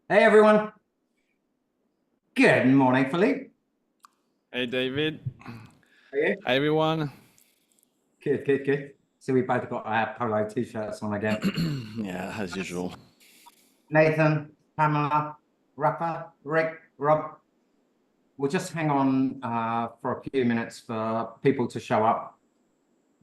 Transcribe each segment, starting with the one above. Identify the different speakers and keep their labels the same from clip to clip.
Speaker 1: Hey everyone. Good morning, Philippe.
Speaker 2: Hey David.
Speaker 1: How are you?
Speaker 2: Hi everyone.
Speaker 1: Good. So we both got our polo t-shirts on again.
Speaker 2: Yeah, as usual.
Speaker 1: Nathan, Pamela, Rafa, Rick, Rob. We'll just hang on for a few minutes for people to show up.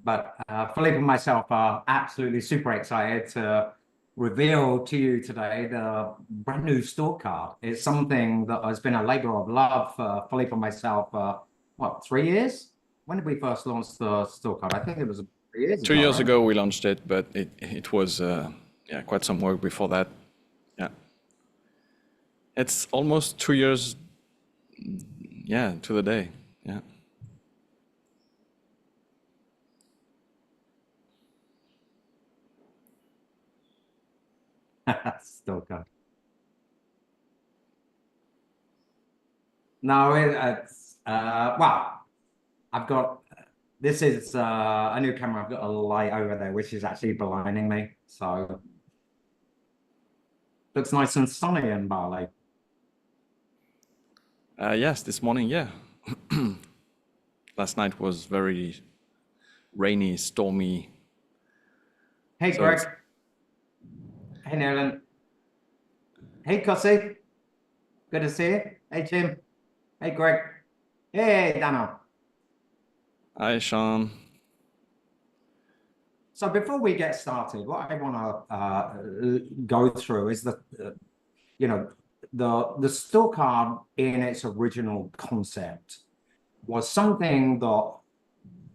Speaker 1: But Philippe and myself are absolutely super excited to reveal to you today the brand new StoreCard. It's something that has been a labor of love for Philippe and myself for, what, 3 years? When did we first launch the StoreCard? I think it was 3 years
Speaker 2: 2 years
Speaker 1: right?
Speaker 2: ago we launched it, but it was quite some work before that. Yeah, it's almost 2 years. Yeah, to the day. Yeah.
Speaker 1: StoreCard. No, it's well, I've got this is a new camera. I've got a light over there, which is actually blinding me. So looks nice and sunny in Bali.
Speaker 2: Yes, this morning, yeah. Last night was very rainy, stormy.
Speaker 1: Hey,
Speaker 2: So
Speaker 1: Greg. Hey, Nolan. Hey, Cossie. Good to see you. Hey, Jim. Hey, Greg. Hey, Dano.
Speaker 2: hi Sean.
Speaker 1: So before we get started, what I want to go through is the StoreCard in its original concept was something that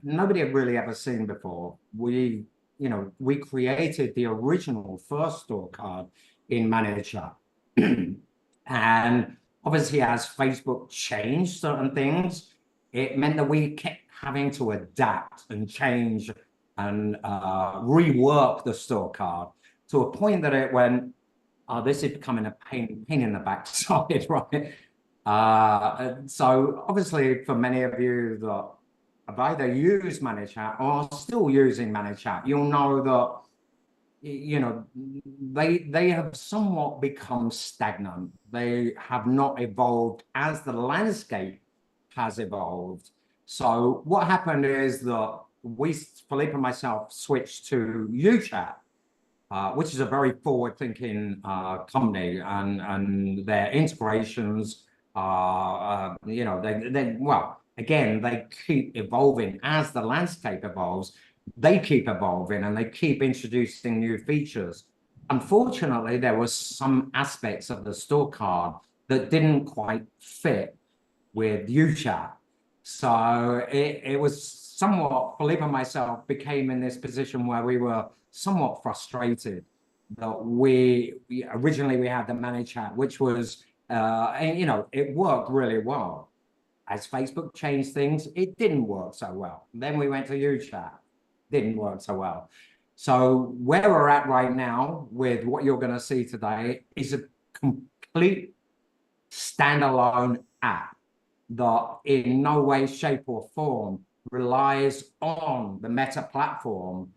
Speaker 1: nobody had really ever seen before. We created the original first StoreCard in Manager. And obviously, as Facebook changed certain things, it meant that we kept having to adapt and change and rework the StoreCard to a point that it went, oh, this is becoming a pain in the backside, right? So obviously, for many of you that have either used ManyChat or are still using ManyChat, you'll know that they have somewhat become stagnant. They have not evolved as the landscape has evolved. So what happened is that Philippe and myself, switched to UChat, which is a very forward-thinking company, and their integrations are, again, they keep evolving as the landscape evolves. They keep evolving and they keep introducing new features. Unfortunately, there was some aspects of the StoreCard that didn't quite fit with UChat. So it was somewhat, Philippe and myself became in this position where we were somewhat frustrated that we originally had the ManyChat, which was, it worked really well. As Facebook changed things, it didn't work so well. Then we went to UChat, didn't work so well. So where we're at right now with what you're going to see today is a complete standalone app that in no way, shape, or form relies on the Meta platform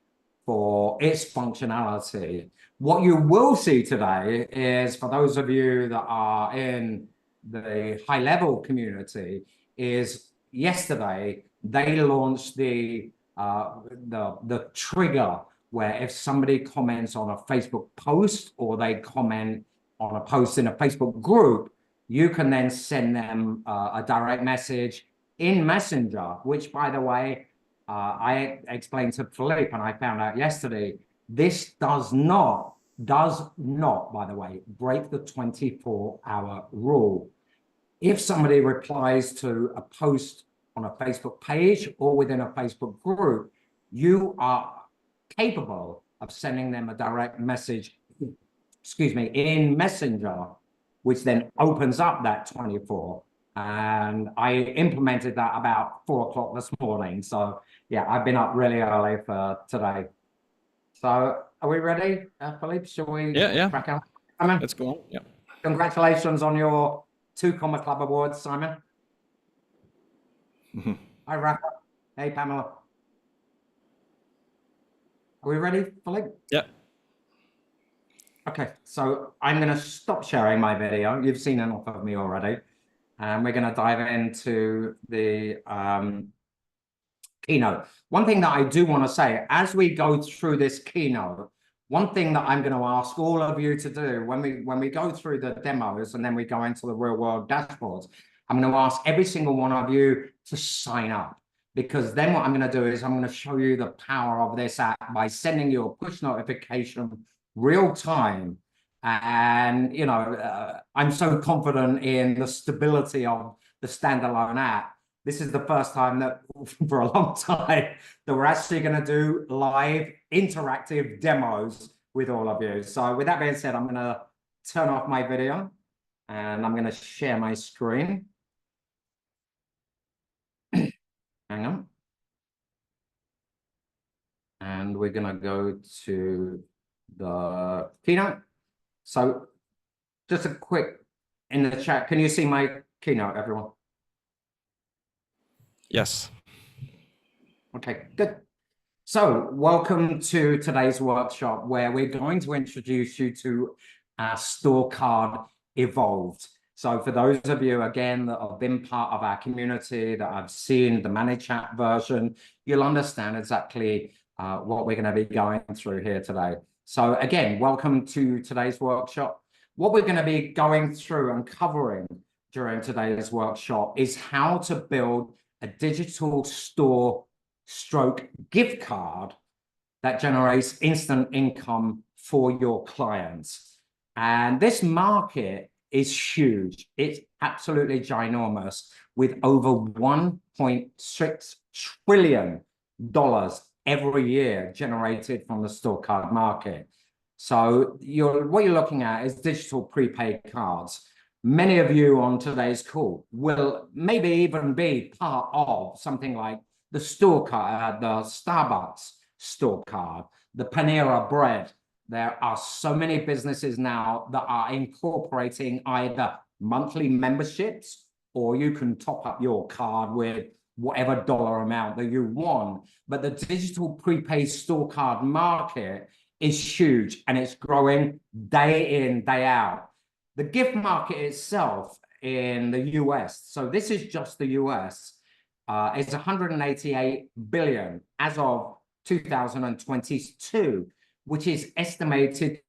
Speaker 1: for its functionality. What you will see today is, for those of you that are in the high-level community, is yesterday they launched the trigger where if somebody comments on a Facebook post or they comment on a post in a Facebook group, you can then send them a direct message in Messenger, which, by the way, I explained to Philippe and I found out yesterday, this does not, by the way, break the 24-hour rule. If somebody replies to a post on a Facebook page or within a Facebook group, you are capable of sending them a direct message, in Messenger, which then opens up that 24. And I implemented that about 4 o'clock this morning. So yeah, I've been up really early for today. So are we ready, Philippe? Shall we crack out?
Speaker 2: Let's go on. Yeah.
Speaker 1: Congratulations on your 2 Comma Club awards, Simon. Hi, Rafa. Hey, Pamela. Are we ready, Philippe?
Speaker 2: Yeah.
Speaker 1: Okay, so I'm going to stop sharing my video. You've seen enough of me already. And we're going to dive into the keynote. One thing that I do want to say, as we go through this keynote, one thing that I'm going to ask all of you to do when we go through the demos and then we go into the real world dashboards, I'm going to ask every single one of you to sign up. Because then what I'm going to do is I'm going to show you the power of this app by sending you a push notification real time. And, you know, I'm so confident in the stability of the standalone app. This is the first time that for a long time that we're actually going to do live interactive demos with all of you. So with that being said, I'm going to turn off my video and I'm going to share my screen. Hang on. And we're going to go to the keynote. So just a quick in the chat. Can you see my keynote, everyone?
Speaker 2: Yes.
Speaker 1: Okay, good. So welcome to today's workshop where we're going to introduce you to StoreCard Evolved. So for those of you, again, that have been part of our community, that have seen the Manage Chat version, you'll understand exactly what we're going to be going through here today. So again, welcome to today's workshop. What we're going to be going through and covering during today's workshop is how to build a digital store stroke gift card that generates instant income for your clients. And this market is huge. It's absolutely ginormous, with over $1.6 trillion every year generated from the StoreCard market. So what you're looking at is digital prepaid cards. Many of you on today's call will maybe even be part of something like the StoreCard, the Starbucks StoreCard, the Panera Bread. There are so many businesses now that are incorporating either monthly memberships, or you can top up your card with whatever dollar amount that you want. But the digital prepaid StoreCard market is huge and it's growing day in, day out. The gift market itself in the US, so this is just the US, is 188 billion as of 2022, which is estimated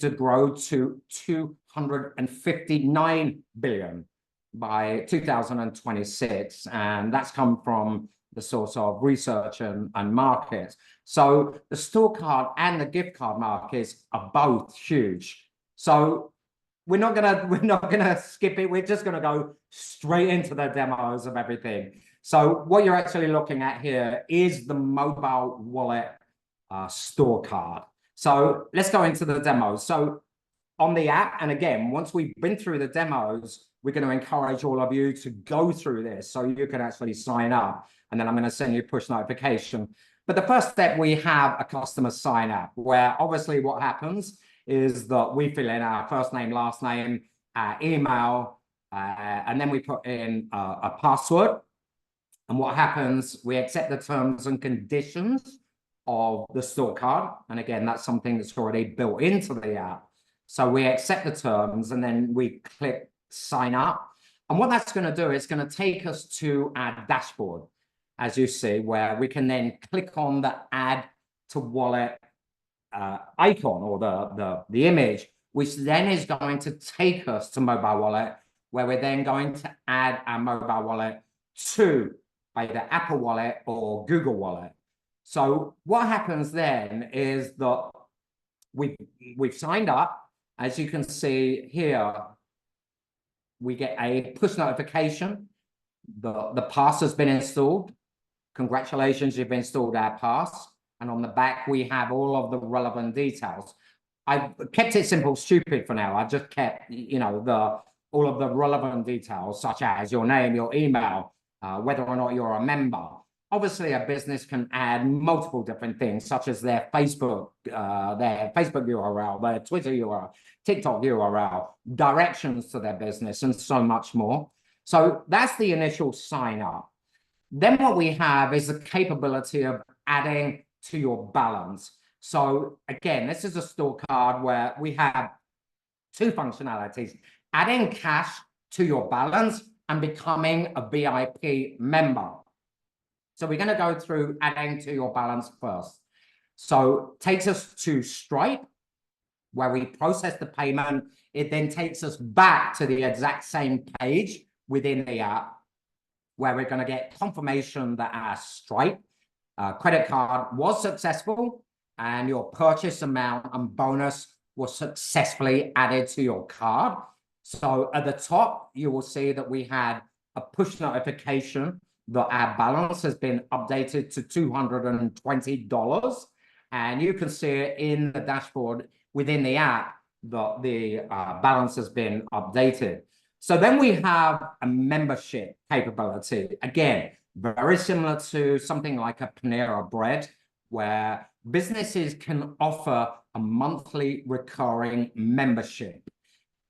Speaker 1: to grow to 259 billion by 2026. And that's come from the source of research and markets. So the StoreCard and the gift card markets are both huge. So we're not gonna skip it. We're just gonna go straight into the demos of everything. So what you're actually looking at here is the mobile wallet StoreCard. So let's go into the demos. So on the app, and again, once we've been through the demos, we're going to encourage all of you to go through this so you can actually sign up. And then I'm going to send you a push notification. But the first step, we have a customer sign up, where obviously what happens is that we fill in our first name, last name, email, and then we put in a password. And what happens, we accept the terms and conditions of the StoreCard. And again, that's something that's already built into the app. So we accept the terms and then we click sign up. And what that's going to do is going to take us to our dashboard, as you see, where we can then click on the add to wallet icon, or the image, which then is going to take us to mobile wallet, where we're then going to add our mobile wallet to either Apple Wallet or Google Wallet. So what happens then is that we've signed up. As you can see here, we get a push notification. The pass has been installed. Congratulations, you've installed our pass. And on the back, we have all of the relevant details. I've kept it simple, stupid for now. I've just kept, you know, all of the relevant details, such as your name, your email, whether or not you're a member. Obviously, a business can add multiple different things, such as their Facebook URL, their Twitter URL, TikTok URL, directions to their business, and so much more. So that's the initial sign up. Then what we have is the capability of adding to your balance. So again, this is a store card where we have two functionalities: adding cash to your balance and becoming a VIP member. So we're going to go through adding to your balance first. So it takes us to Stripe, where we process the payment. It then takes us back to the exact same page within the app, where we're going to get confirmation that our Stripe credit card was successful and your purchase amount and bonus was successfully added to your card. So at the top, you will see that we had a push notification that our balance has been updated to $220. And you can see it in the dashboard within the app that the balance has been updated. So then we have a membership capability. Again, very similar to something like a Panera Bread, where businesses can offer a monthly recurring membership.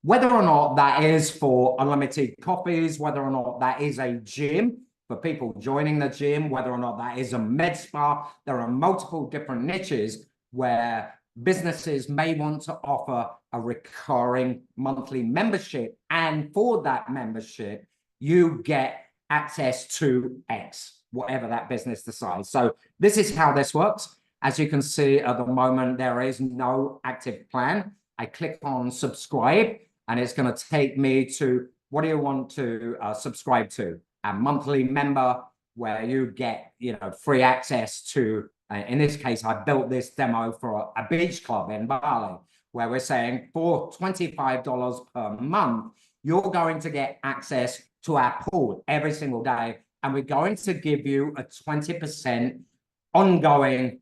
Speaker 1: Whether or not that is for unlimited coffees, whether or not that is a gym for people joining the gym, whether or not that is a med spa, there are multiple different niches where businesses may want to offer a recurring monthly membership. And for that membership, you get access to X, whatever that business decides. So this is how this works. As you can see at the moment, there is no active plan. I click on subscribe and it's going to take me to, what do you want to subscribe to? A monthly member where you get, free access to, in this case, I built this demo for a beach club in Bali, where we're saying for $25 per month, you're going to get access to our pool every single day. And we're going to give you a 20% ongoing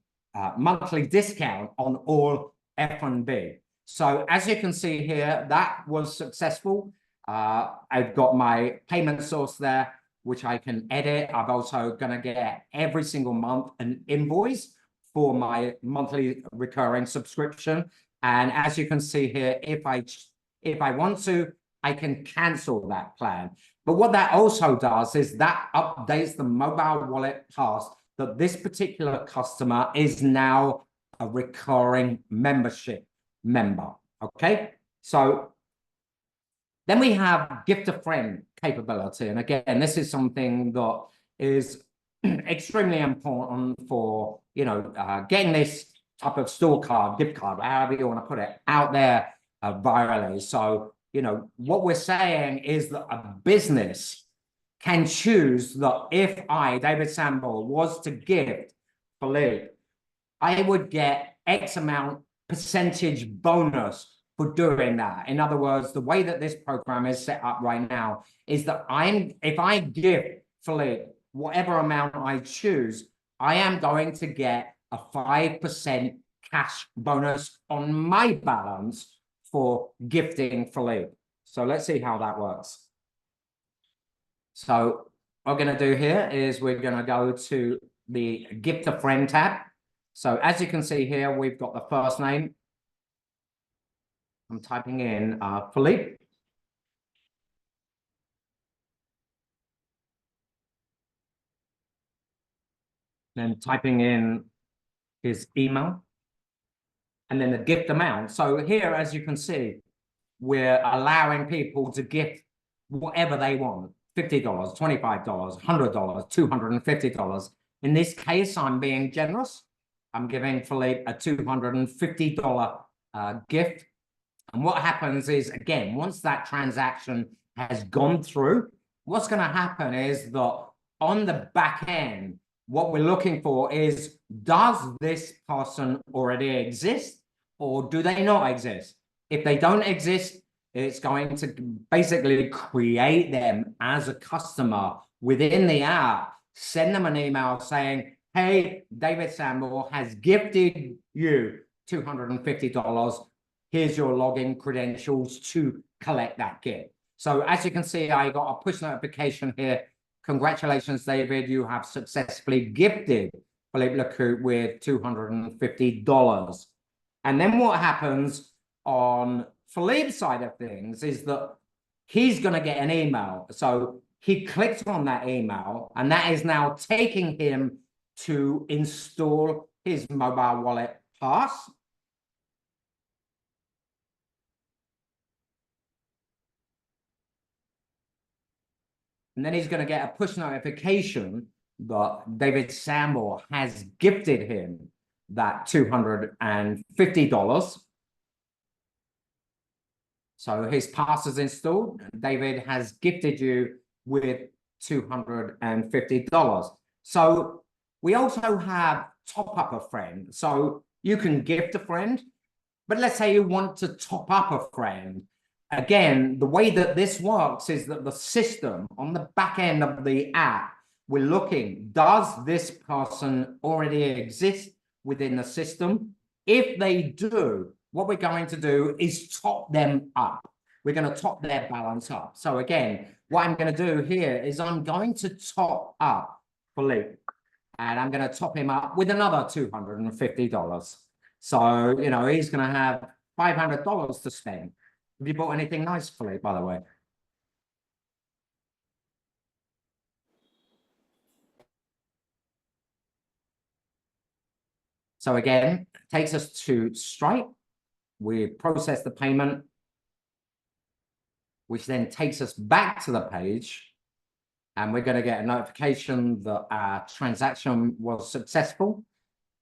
Speaker 1: monthly discount on all F&B. So as you can see here, that was successful. I've got my payment source there, which I can edit. I'm also going to get every single month an invoice for my monthly recurring subscription. And as you can see here, if I want to, I can cancel that plan. But what that also does is that updates the mobile wallet task that this particular customer is now a recurring membership member. Okay, so then we have gift a friend capability. And again, this is something that is extremely important for, getting this type of store card, gift card, however you want to put it, out there virally. So, what we're saying is that a business can choose that if I, David Samble, was to gift Philippe, I would get X amount percentage bonus for doing that. In other words, the way that this program is set up right now is that if I give Philippe whatever amount I choose, I am going to get a 5% cash bonus on my balance for gifting Philippe. So let's see how that works. So what we're going to do here is we're going to go to the gift a friend tab. So as you can see here, we've got the first name. I'm typing in Philippe. Then typing in his email. And then the gift amount. So here, as you can see, we're allowing people to gift whatever they want. $50, $25, $100, $250. In this case, I'm being generous. I'm giving Philippe a $250 gift. And what happens is, again, once that transaction has gone through, what's going to happen is that on the back end, what we're looking for is, does this person already exist or do they not exist? If they don't exist, it's going to basically create them as a customer within the app, send them an email saying, hey, David Samble has gifted you $250. Here's your login credentials to collect that gift. So as you can see, I got a push notification here. Congratulations, David. You have successfully gifted Philippe Lecout with $250. And then what happens on Philippe's side of things is that he's going to get an email. So he clicks on that email, and that is now taking him to install his mobile wallet pass. And then he's going to get a push notification that David Sambor has gifted him that $250. So his pass is installed. David has gifted you with $250. So we also have top up a friend. So you can gift a friend, but let's say you want to top up a friend. Again, the way that this works is that the system on the back end of the app, we're looking, does this person already exist within the system? If they do, what we're going to do is top them up. We're going to top their balance up. So again, what I'm going to do here is I'm going to top up Philippe, and I'm going to top him up with another $250. So, you know, he's going to have $500 to spend. Have you bought anything nice, Philippe, by the way? So again, takes us to Stripe. We process the payment, which then takes us back to the page. And we're going to get a notification that our transaction was successful.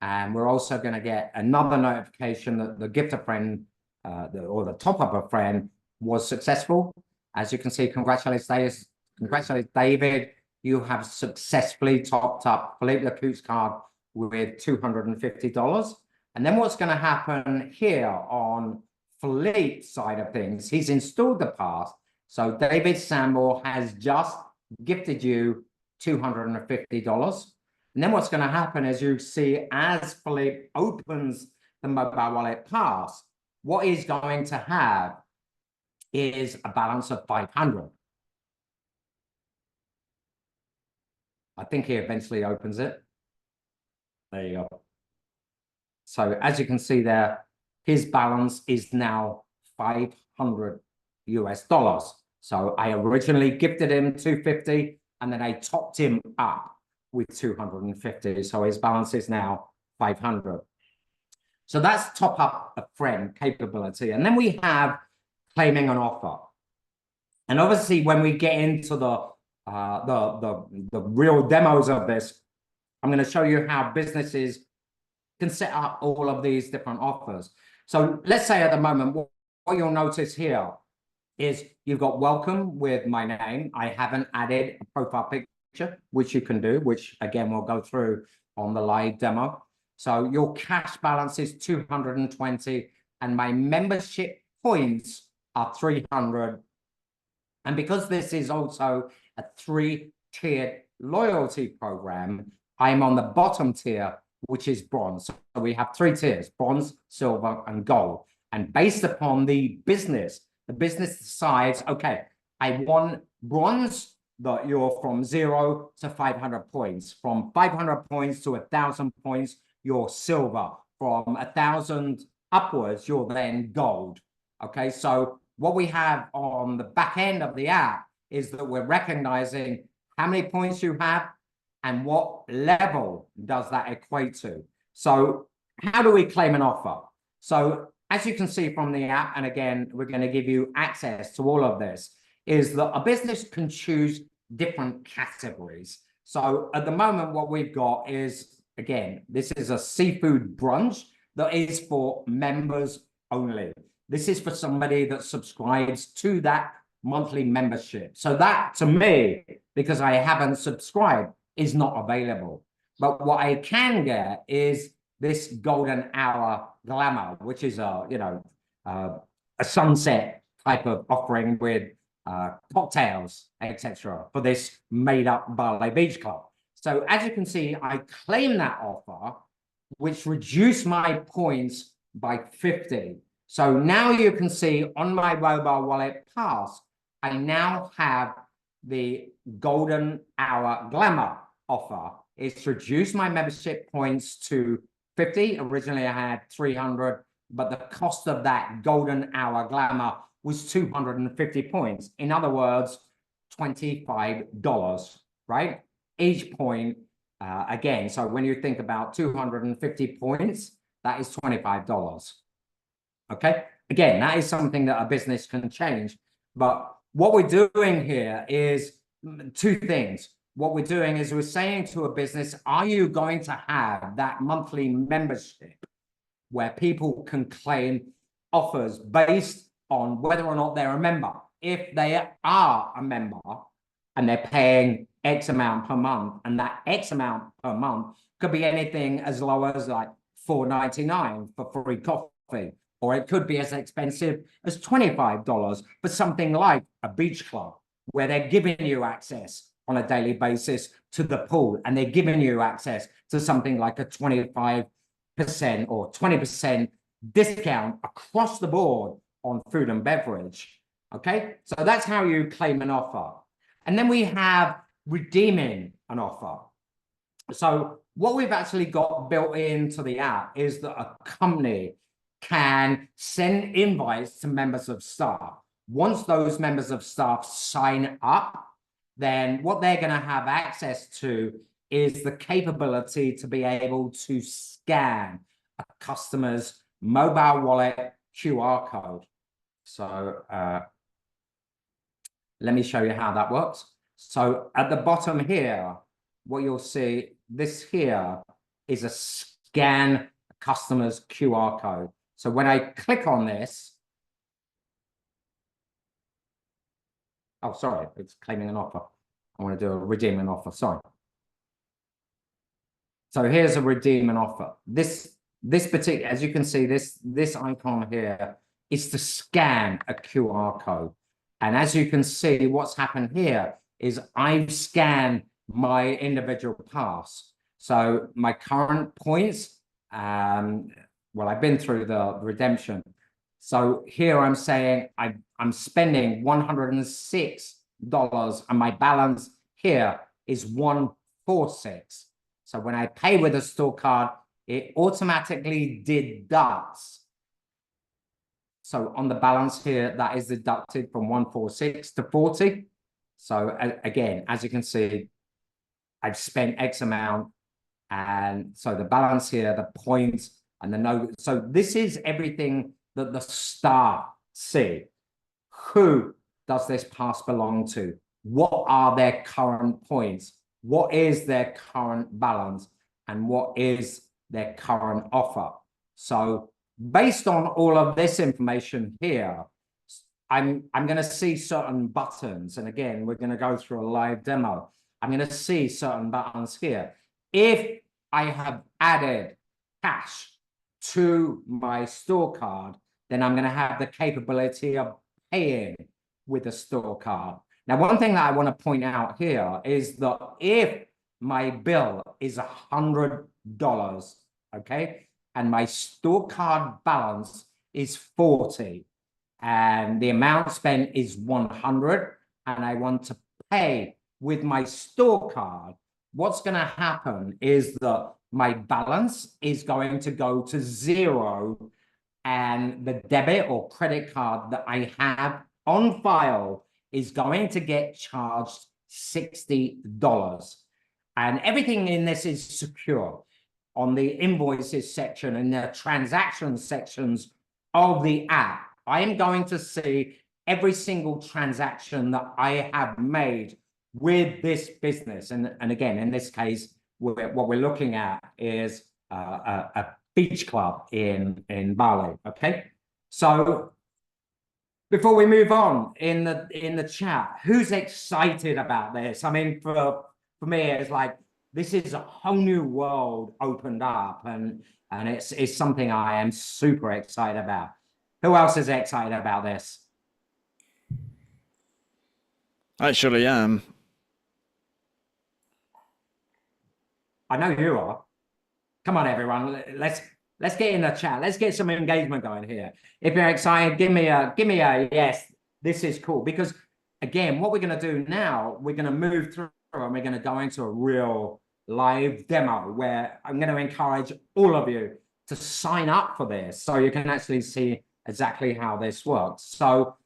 Speaker 1: And we're also going to get another notification that the gift a friend or the top up a friend was successful. As you can see, congratulations, David. You have successfully topped up Philippe Lecout's card with $250. And then what's going to happen here on Philippe's side of things, he's installed the pass. So David Sambor has just gifted you $250. And then what's going to happen is you see as Philippe opens the mobile wallet pass, what he's going to have is a balance of 500. I think he eventually opens it. There you go. So as you can see there, his balance is now $500 US. So I originally gifted him $250 and then I topped him up with $250. So his balance is now $500. So that's top up a friend capability. And then we have claiming an offer. And obviously when we get into the real demos of this, I'm going to show you how businesses can set up all of these different offers. So let's say at the moment, what you'll notice here is you've got welcome with my name. I haven't added a profile picture, which you can do, which again, we'll go through on the live demo. So your cash balance is 220 and my membership points are 300. And because this is also a 3-tiered loyalty program, I'm on the bottom tier, which is bronze. So we have 3 tiers, bronze, silver, and gold. And based upon the business decides, okay, I want bronze, that you're from 0 to 500 points. From 500 points to 1,000 points, you're silver. From 1,000 upwards, you're then gold. Okay, so what we have on the back end of the app is that we're recognizing how many points you have and what level does that equate to. So how do we claim an offer? So as you can see from the app, and again, we're going to give you access to all of this, is that a business can choose different categories. So at the moment, what we've got is, again, this is a seafood brunch that is for members only. This is for somebody that subscribes to that monthly membership. So that, to me, because I haven't subscribed, is not available. But what I can get is this golden hour glamour, which is a sunset type of offering with cocktails, etc., for this made-up Bali Beach Club. So as you can see, I claim that offer, which reduced my points by 50. So now you can see on my mobile wallet pass, I now have the golden hour glamour offer. It's reduced my membership points to 50. Originally I had 300, but the cost of that golden hour glamour was 250 points. In other words, $25, right? Each point, again, so when you think about 250 points, that is $25. Okay, again, that is something that a business can change. But what we're doing here is two things. What we're doing is we're saying to a business, are you going to have that monthly membership where people can claim offers based on whether or not they're a member? If they are a member and they're paying X amount per month, and that X amount per month could be anything as low as like $4.99 for free coffee, or it could be as expensive as $25 for something like a beach club, where they're giving you access on a daily basis to the pool, and they're giving you access to something like a 25% or 20% discount across the board on food and beverage. Okay, so that's how you claim an offer. And then we have redeeming an offer. So what we've actually got built into the app is that a company can send invites to members of staff. Once those members of staff sign up, then what they're going to have access to is the capability to be able to scan a customer's mobile wallet QR code. So let me show you how that works. So at the bottom here, what you'll see, this here is a scan customer's QR code. So when I click on this, oh, sorry, it's claiming an offer. I want to do a redeem an offer, sorry. So here's a redeem an offer. This particular, as you can see, this icon here is to scan a QR code. And as you can see, what's happened here is I've scanned my individual pass. So my current points, well, I've been through the redemption. So here I'm saying I'm spending $106 and my balance here is 146. So when I pay with a StoreCard, it automatically deducts. So on the balance here, that is deducted from 146 to 40. So again, as you can see, I've spent X amount. And so the balance here, the points and the no. So this is everything that the staff see. Who does this pass belong to? What are their current points? What is their current balance? And what is their current offer? So based on all of this information here, I'm going to see certain buttons. And again, we're going to go through a live demo. I'm going to see certain buttons here. If I have added cash to my StoreCard, then I'm going to have the capability of paying with a StoreCard. Now, one thing that I want to point out here is that if my bill is $100, okay, and my StoreCard balance is 40, and the amount spent is 100, and I want to pay with my StoreCard, what's going to happen is that my balance is going to go to 0, and the debit or credit card that I have on file is going to get charged $60. And everything in this is secure. On the invoices section and the transactions sections of the app, I am going to see every single transaction that I have made with this business. And again, in this case, what we're looking at is a beach club in Bali. Okay, so before we move on in the chat, who's excited about this? I mean, for me, it's like this is a whole new world opened up, and it's something I am super excited about. Who else is excited about this?
Speaker 2: I surely am.
Speaker 1: I know you are. Come on, everyone. Let's get in the chat. Let's get some engagement going here. If you're excited, give me a yes. This is cool, because again, what we're going to do now, we're going to move through and we're going to go into a real live demo where I'm going to encourage all of you to sign up for this so you can actually see exactly how this works. So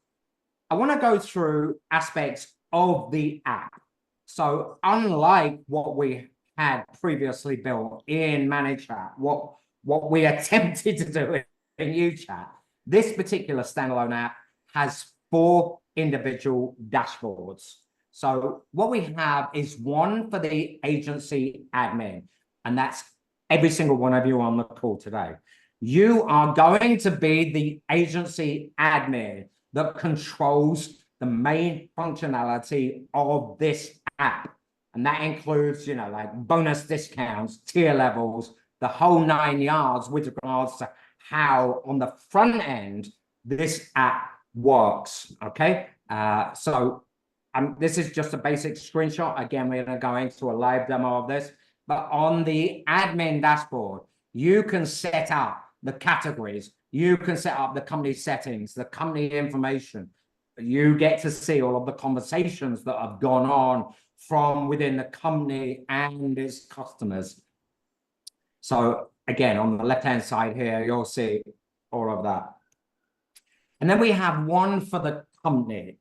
Speaker 1: I want to go through aspects of the app. So unlike what we had previously built in ManyChat, what what we attempted to do in UChat, this particular standalone app has 4 individual dashboards. So what we have is one for the agency admin, and that's every single one of you on the call today. You are going to be the agency admin that controls the main functionality of this app. And that includes, you know, like bonus discounts, tier levels, the whole 9 yards with regards to how on the front end this app works. Okay. So this is just a basic screenshot. Again, we're going to go into a live demo of this, but on the admin dashboard, you can set up the categories, you can set up the company settings, the company information. You get to see all of the conversations that have gone on from within the company and its customers. So again, on the left-hand side here, you'll see all of that. And then we have one for the company.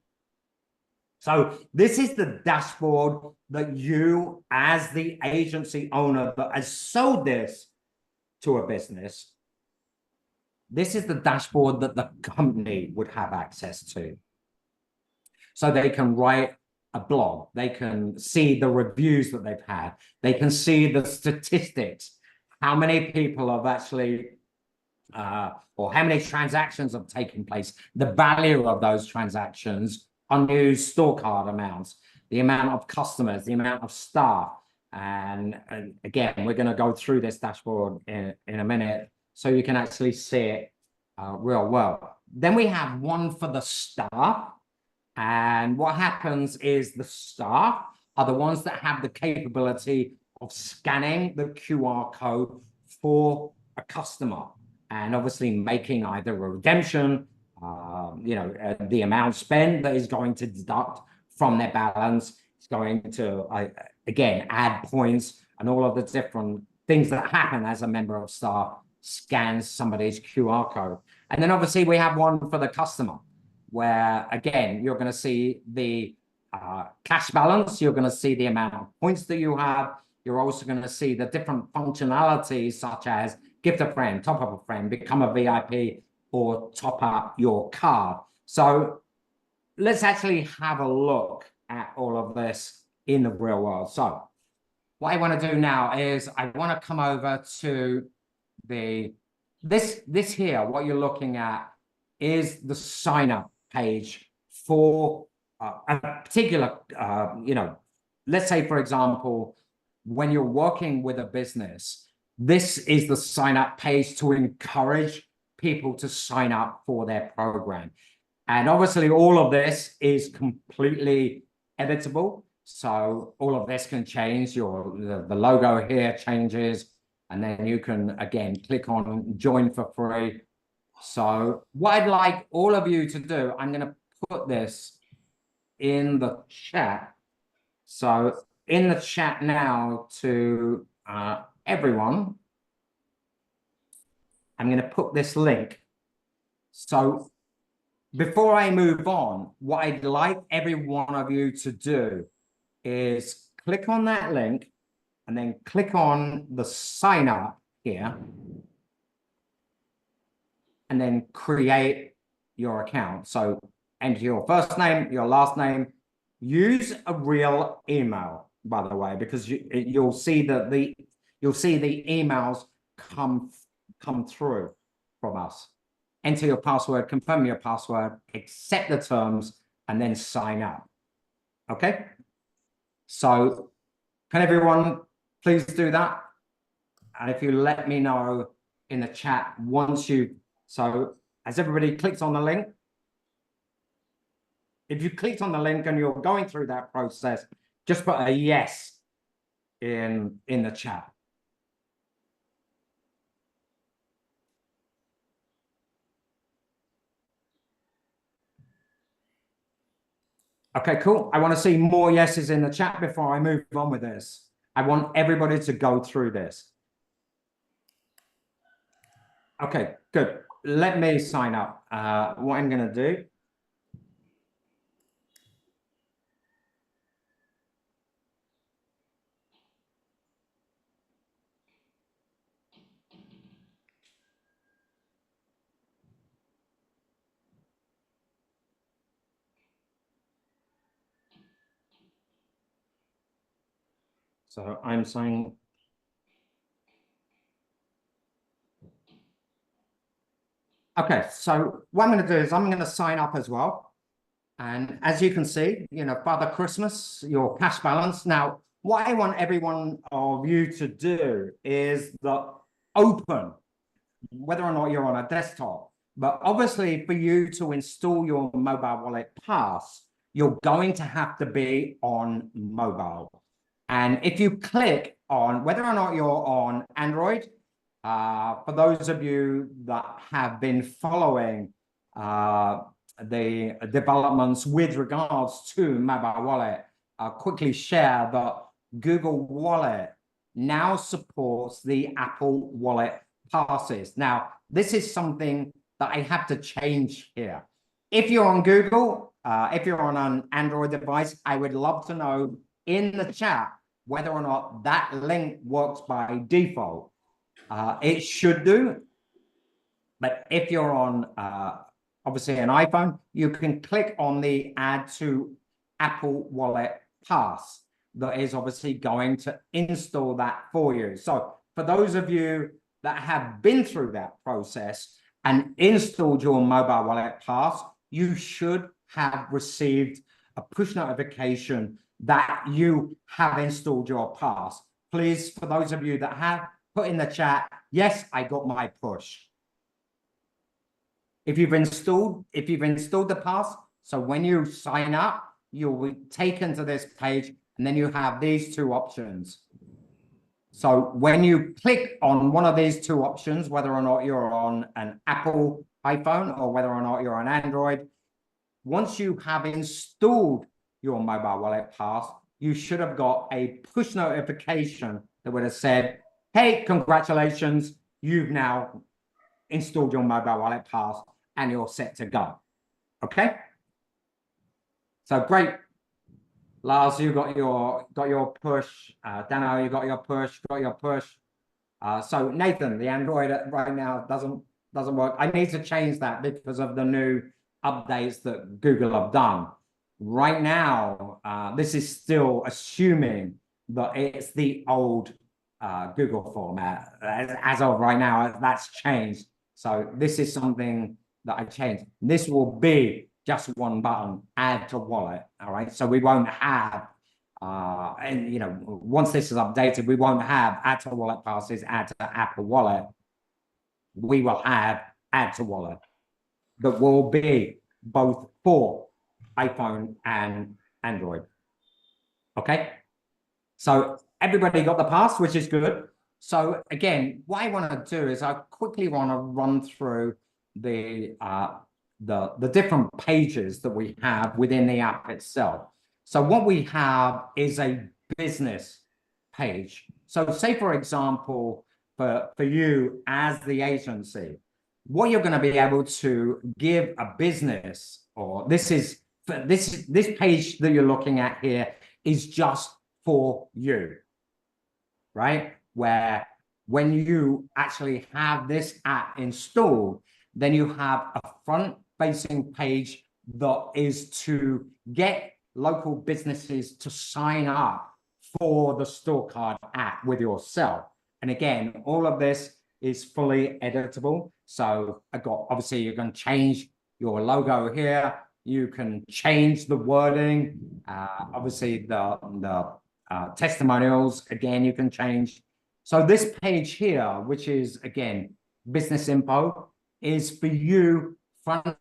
Speaker 1: So this is the dashboard that you, as the agency owner that has sold this to a business, this is the dashboard that the company would have access to. So they can write a blog, they can see the reviews that they've had, they can see the statistics, how many people have actually, or how many transactions have taken place, the value of those transactions, unused StoreCard amounts, the amount of customers, the amount of staff. And again, we're going to go through this dashboard in a minute so you can actually see it real well. Then we have one for the staff. And what happens is the staff are the ones that have the capability of scanning the QR code for a customer and obviously making either a redemption, you know, the amount spent that is going to deduct from their balance. It's going to, again, add points and all of the different things that happen as a member of staff scans somebody's QR code. And then obviously we have one for the customer, where again, you're going to see the cash balance, you're going to see the amount of points that you have, you're also going to see the different functionalities such as gift a friend, top up a friend, become a VIP, or top up your card. So let's actually have a look at all of this in the real world. So what I want to do now is I want to come over to this here, what you're looking at is the sign up page for a particular, you know, let's say, for example, when you're working with a business, this is the sign up page to encourage people to sign up for their program. And obviously all of this is completely editable. So all of this can change. The logo here changes, and then you can, again, click on join for free. So what I'd like all of you to do, I'm going to put this in the chat. So in the chat now to everyone, I'm going to put this link. So before I move on, what I'd like every one of you to do is click on that link and then click on the sign up here and then create your account. So enter your first name, your last name, use a real email, by the way, because you'll see that the emails come through from us. Enter your password, confirm your password, accept the terms, and then sign up. Okay? So can everyone please do that? And if you let me know in the chat once you, so has everybody clicked on the link? If you clicked on the link and you're going through that process, just put a yes in the chat. Okay, cool. I want to see more yeses in the chat before I move on with this. I want everybody to go through this. Okay, good. Let me sign up. What I'm going to do. So I'm saying, okay, so what I'm going to do is I'm going to sign up as well. And as you can see, Father Christmas, your cash balance. Now, what I want every one of you to do is open, whether or not you're on a desktop. But obviously, for you to install your mobile wallet pass, you're going to have to be on mobile. And if you click on whether or not you're on Android, for those of you that have been following the developments with regards to mobile wallet, I'll quickly share that Google Wallet now supports the Apple Wallet passes. Now, this is something that I have to change here. If you're on Google, if you're on an Android device, I would love to know in the chat whether or not that link works by default. It should do, but if you're on obviously an iPhone, you can click on the add to Apple Wallet pass that is obviously going to install that for you. So for those of you that have been through that process and installed your mobile wallet pass, you should have received a push notification that you have installed your pass. Please, for those of you that have, put in the chat, yes, I got my push. If you've installed the pass, so when you sign up, you'll be taken to this page, and then you have these two options. So when you click on one of these two options, whether or not you're on an Apple iPhone or whether or not you're on Android, once you have installed your mobile wallet pass, you should have got a push notification that would have said, hey, congratulations, you've now installed your mobile wallet pass and you're set to go. Okay? So great. Lars, you got your push. Dano, you got your push. So Nathan, the Android right now doesn't work. I need to change that because of the new updates that Google have done. Right now, this is still assuming that it's the old Google format. As of right now, that's changed. So this is something that I changed. This will be just one button, add to wallet. All right. So we won't have, once this is updated, we won't have add to wallet passes, add to Apple Wallet. We will have add to wallet that will be both for iPhone and Android. Okay. So everybody got the pass, which is good. So again, what I want to do is I quickly want to run through the different pages that we have within the app itself. So what we have is a business page. So say, for example, for you as the agency, what you're going to be able to give a business, or this page that you're looking at here is just for you, right? Where when you actually have this app installed, then you have a front-facing page that is to get local businesses to sign up for the StoreCard app with yourself. And again, all of this is fully editable. So obviously you can change your logo here. You can change the wording. Obviously the testimonials, again, you can change. So this page here, which is again, business info, is for you front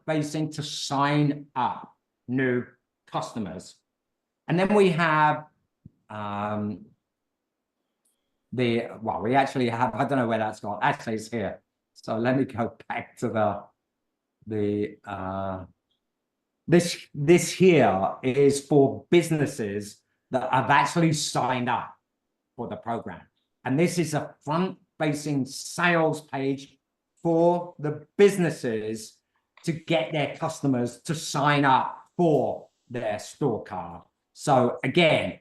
Speaker 1: facing to sign up new customers. And then we have we actually have, I don't know where that's gone. Actually, it's here. So let me go back to this here is for businesses that have actually signed up for the program. And this is a front-facing sales page for the businesses to get their customers to sign up for their StoreCard. So again,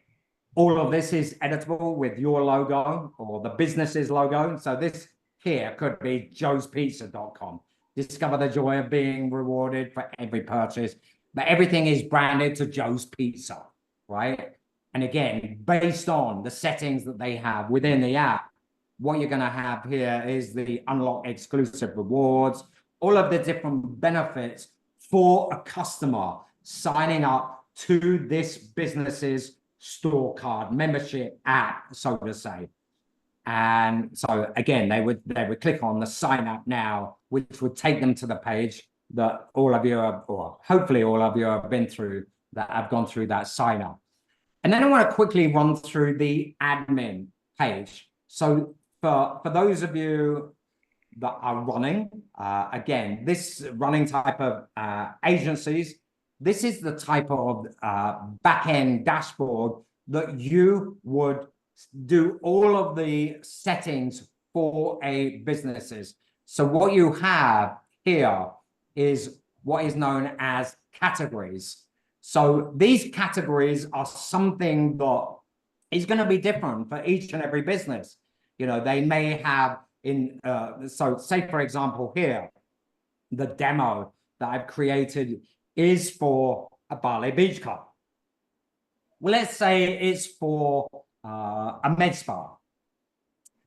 Speaker 1: all of this is editable with your logo or the business's logo. So this here could be joespizza.com. Discover the joy of being rewarded for every purchase. But everything is branded to Joe's Pizza, right? And again, based on the settings that they have within the app, what you're going to have here is the unlock exclusive rewards, all of the different benefits for a customer signing up to this business's StoreCard membership app, so to say. And so again, they would click on the sign up now, which would take them to the page that all of you have, or hopefully all of you have been through, that have gone through that sign up. And then I want to quickly run through the admin page. So for those of you that are running, again, this running type of agencies, this is the type of back-end dashboard that you would do all of the settings for a businesses. So what you have here is what is known as categories. So these categories are something that is going to be different for each and every business. You know, they may have so say, for example, here, the demo that I've created is for a Bali Beach Club. Well, let's say it's for a med spa.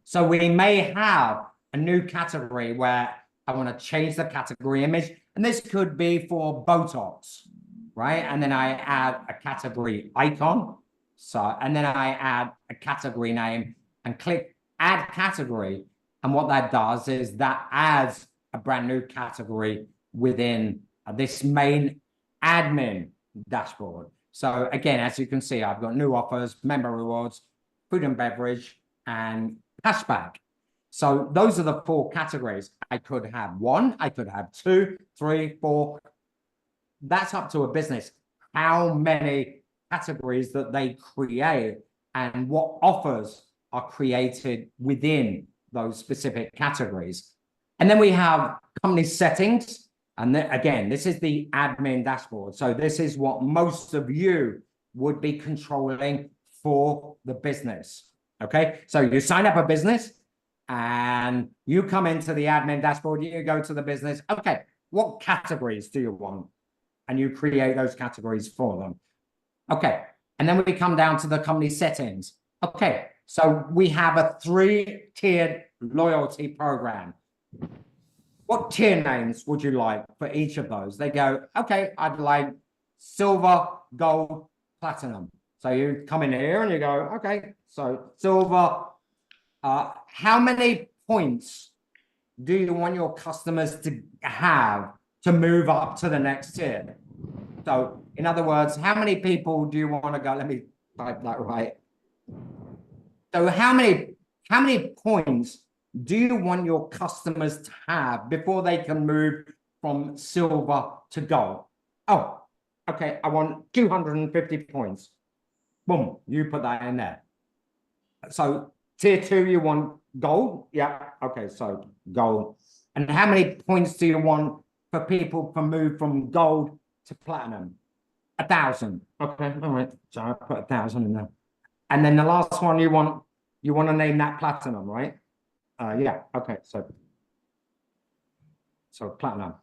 Speaker 1: So we may have a new category where I want to change the category image, and this could be for Botox, right? And then I add a category icon. So, and then I add a category name and click add category. And what that does is that adds a brand new category within this main admin dashboard. So again, as you can see, I've got new offers, member rewards, food and beverage, and cashback. So those are the 4 categories. I could have 1, I could have 2, 3, 4. That's up to a business, how many categories that they create and what offers are created within those specific categories. And then we have company settings. And then, again, this is the admin dashboard. So this is what most of you would be controlling for the business. Okay, so you sign up a business and you come into the admin dashboard, you go to the business. Okay, what categories do you want? And you create those categories for them. Okay, and then we come down to the company settings. Okay, so we have a 3-tiered loyalty program. What tier names would you like for each of those? They go, okay, I'd like silver, gold, platinum. So you come in here and you go, okay, so silver. How many points do you want your customers to have to move up to the next tier? So in other words, how many people do you want to go? Let me type that right. So how many points do you want your customers to have before they can move from silver to gold? Oh, okay, I want 250 points. Boom, you put that in there. So tier 2, you want gold? Yeah, okay, so gold. And how many points do you want for people to move from gold to platinum? 1,000. Okay, all right, so I put 1,000 in there. And then the last one you want to name that platinum, right? Yeah, okay, so platinum.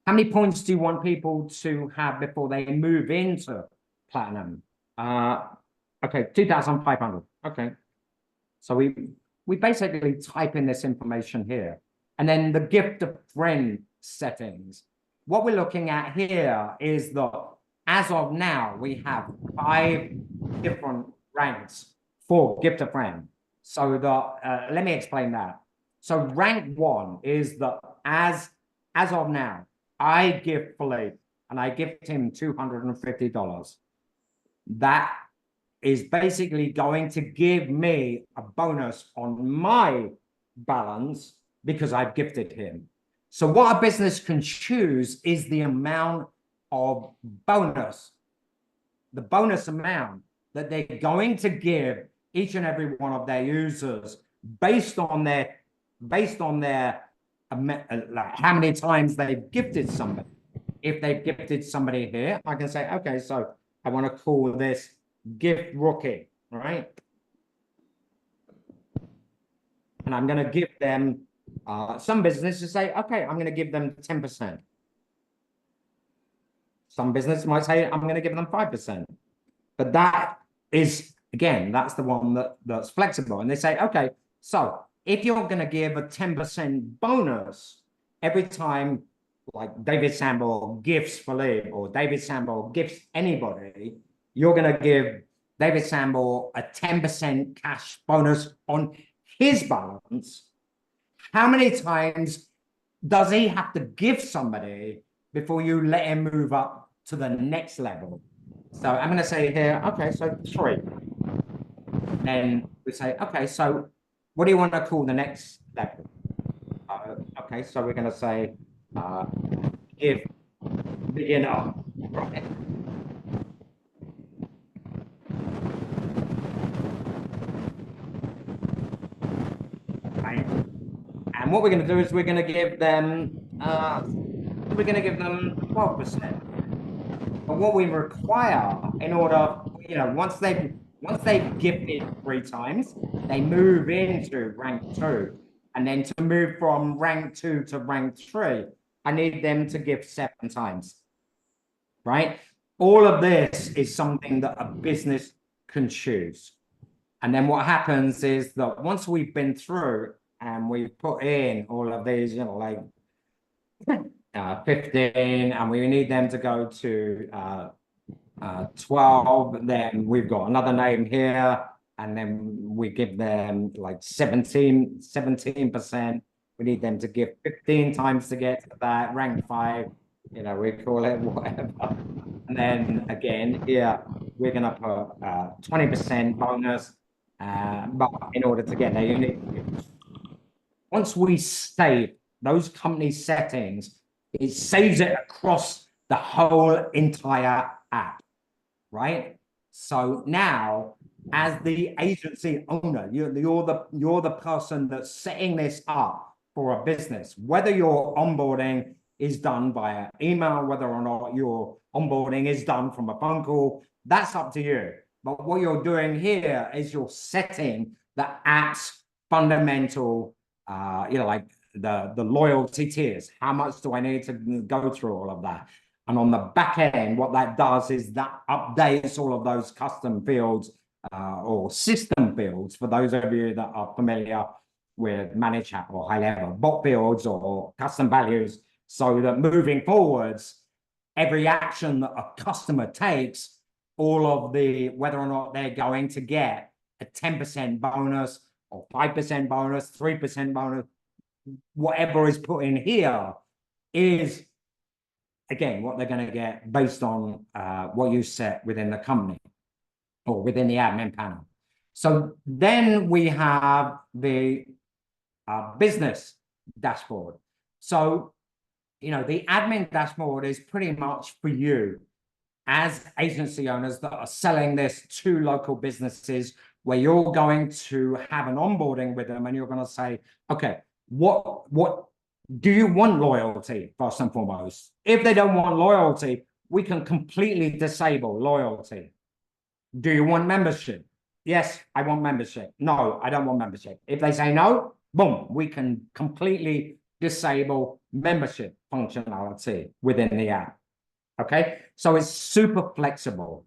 Speaker 1: How many points do you want people to have before they move into platinum? Okay, 2,500. Okay, so we basically type in this information here, and then the gift a friend settings. What we're looking at here is that as of now we have 5 different ranks for gift a friend. So let me explain that. So rank 1 is that as of now, I give Philippe and I gift him $250. That is basically going to give me a bonus on my balance because I've gifted him. So what a business can choose is the amount of bonus, the bonus amount that they're going to give each and every one of their users based on their like how many times they've gifted somebody. If they've gifted somebody here, I can say, okay, so I want to call this gift rookie, right? And I'm going to give them, some businesses say, okay, I'm going to give them 10%. Some business might say, I'm going to give them 5%. But that is, again, that's the one that's flexible. And they say, okay, so if you're going to give a 10% bonus every time, like David Samble gifts Philippe or David Samble gifts anybody, you're going to give David Samble a 10% cash bonus on his balance. How many times does he have to give somebody before you let him move up to the next level? So I'm going to say here, okay, so 3. Then we say, okay, so what do you want to call the next level? Okay, so we're going to say, give beginner, right? Right. And what we're going to do is we're going to give them 12%. But what we require in order, once they've gifted 3 times, they move into rank 2. And then to move from rank 2 to rank 3, I need them to gift 7 times, right? All of this is something that a business can choose. And then what happens is that once we've been through and we've put in all of these, like 15, and we need them to go to 12, then we've got another name here, and then we give them like 17%. We need them to give 15 times to get to that rank 5, we call it whatever. And then again, here, we're going to put 20% bonus, but in order to get there, you need, once we save those company settings, it saves it across the whole entire app, right? So now, as the agency owner, you're the person that's setting this up for a business, whether your onboarding is done via email, whether or not your onboarding is done from a phone call, that's up to you. But what you're doing here is you're setting the app's fundamental, like the loyalty tiers. How much do I need to go through all of that? And on the back end, what that does is that updates all of those custom fields or system fields, for those of you that are familiar with managed chat or high level bot fields or custom values, so that moving forwards, every action that a customer takes, all of the, whether or not they're going to get a 10% bonus or 5% bonus, 3% bonus, whatever is put in here is, again, what they're going to get based on what you set within the company or within the admin panel. So then we have the business dashboard. So, the admin dashboard is pretty much for you as agency owners that are selling this to local businesses, where you're going to have an onboarding with them and you're going to say, okay, what do you want loyalty first and foremost? If they don't want loyalty, we can completely disable loyalty. Do you want membership? Yes, I want membership. No, I don't want membership. If they say no, boom, we can completely disable membership functionality within the app. Okay, so it's super flexible.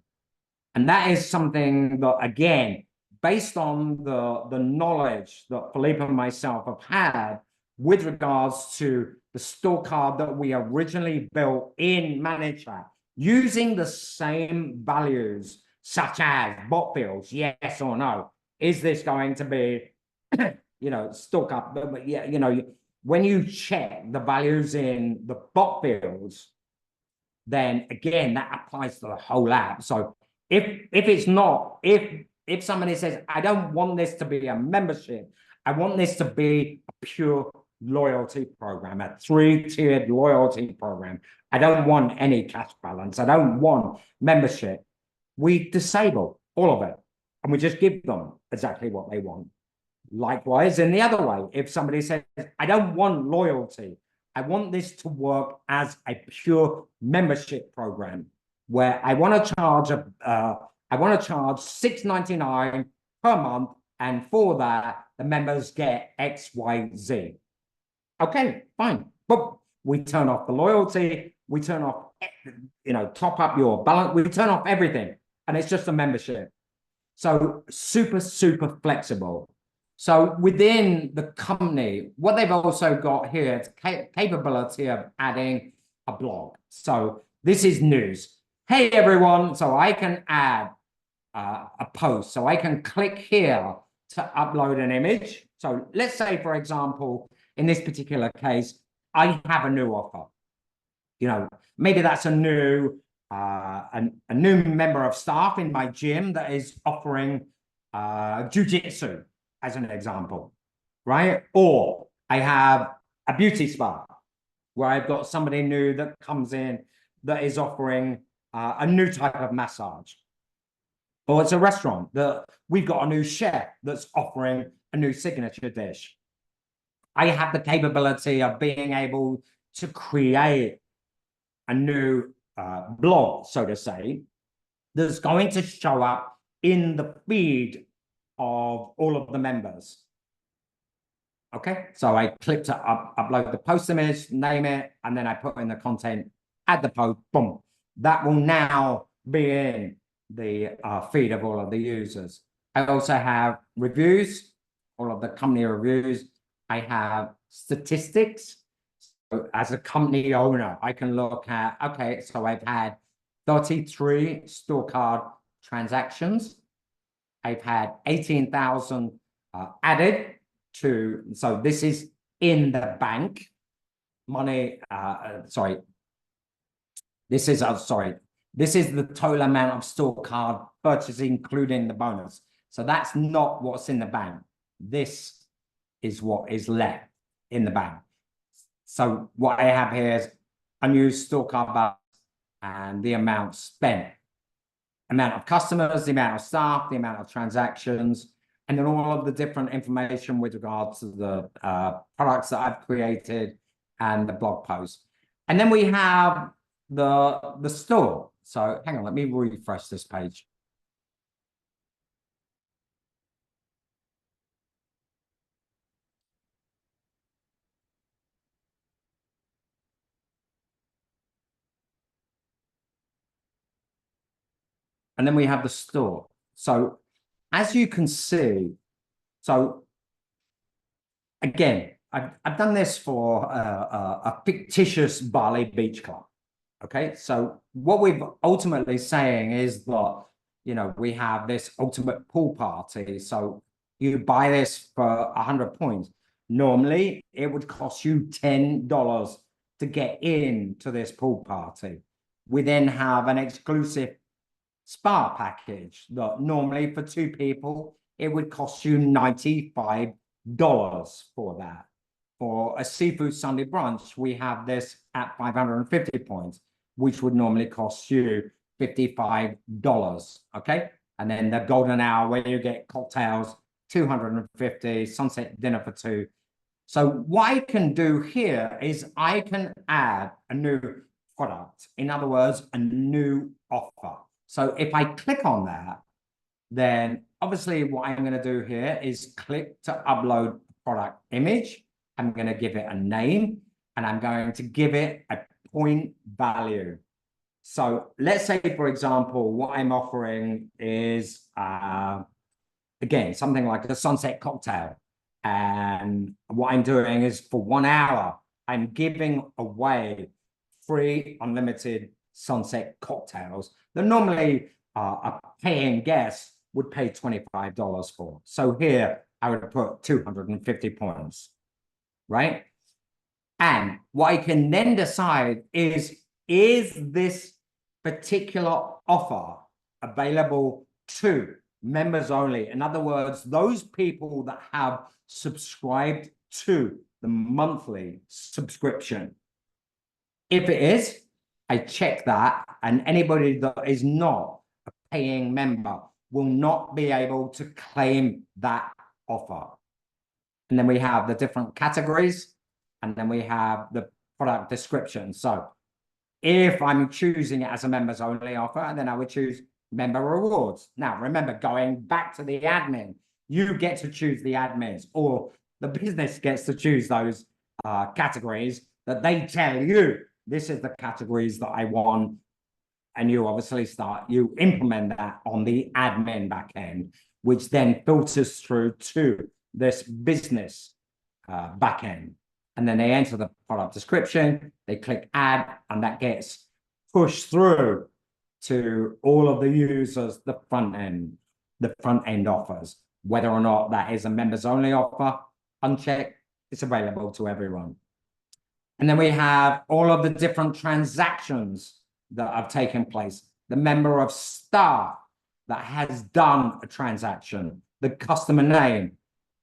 Speaker 1: And that is something that, again, based on the knowledge that Philippe and myself have had with regards to the StoreCard that we originally built in Managed Chat, using the same values such as bot fields, yes or no. Is this going to be, StoreCard? But yeah, when you check the values in the bot fields, then again, that applies to the whole app. So if it's not, if somebody says, I don't want this to be a membership, I want this to be a pure loyalty program, a 3-tiered loyalty program. I don't want any cash balance. I don't want membership. We disable all of it and we just give them exactly what they want. Likewise, in the other way, if somebody says, I don't want loyalty, I want this to work as a pure membership program where I want to charge $6.99 per month, and for that the members get XYZ. Okay, fine. But we turn off the loyalty, we turn off, top up your balance, we turn off everything, and it's just a membership. So super, super flexible. So within the company, what they've also got here is capability of adding a blog. So this is news. Hey, everyone. So I can add a post. So I can click here to upload an image. So let's say, for example, in this particular case, I have a new offer. You know, maybe that's a new member of staff in my gym that is offering jiu-jitsu as an example, right? Or I have a beauty spa where I've got somebody new that comes in that is offering a new type of massage. Or it's a restaurant that we've got a new chef that's offering a new signature dish. I have the capability of being able to create a new blog, so to say, that's going to show up in the feed of all of the members. Okay, so I click to upload the post image, name it, and then I put in the content, add the post, boom. That will now be in the feed of all of the users. I also have reviews, all of the company reviews. I have statistics. So as a company owner, I can look at, okay, so I've had 33 StoreCard transactions. I've had 18,000 added to, so this is in the bank money, this is the total amount of StoreCard purchase, including the bonus. So that's not what's in the bank. This is what is left in the bank. So what I have here is unused StoreCard balance and the amount spent, amount of customers, the amount of staff, the amount of transactions, and then all of the different information with regards to the products that I've created and the blog post. And then we have the store. So hang on, let me refresh this page. And then we have the store. So as you can see, so again, I've done this for a fictitious Bali beach club. Okay, so what we're ultimately saying is that, you know, we have this ultimate pool party. So you buy this for 100 points. Normally, it would cost you $10 to get into this pool party. We then have an exclusive spa package that normally for 2 people, it would cost you $95 for that. For a seafood Sunday brunch, we have this at 550 points, which would normally cost you $55, okay? And then the golden hour where you get cocktails, 250, sunset dinner for 2. So what I can do here is I can add a new product. In other words, a new offer. So if I click on that, then obviously what I'm going to do here is click to upload product image. I'm going to give it a name and I'm going to give it a point value. So let's say, for example, what I'm offering is, again, something like a sunset cocktail. And what I'm doing is for 1 hour, I'm giving away free unlimited sunset cocktails that normally a paying guest would pay $25 for. So here I would put 250 points, right? And what I can then decide is this particular offer available to members only? In other words, those people that have subscribed to the monthly subscription. If it is, I check that, and anybody that is not a paying member will not be able to claim that offer. And then we have the different categories, and then we have the product description. So if I'm choosing it as a members only offer, then I would choose member rewards. Now, remember, going back to the admin, you get to choose the admins, or the business gets to choose those categories that they tell you, this is the categories that I want and you obviously you implement that on the admin back end, which then filters through to this business back end. And then they enter the product description, they click add, and that gets pushed through to all of the users, the front end offers. Whether or not that is a members only offer, unchecked, it's available to everyone. And then we have all of the different transactions that have taken place, the member of staff that has done a transaction, the customer name,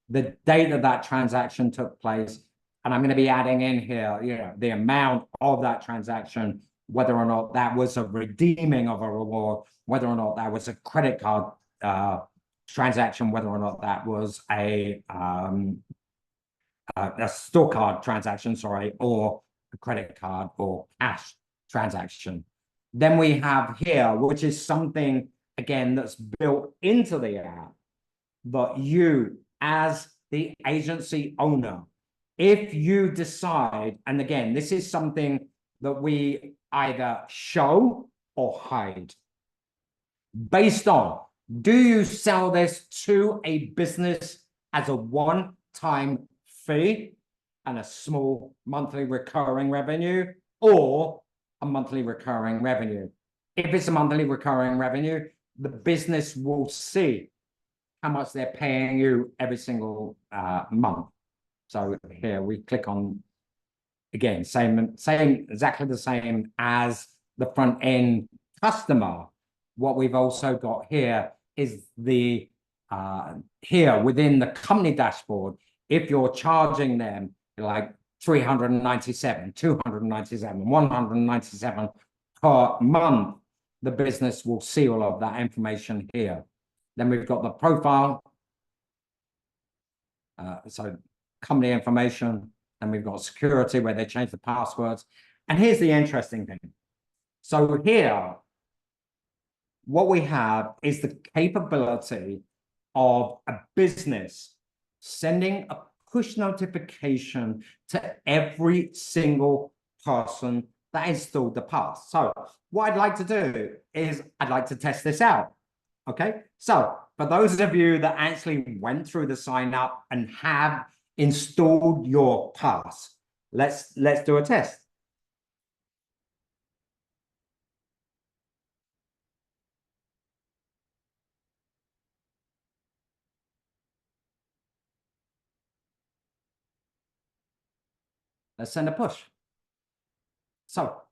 Speaker 1: the date that that transaction took place. And I'm going to be adding in here, you know, the amount of that transaction, whether or not that was a redeeming of a reward, whether or not that was a credit card transaction, whether or not that was a StoreCard transaction, sorry, or a credit card or cash transaction. Then we have here, which is something, again, that's built into the app, but you, as the agency owner, if you decide, and again, this is something that we either show or hide, based on, do you sell this to a business as a one-time fee and a small monthly recurring revenue, or a monthly recurring revenue? If it's a monthly recurring revenue, the business will see how much they're paying you every single month. So here we click on, again, same, exactly the same as the front end customer. What we've also got here is the, here within the company dashboard, if you're charging them like 397, 297, 197 per month, the business will see all of that information here. Then we've got the profile. So company information, and we've got security where they change the passwords. And here's the interesting thing. So here, what we have is the capability of a business sending a push notification to every single person that installed the pass. So what I'd like to do is I'd like to test this out. Okay, so for those of you that actually went through the sign up and have installed your pass, let's do a test. Let's send a push. So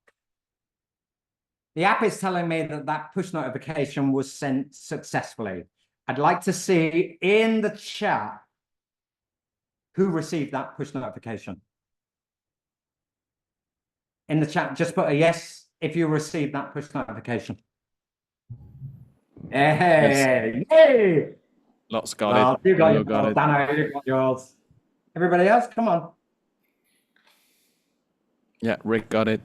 Speaker 1: the app is telling me that that push notification was sent successfully. I'd like to see in the chat who received that push notification. In the chat, just put a yes if you received that push notification. Hey, yay!
Speaker 2: Lots got it.
Speaker 1: You got yours.
Speaker 2: got it.
Speaker 1: Dano, you got yours. Everybody else, come on.
Speaker 2: Yeah, Rick got it.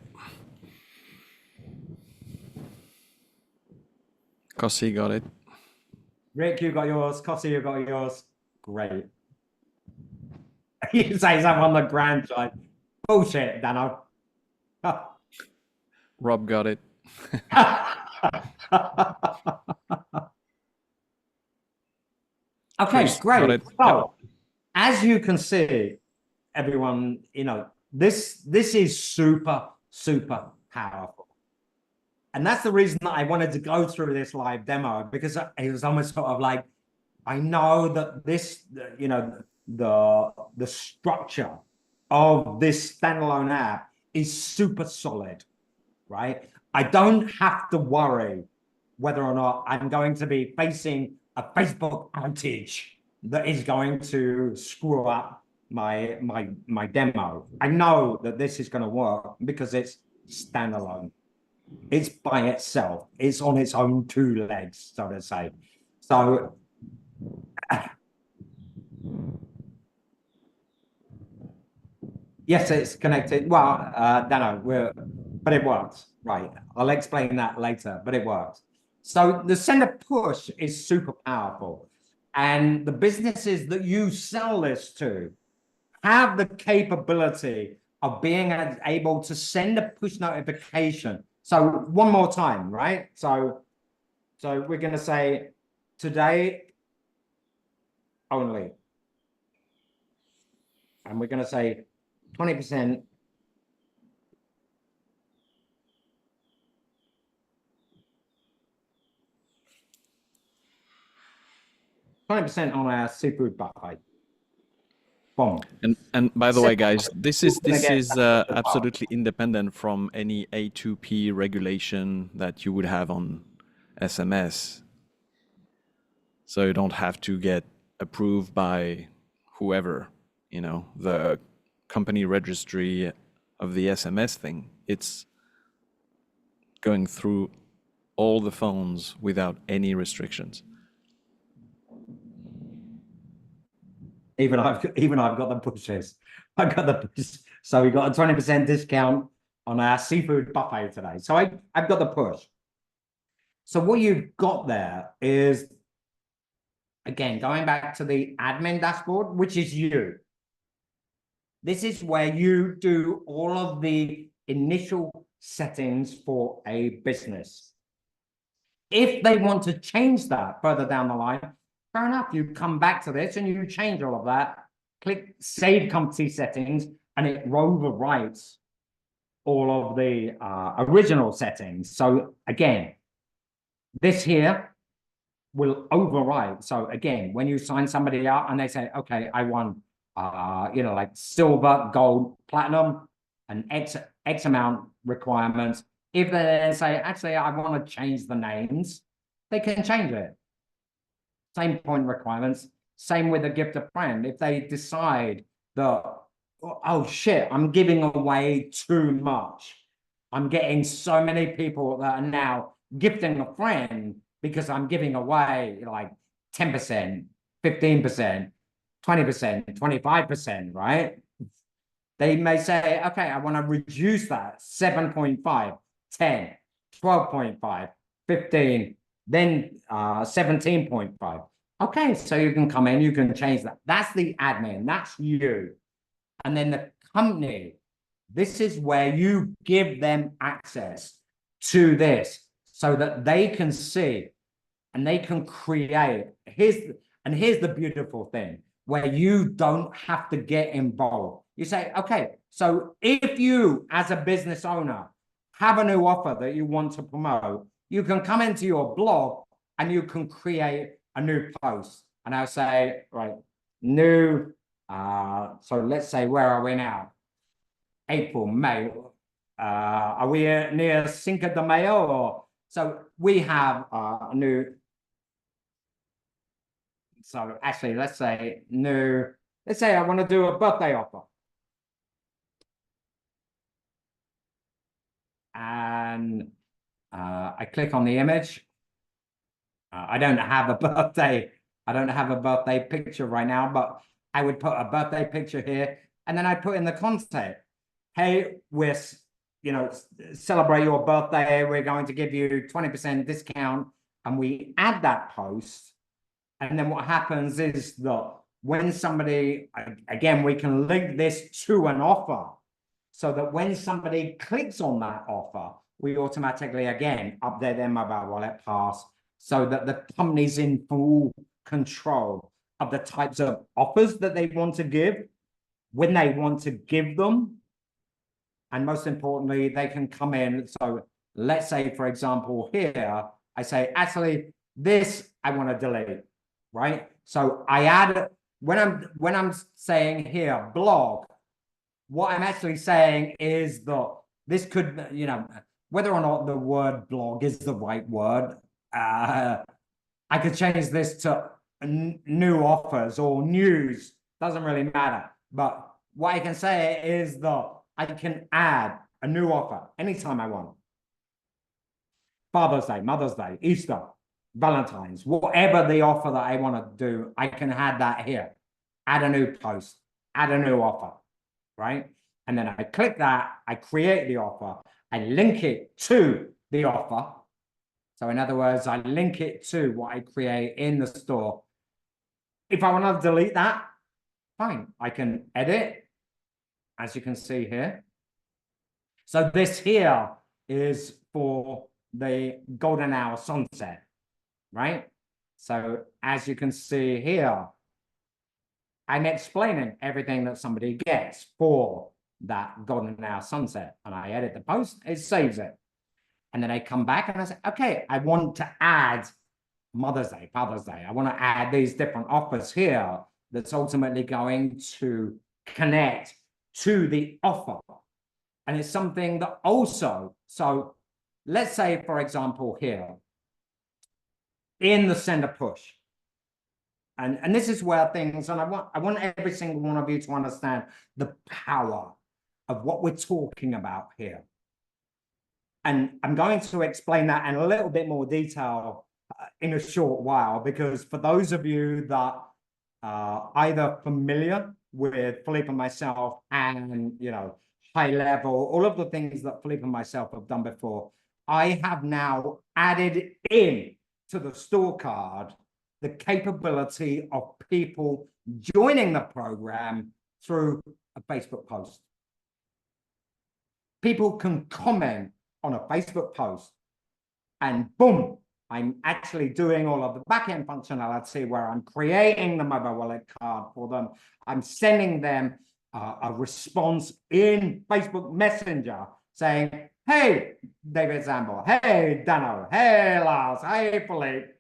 Speaker 2: Kossi got it.
Speaker 1: Rick, you got yours. Kossi, you got yours. Great. You say something on the grand side. Bullshit, Dano.
Speaker 2: Rob got it.
Speaker 1: Okay,
Speaker 2: Chris
Speaker 1: great.
Speaker 2: got it.
Speaker 1: So, as you can see, everyone, you know, this is super, super powerful. And that's the reason that I wanted to go through this live demo, because it was almost sort of like, I know that this, you know, the structure of this standalone app is super solid, right? I don't have to worry whether or not I'm going to be facing a Facebook outage that is going to screw up my demo. I know that this is going to work because it's standalone. It's by itself. It's on its own two legs, so to say. So yes, it's connected. Well, no, but it works. Right. I'll explain that later, but it works. So the send a push is super powerful. And the businesses that you sell this to have the capability of being able to send a push notification So one more time, right? So we're going to say today only. And we're going to say 20%. % on our seafood buffet. Boom.
Speaker 2: And by the way, guys, this is absolutely independent from any A2P regulation that you would have on SMS. So you don't have to get approved by whoever, you know, the company registry of the SMS thing. It's going through all the phones without any restrictions.
Speaker 1: Even I've got the pushes. I got the push. So we got a 20% discount on our seafood buffet today. So I've got the push. So what you've got there is, again, going back to the admin dashboard, which is you. This is where you do all of the initial settings for a business. If they want to change that further down the line, fair enough, you come back to this and you change all of that, click Save Company Settings, and it overwrites all of the original settings. So again, this here will overwrite. So again, when you sign somebody out and they say, okay, I want, you know, like silver, gold, platinum, and X amount requirements. If they then say, actually, I want to change the names, they can change it. Same point requirements. Same with a gift of friend. If they decide that, oh shit, I'm giving away too much. I'm getting so many people that are now gifting a friend because I'm giving away like 10%, 15%, 20%, 25%, right? They may say, okay, I want to reduce that 7.5, 10, 12.5, 15, then 17.5. Okay, so you can come in, you can change that. That's the admin, that's you. And then the company, this is where you give them access to this so that they can see and they can create. Here's the beautiful thing, where you don't have to get involved. You say, okay, so if you as a business owner have a new offer that you want to promote, you can come into your blog and you can create a new post. And I'll say, right, new, so let's say, where are we now? April, May. Are we near Cinco de Mayo? Or, so we have a new, so actually, let's say new, let's say I want to do a birthday offer. And I click on the image. I don't have a birthday picture right now, but I would put a birthday picture here. And then I put in the content, hey, we're, you know, celebrate your birthday. We're going to give you 20% discount. And we add that post. And then what happens is that when somebody, again, we can link this to an offer so that when somebody clicks on that offer, we automatically, again, update their mobile wallet pass so that the company's in full control of the types of offers that they want to give, when they want to give them. And most importantly, they can come in. So let's say, for example, here, I say, actually, this I want to delete, right? So I add, when I'm saying here, blog, what I'm actually saying is that this could, you know, whether or not the word blog is the right word, I could change this to new offers or news, doesn't really matter. But what I can say is that I can add a new offer anytime I want. Father's Day, Mother's Day, Easter, Valentine's, whatever the offer that I want to do, I can add that here. Add a new post, add a new offer, right? And then I click that, I create the offer, I link it to the offer. So in other words, I link it to what I create in the store. If I want to delete that, fine, I can edit, as you can see here. So this here is for the golden hour sunset, right? So as you can see here, I'm explaining everything that somebody gets for that golden hour sunset. And I edit the post, it saves it. And then I come back and I say, okay, I want to add Mother's Day, Father's Day. I want to add these different offers here that's ultimately going to connect to the offer. And it's something that also, so let's say, for example, here, in the sender push, and this is where things, and I want every single one of you to understand the power of what we're talking about here. And I'm going to explain that in a little bit more detail in a short while, because for those of you that are either familiar with Philippe and myself and, you know, high level, all of the things that Philippe and myself have done before, I have now added in to the StoreCard the capability of people joining the program through a Facebook post. People can comment on a Facebook post and boom, I'm actually doing all of the backend functionality where I'm creating the mobile wallet card for them. I'm sending them a response in Facebook Messenger saying, hey, David Zambo, hey, Dano, hey, Lars, hey, Philippe.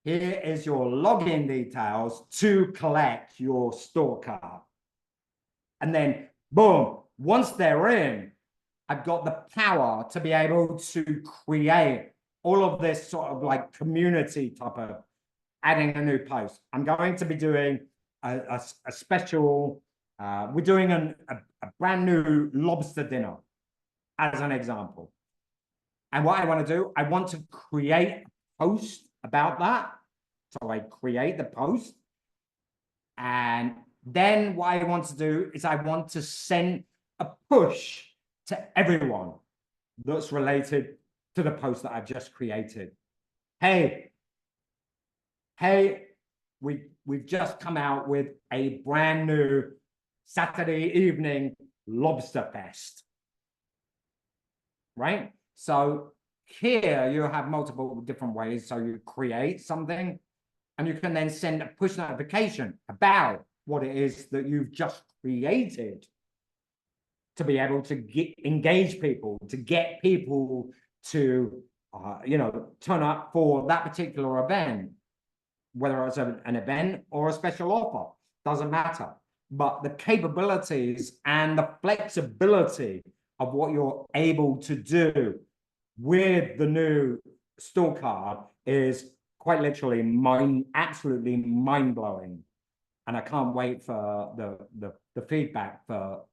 Speaker 1: Here is your login details to collect your StoreCard. And then, boom, once they're in, I've got the power to be able to create all of this sort of like community type of adding a new post. I'm going to be doing a special, we're doing a brand new lobster dinner as an example. And what I want to do, I want to create a post about that. So I create the post. And then what I want to do is I want to send a push to everyone that's related to the post that I've just created. Hey, we've just come out with a brand new Saturday evening lobster fest, right? So here you have multiple different ways. So you create something and you can then send a push notification about what it is that you've just created to be able to engage people, to get people to, you know, turn up for that particular event, whether it's an event or a special offer, doesn't matter. But the capabilities and the flexibility of what you're able to do with the new StoreCard is quite literally absolutely mind-blowing. And I can't wait for the feedback from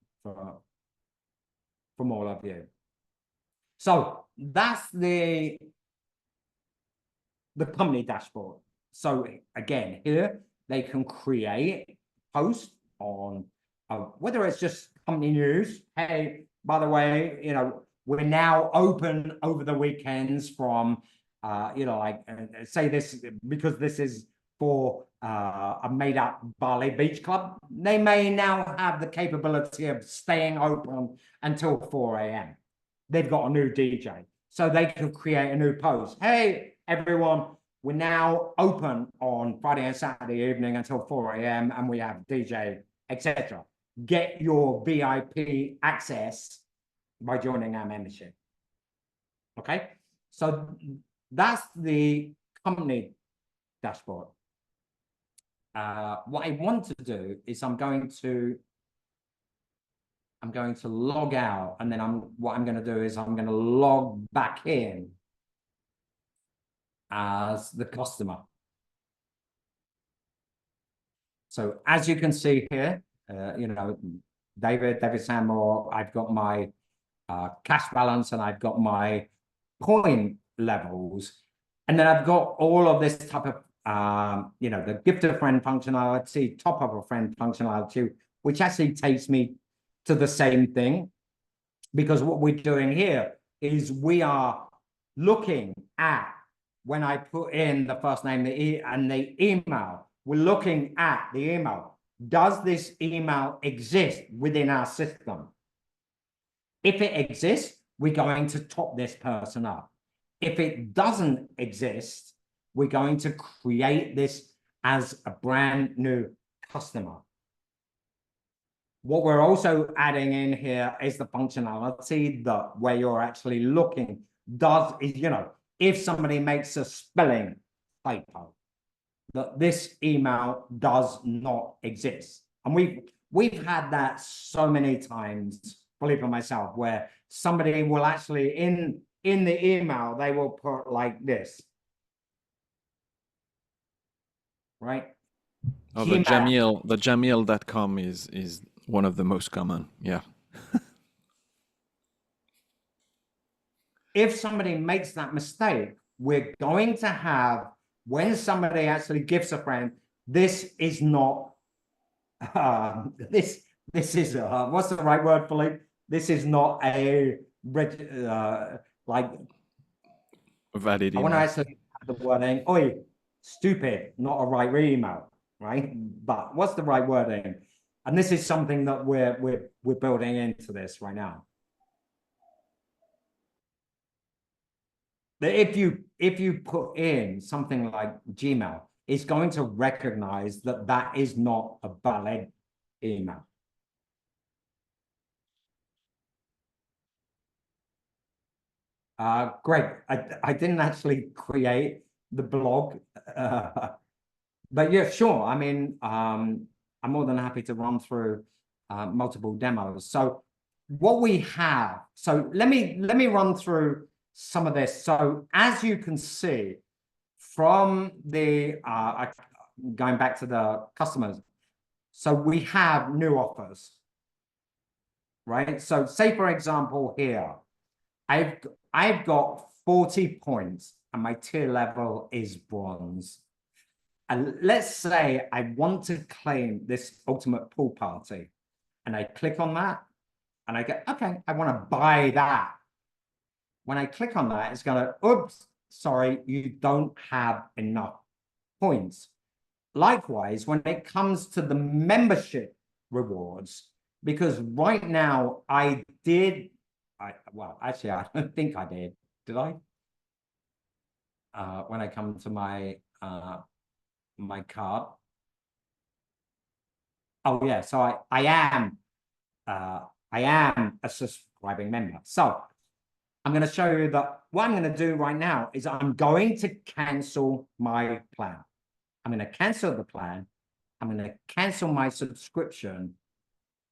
Speaker 1: all of you. So that's the company dashboard. So again, here they can create posts on whether it's just company news. Hey, by the way, you know, we're now open over the weekends from, you know, like say this because this is for a made-up Bali Beach Club. They may now have the capability of staying open until 4 a.m. They've got a new DJ, so they can create a new post. Hey, everyone, we're now open on Friday and Saturday evening until 4 a.m. and we have DJ, etc. Get your VIP access by joining our membership. Okay, so that's the company dashboard. What I want to do is I'm going to log out, and then what I'm going to do is I'm going to log back in as the customer. So as you can see here, you know, David Samore, I've got my cash balance and I've got my point levels, and then I've got all of this type of you know, the gift a friend functionality, top up a friend functionality, which actually takes me to the same thing, because what we're doing here is we are looking at, when I put in the first name and the email, we're looking at the email. Does this email exist within our system? If it exists, we're going to top this person up. If it doesn't exist, we're going to create this as a brand new customer. What we're also adding in here is the functionality that where you're actually looking if somebody makes a spelling typo, that this email does not exist. And we've had that so many times, believe it myself, where somebody will actually in the email, they will put like this, right?
Speaker 2: Oh, the Jamil.com is one of the most common. Yeah.
Speaker 1: If somebody makes that mistake, we're going to have, when somebody actually gives a friend, this is not, this is, what's the right word, Philippe? This is not a, like,
Speaker 2: valid email.
Speaker 1: I want to actually have the wording, oi, stupid, not a right email, right? But what's the right wording? And this is something that we're building into this right now. That if you put in something like Gmail, it's going to recognize that that is not a valid email. Great. I didn't actually create the blog, but yeah, sure. I mean, I'm more than happy to run through multiple demos. So what we have, so let me run through some of this. So as you can see from the, going back to the customers, so we have new offers, right? So say, for example, here, I've got 40 points and my tier level is bronze. And let's say I want to claim this ultimate pool party, and I click on that and I go, okay, I want to buy that. When I click on that, it's going to, oops, sorry, you don't have enough points. Likewise, when it comes to the membership rewards, because right now well, actually, I don't think I did I? When I come to my my card. Oh yeah, so I am a subscribing member. So I'm going to show you that what I'm going to do right now is I'm going to cancel my plan. I'm going to cancel the plan. I'm going to cancel my subscription,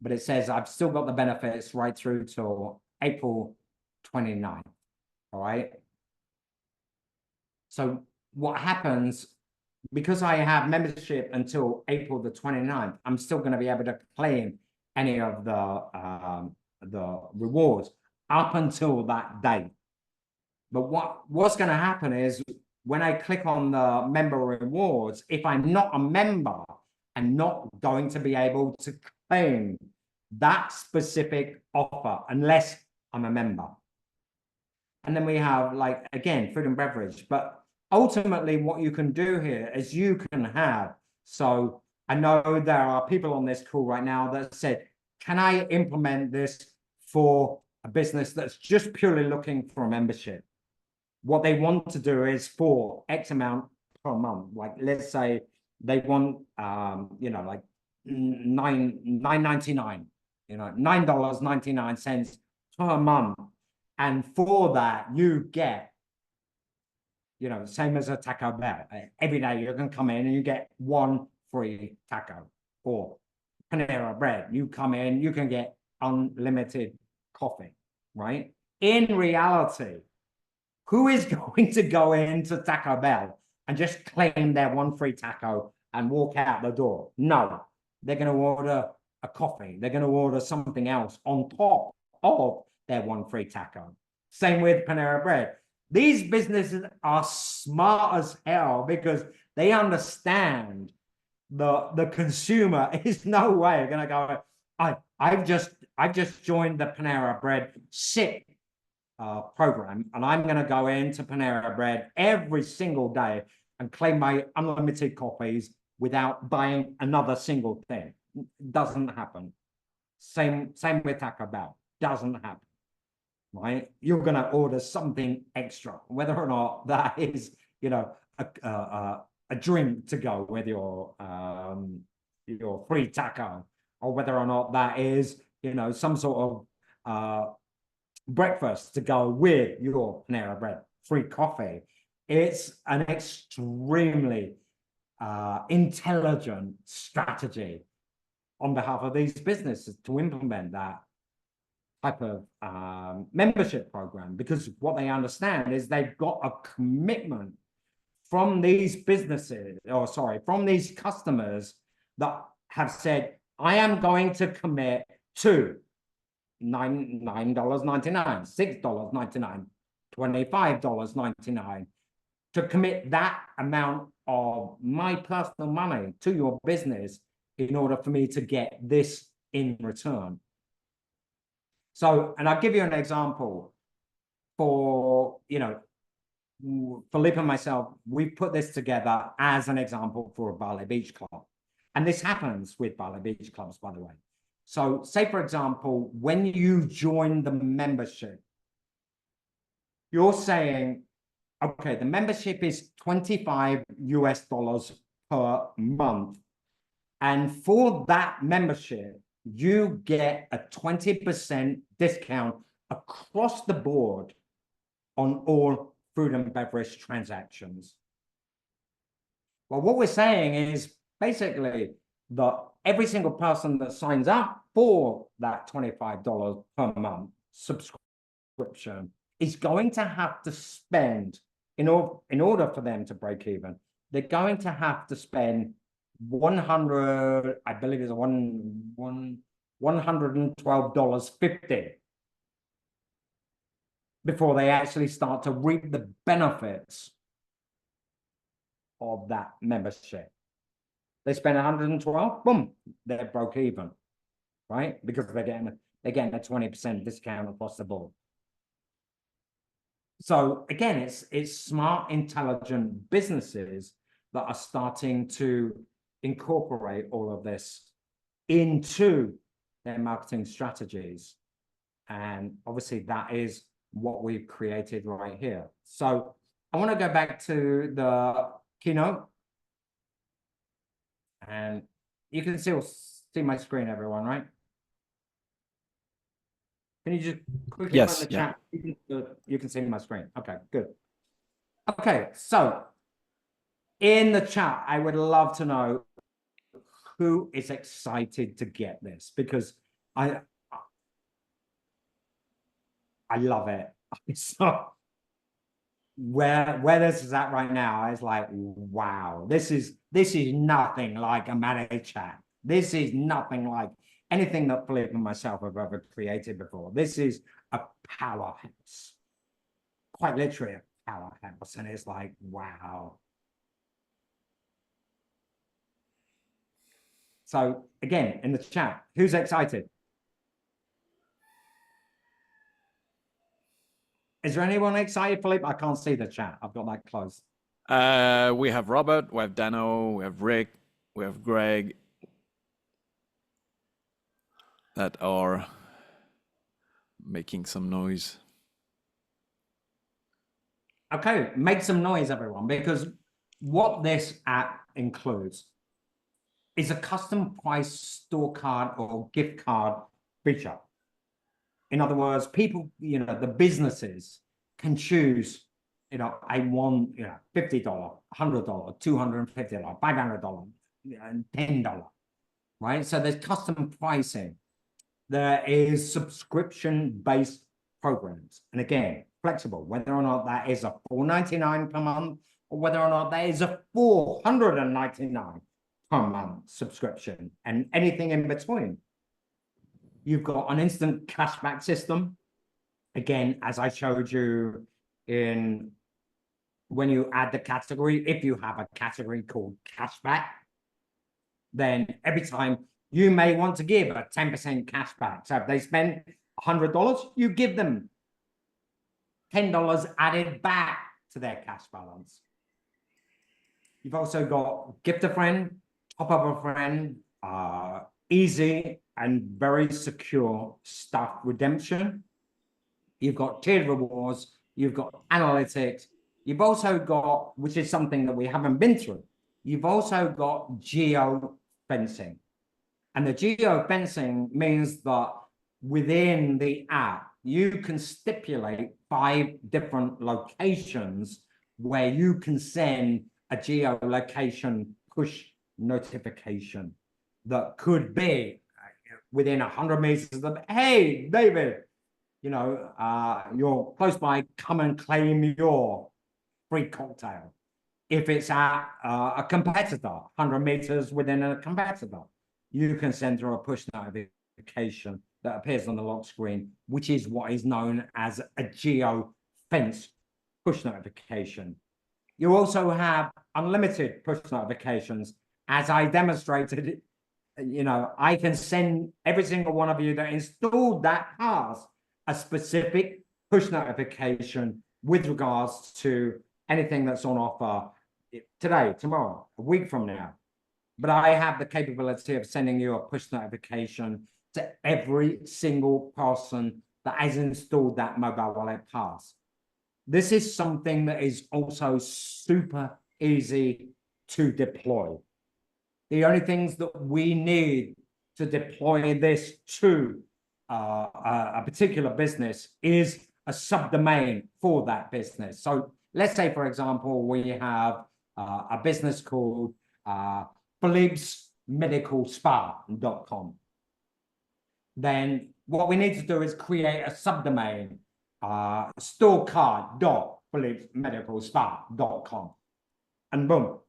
Speaker 1: but it says I've still got the benefits right through till April 29th. All right. So what happens, because I have membership until April the 29th, I'm still going to be able to claim any of the rewards up until that date. But what's going to happen is when I click on the member rewards, if I'm not a member, I'm not going to be able to claim that specific offer unless I'm a member. And then we have, like, again, food and beverage. But ultimately, what you can do here is you can have, so I know there are people on this call right now that said, can I implement this for a business that's just purely looking for a membership? What they want to do is for X amount per month. Like, let's say they want, like $9.99, $9.99 per month. And for that, you get, same as a Taco Bell. Every day you can come in and you get one free taco. Or Panera Bread, you come in, you can get unlimited coffee, right? In reality, who is going to go into Taco Bell and just claim their one free taco and walk out the door? No, they're going to order a coffee. They're going to order something else on top of their one free taco. Same with Panera Bread. These businesses are smart as hell because they understand the consumer is no way going to go, I've just joined the Panera Bread SIP program, and I'm going to go into Panera Bread every single day and claim my unlimited coffees without buying another single thing. Doesn't happen. Same with Taco Bell. Doesn't happen. right? You're going to order something extra, whether or not that is, you know, a drink to go with your free taco, or whether or not that is, you know, some sort of breakfast to go with your Panera Bread, free coffee. It's an extremely intelligent strategy on behalf of these businesses to implement that type of membership program, because what they understand is they've got a commitment from these businesses, or sorry, from these customers that have said, I am going to commit to $9.99, $6.99, $25.99 to commit that amount of my personal money to your business in order for me to get this in return. So, and I'll give you an example for, you know, Philippe and myself, we put this together as an example for a Bali Beach Club. And this happens with Bali Beach Clubs, by the way. So say, for example, when you join the membership, you're saying, okay, the membership is $25 per month. And for that membership, you get a 20% discount across the board on all food and beverage transactions. Well, what we're saying is basically that every single person that signs up for that $25 per month subscription is going to have to spend, in order for them to break even, they're going to have to spend 100, I believe it's $112.50 before they actually start to reap the benefits of that membership. They spend 112, boom, they're broke even, right? Because they're getting a 20% discount across the board. So again, it's smart, intelligent businesses that are starting to incorporate all of this into their marketing strategies. And obviously that is what we've created right here. So I want to go back to the keynote. And you can still see my screen, everyone, right? Can you just quickly
Speaker 2: Yes,
Speaker 1: run the chat? You can see my screen. Okay, good. Okay, so in the chat, I would love to know who is excited to get this, because I love it. So where this is at right now, is like, wow, this is nothing like a managed chat. This is nothing like anything that Philip and myself have ever created before. This is a powerhouse, quite literally a powerhouse, and it's like, wow. So again, in the chat, who's excited? Is there anyone excited, Philippe? I can't see the chat. I've got that closed.
Speaker 2: We have Robert, we have Dano, we have Rick, we have Greg that are making some noise.
Speaker 1: Okay, make some noise, everyone, because what this app includes is a custom price StoreCard or gift card feature. In other words, people, you know, the businesses can choose, you know, I want, you know, $50, $100, $250, $500, and $10, right? So there's custom pricing. There is subscription-based programs. And again, flexible, whether or not that is a $4.99 per month, or whether or not that is a $499 per month subscription, and anything in between. You've got an instant cashback system. Again, as I showed you in when you add the category, if you have a category called cashback, then every time you may want to give a 10% cashback. So if they spend $100, you give them $10 added back to their cash balance. You've also got gift a friend, top up a friend, easy and very secure stuff redemption. you've got tiered rewards, you've got analytics, you've also got, which is something that we haven't been through, you've also got geo fencing. And the geo fencing means that within the app, you can stipulate 5 different locations where you can send a geolocation push notification that could be within 100 meters of, hey, David, you know, you're close by, come and claim your free cocktail. If it's at a competitor, 100 meters within a competitor, you can send through a push notification that appears on the lock screen, which is what is known as a geo fence push notification. You also have unlimited push notifications. As I demonstrated, you know, I can send every single one of you that installed that pass a specific push notification with regards to anything that's on offer today, tomorrow, a week from now. But I have the capability of sending you a push notification to every single person that has installed that mobile wallet pass. This is something that is also super easy to deploy. The only things that we need to deploy this to a particular business is a subdomain for that business. So let's say, for example, we have a business called philipsmedicalspa.com. Then what we need to do is create a subdomain, StoreCard.philipsmedicalspa.com. And boom,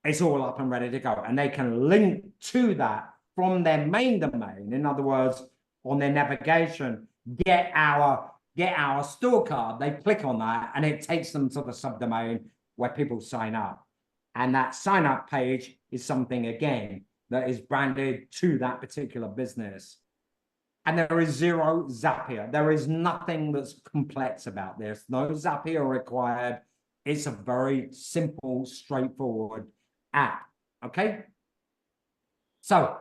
Speaker 1: it's all up and ready to go. And they can link to that from their main domain. In other words, on their navigation, get our StoreCard. They click on that and it takes them to the subdomain where people sign up. And that sign up page is something, again, that is branded to that particular business. And there is zero Zapier. There is nothing that's complex about this. No Zapier required. It's a very simple, straightforward app, okay? So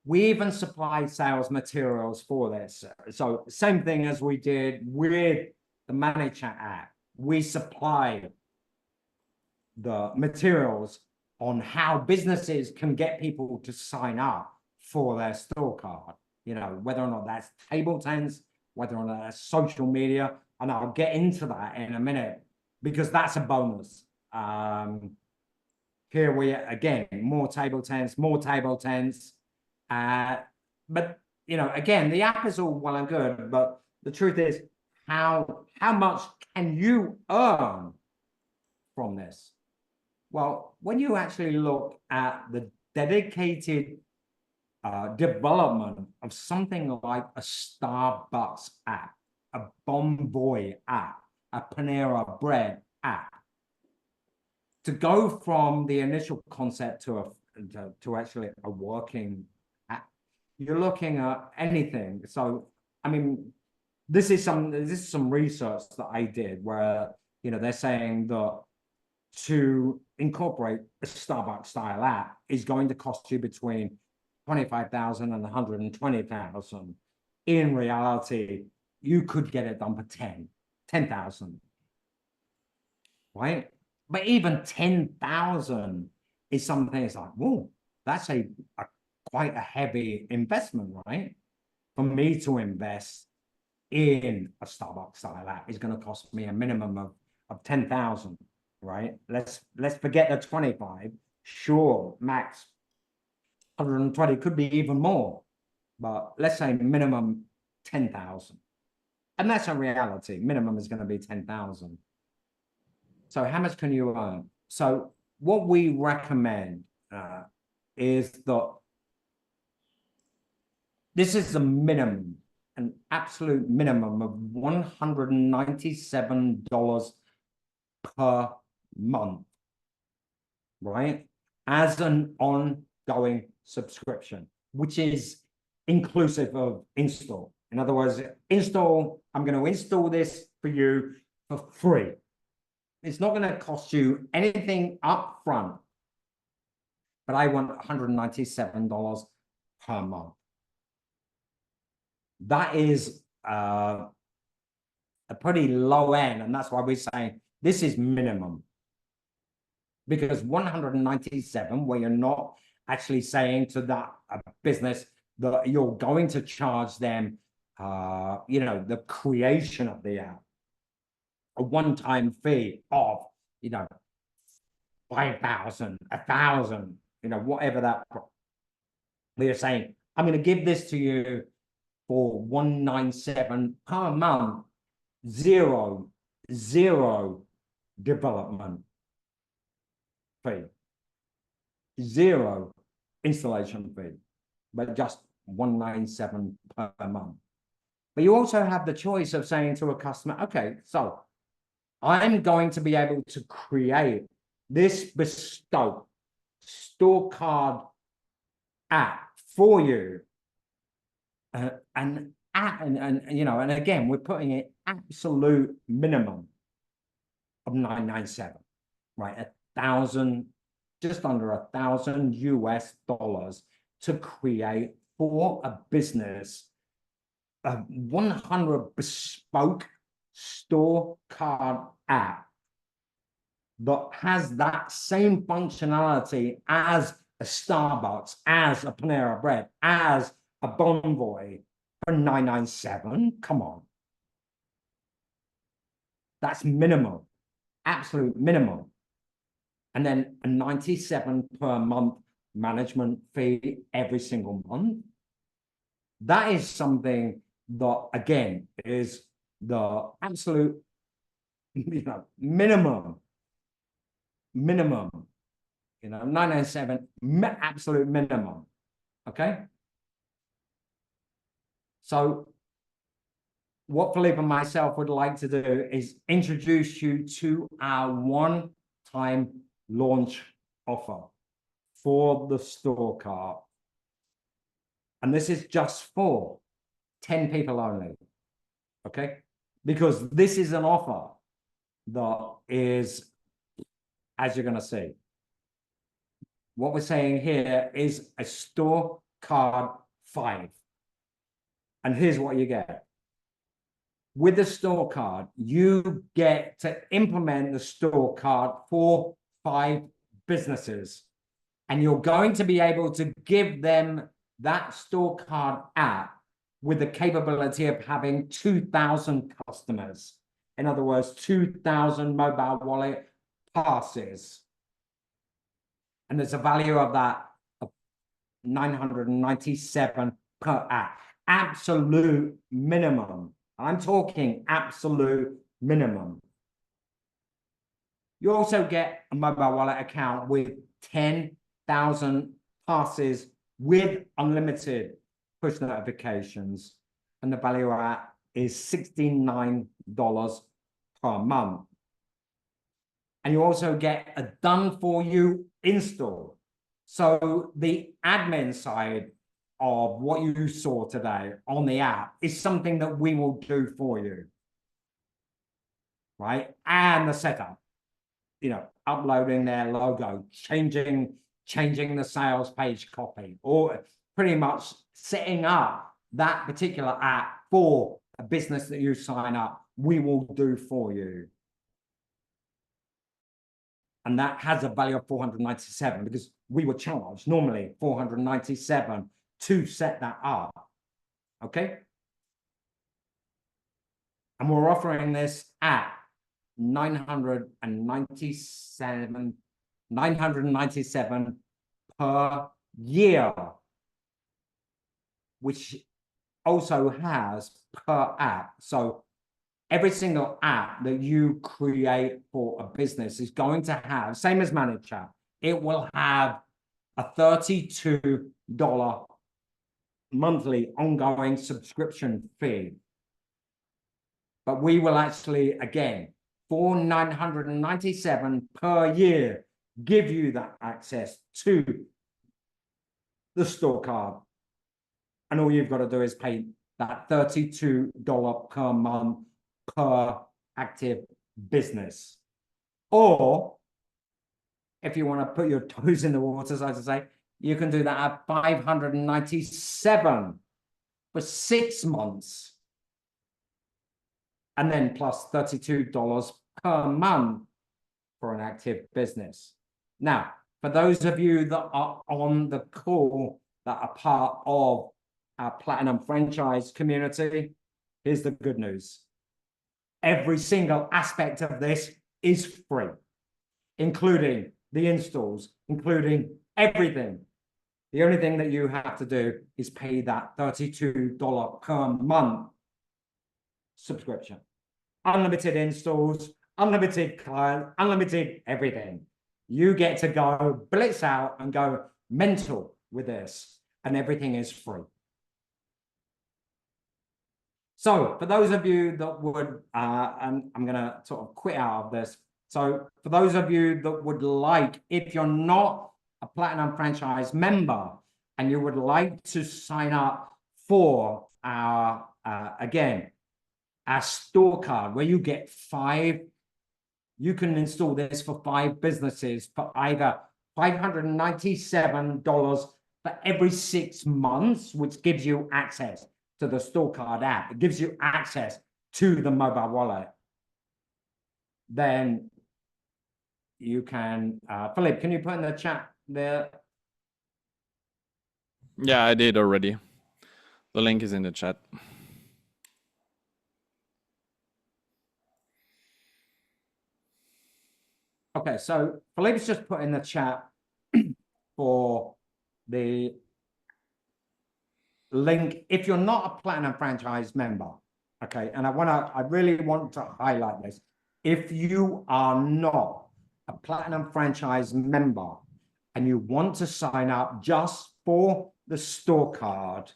Speaker 1: we even supply sales materials for this. So same thing as we did with the ManyChat app. We supply the materials on how businesses can get people to sign up for their StoreCard, you know, whether or not that's table tents, whether or not that's social media, and I'll get into that in a minute because that's a bonus. Here we, again, more table tents, but, you know, again, the app is all well and good, but the truth is, how much can you earn from this? Well, when you actually look at the dedicated development of something like a Starbucks app, a Bonvoy app, a Panera Bread app, to go from the initial concept to actually a working app, you're looking at anything. So, I mean, this is some research that I did where, you know, they're saying that to incorporate a Starbucks style app is going to cost you between $25,000 and $120,000. In reality, you could get it done for $10,000, right? But even 10,000 is something it's like, whoa, that's quite a heavy investment, right? For me to invest in a Starbucks style app is going to cost me a minimum of 10,000, right? Let's forget the 25. Sure, max 120 could be even more, but let's say minimum 10,000. And that's a reality. Minimum is going to be 10,000. So how much can you earn? So what we recommend is that this is the minimum, an absolute minimum of $197 per month, right? As an ongoing subscription, which is inclusive of install. In other words, I'm going to install this for you for free. It's not going to cost you anything up front, but I want $197 per month. That is a pretty low end, and that's why we're saying this is minimum. Because 197, where you're not actually saying to that business that you're going to charge them, the creation of the app, a one-time fee of, 5,000, 1,000, whatever that. We're saying, I'm going to give this to you for 197 per month, zero development fee, zero installation fee, but just 197 per month. But you also have the choice of saying to a customer, okay, so I'm going to be able to create this bespoke StoreCard app for you, and again, we're putting an absolute minimum of 997, right? Just under $1,000 to create for a business a 100 bespoke StoreCard app that has that same functionality as a Starbucks, as a Panera Bread, as a Bonvoy for 997. Come on. That's minimum, absolute minimum. And then a 97 per month management fee every single month. That is something that, again, is the absolute minimum, 997, absolute minimum. Okay. So what Philippe and myself would like to do is introduce you to our one-time launch offer for the StoreCard. And this is just for 10 people only, okay? Because this is an offer that is, as you're gonna see, what we're saying here is a StoreCard 5. And here's what you get. With the StoreCard, you get to implement the StoreCard for 5 businesses. And you're going to be able to give them that StoreCard app with the capability of having 2,000 customers. In other words, 2,000 mobile wallet passes. And there's a value of that of 997 per app. Absolute minimum. I'm talking absolute minimum. You also get a mobile wallet account with 10,000 passes with unlimited push notifications. And the value of that is $69 per month. And you also get a done-for-you install. So the admin side of what you saw today on the app is something that we will do for you, right? And the setup, uploading their logo, changing the sales page copy, or pretty much setting up that particular app for a business that you sign up, we will do for you. And that has a value of 497 because we were charged normally 497 to set that up, okay? And we're offering this at 997 per year, which also has per app. So every single app that you create for a business is going to have, same as ManageChat, it will have a $32 monthly ongoing subscription fee. But we will actually, again, for 997 per year, give you that access to the StoreCard. And all you've got to do is pay that $32 per month per active business. Or if you want to put your toes in the water, so to say, you can do that at 597 for 6 months and then plus $32 per month for an active business. Now, for those of you that are on the call that are part of our Platinum franchise community, here's the good news. Every single aspect of this is free, including the installs, including everything. The only thing that you have to do is pay that $32 per month subscription. Unlimited installs, unlimited clients, unlimited everything. You get to go blitz out and go mental with this, and everything is free. So for those of you that would, and I'm going to sort of quit out of this. So for those of you that would like, if you're not a Platinum franchise member and you would like to sign up for our, again, our StoreCard, where you get 5, you can install this for 5 businesses for either $597 for every 6 months, which gives you access to the StoreCard app. It gives you access to the mobile wallet. Then you can, Philip, can you put in the chat there?
Speaker 2: Yeah, I did already. The link is in the chat.
Speaker 1: Okay, so Philip's just put in the chat for the link. If you're not a Platinum franchise member, okay, and I really want to highlight this. If you are not a Platinum franchise member and you want to sign up just for the StoreCard,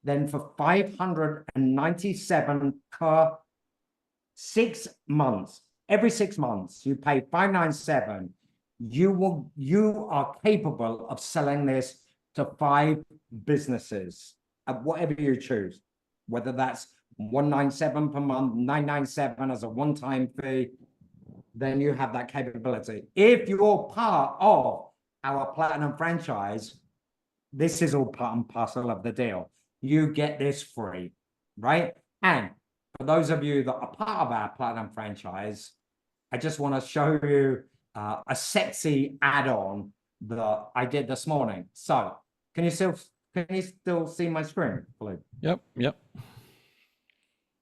Speaker 1: then for $597 per 6 months, every 6 months, you pay $597. You are capable of selling this to 5 businesses at whatever you choose, whether that's $197 per month, $997 as a one-time fee, then you have that capability. If you're part of our Platinum franchise, this is all part and parcel of the deal. You get this free, right? And for those of you that are part of our Platinum franchise, I just want to show you a sexy add-on that I did this morning. So can you still see my screen, Blue?
Speaker 2: Yep.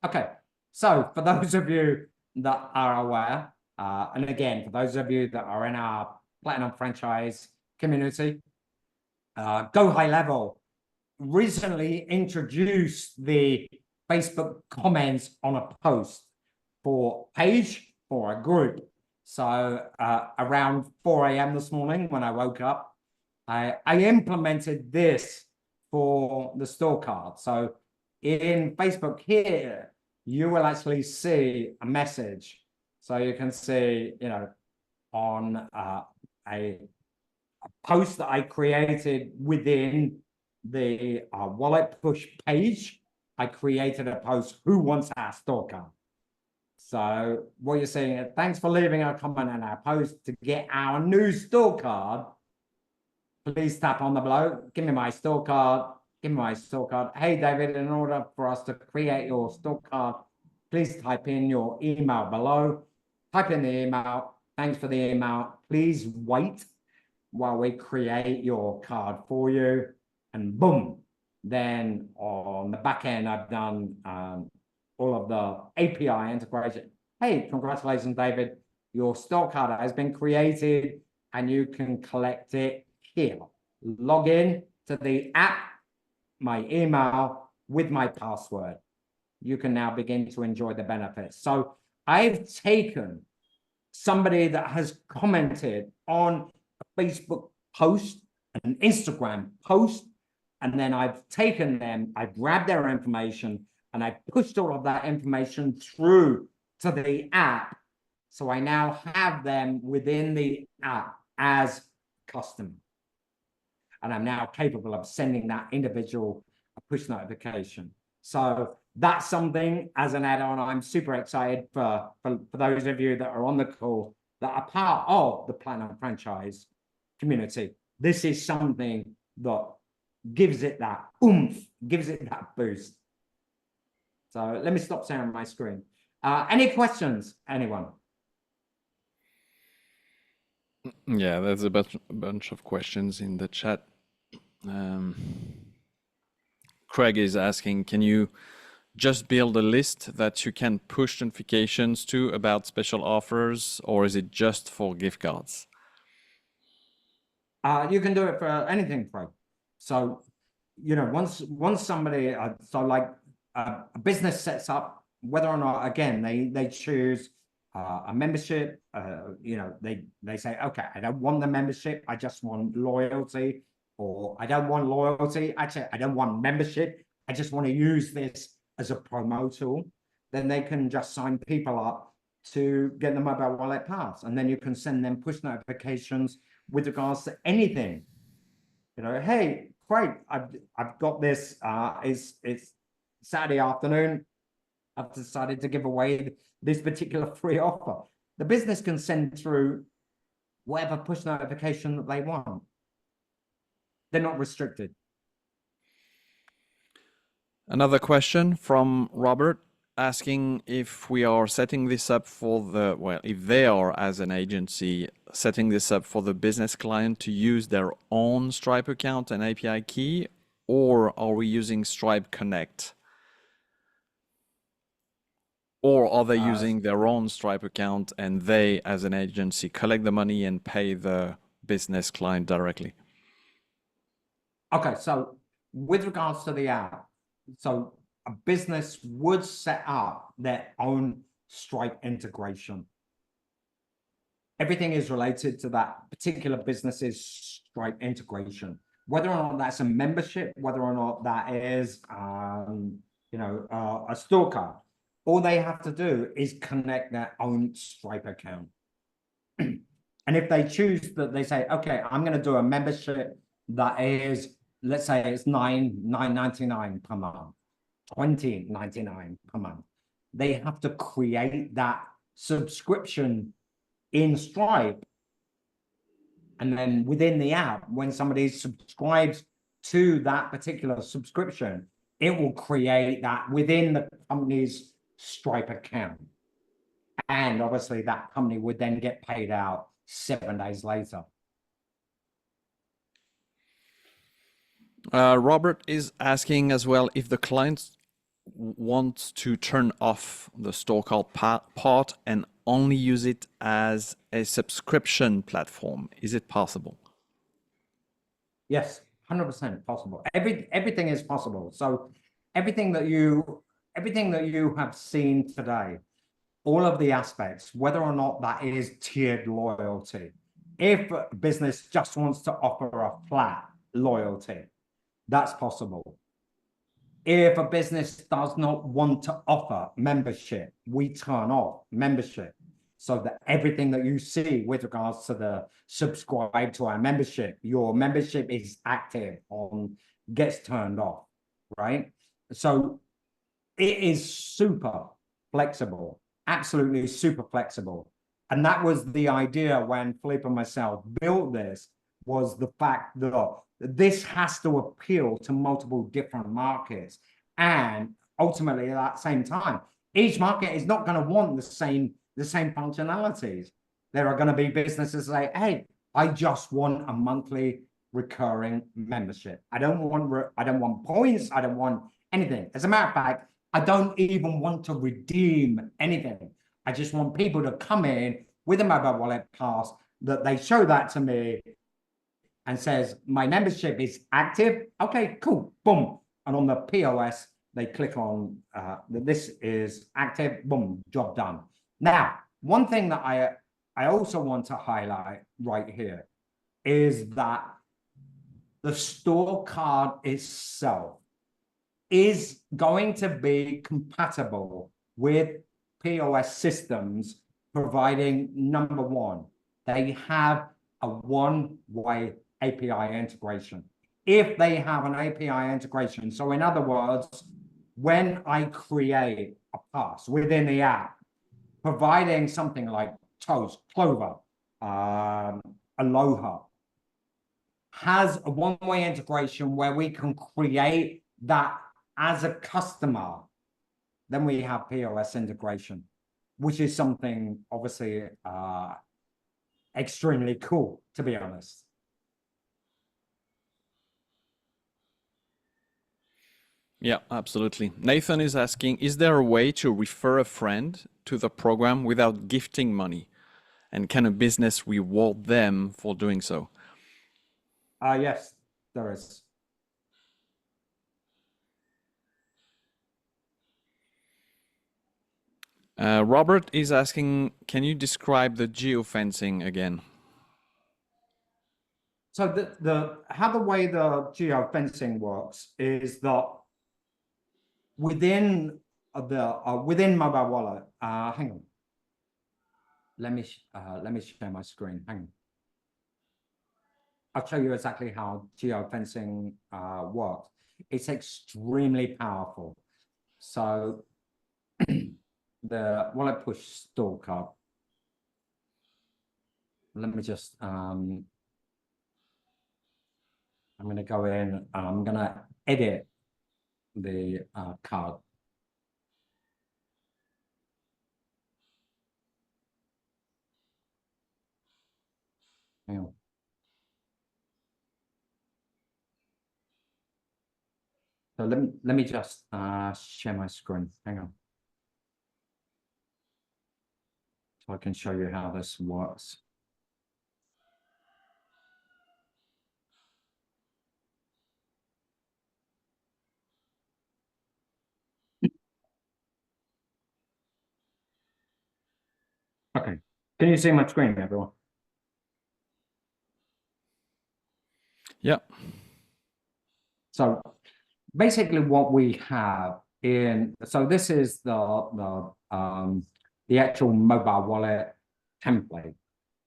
Speaker 1: Okay. So for those of you that are aware, and again, for those of you that are in our Platinum franchise community, Go High Level recently introduced the Facebook comments on a post for page for a group. So around 4 a.m. this morning when I woke up, I implemented this for the StoreCard. So in Facebook here, you will actually see a message. So you can see, you know, on a post that I created within the wallet push page, I created a post, who wants our StoreCard? So what you're saying is, thanks for leaving a comment on our post. To get our new StoreCard, please tap on the below. Give me my StoreCard. Give me my StoreCard. Hey, David, in order for us to create your StoreCard, please type in your email below. Type in the email. Thanks for the email. Please wait while we create your card for you. And boom. Then on the back end, I've done all of the API integration. Hey, congratulations, David. Your StoreCard has been created and you can collect it here. Log in to the app, my email with my password. You can now begin to enjoy the benefits. So I've taken somebody that has commented on a Facebook post, an Instagram post, and then I've taken them, I've grabbed their information, and I pushed all of that information through to the app. So I now have them within the app as customer. And I'm now capable of sending that individual a push notification. So that's something as an add-on. I'm super excited for those of you that are on the call that are part of the Platinum franchise community. This is something that gives it that oomph, gives it that boost. So let me stop sharing my screen. Any questions, anyone?
Speaker 2: Yeah, there's a bunch of questions in the chat. Craig is asking, can you just build a list that you can push notifications to about special offers, or is it just for gift cards?
Speaker 1: You can do it for anything, Craig. So, you know, once somebody, so like a business sets up, whether or not, again, they choose a membership, you know, they say, okay, I don't want the membership, I just want loyalty, or I don't want loyalty, actually, I don't want membership, I just want to use this as a promo tool. Then they can just sign people up to get the mobile wallet pass, and then you can send them push notifications with regards to anything. You know, hey, great, I've got this, it's Saturday afternoon, I've decided to give away this particular free offer. The business can send through whatever push notification that they want. They're not restricted.
Speaker 2: Another question from Robert asking if we are setting this up for the, well, if they are, as an agency, setting this up for the business client to use their own Stripe account and API key, or are we using Stripe Connect? Or are they using their own Stripe account and they, as an agency, collect the money and pay the business client directly?
Speaker 1: Okay, so with regards to the app, so a business would set up their own Stripe integration. Everything is related to that particular business's Stripe integration, whether or not that's a membership, whether or not that is, you know, a StoreCard. All they have to do is connect their own Stripe account. And if they choose that, they say, okay, I'm going to do a membership that is, let's say it's $9.99 per month, $20.99 per month. They have to create that subscription in Stripe. And then within the app, when somebody subscribes to that particular subscription, it will create that within the company's Stripe account. And obviously that company would then get paid out 7 days later.
Speaker 2: Robert is asking as well if the client wants to turn off the StoreCard part and only use it as a subscription platform. Is it possible?
Speaker 1: Yes, 100% possible. Everything is possible. So everything that you have seen today, all of the aspects, whether or not that is tiered loyalty, if a business just wants to offer a flat loyalty, that's possible. If a business does not want to offer membership, we turn off membership, so that everything that you see with regards to the subscribe to our membership, your membership is active on, gets turned off, right? So it is super flexible, absolutely super flexible. And that was the idea when Philippe and myself built this, was the fact that this has to appeal to multiple different markets. And ultimately, at that same time, each market is not going to want the same functionalities. There are going to be businesses that say, hey, I just want a monthly recurring membership. I don't want points. I don't want anything. As a matter of fact, I don't even want to redeem anything. I just want people to come in with a mobile wallet pass, that they show that to me and says, my membership is active. Okay, cool, boom. And on the POS, they click on this is active, boom, job done. Now, one thing that I also want to highlight right here is that the StoreCard itself is going to be compatible with POS systems, providing, number one, they have a one-way API integration. If they have an API integration, so in other words, when I create a pass within the app, providing something like Toast, Clover, Aloha, has a one-way integration where we can create that as a customer then we have POS integration, which is something obviously extremely cool, to be honest.
Speaker 2: Yeah, absolutely. Nathan is asking, is there a way to refer a friend to the program without gifting money? And can a business reward them for doing so?
Speaker 1: Yes, there is.
Speaker 2: Robert is asking, can you describe the geofencing again?
Speaker 1: So how the way the geofencing works is that within mobile wallet, hang on. Let me share my screen. Hang on. I'll show you exactly how geofencing works. It's extremely powerful. So the wallet push StoreCard. Let me just I'm going to go in. I'm going to edit the card. Hang on. So let me just share my screen. Hang on. So I can show you how this works. Okay. Can you see my screen, everyone?
Speaker 2: Yeah.
Speaker 1: So basically what we have so this is the actual mobile wallet template.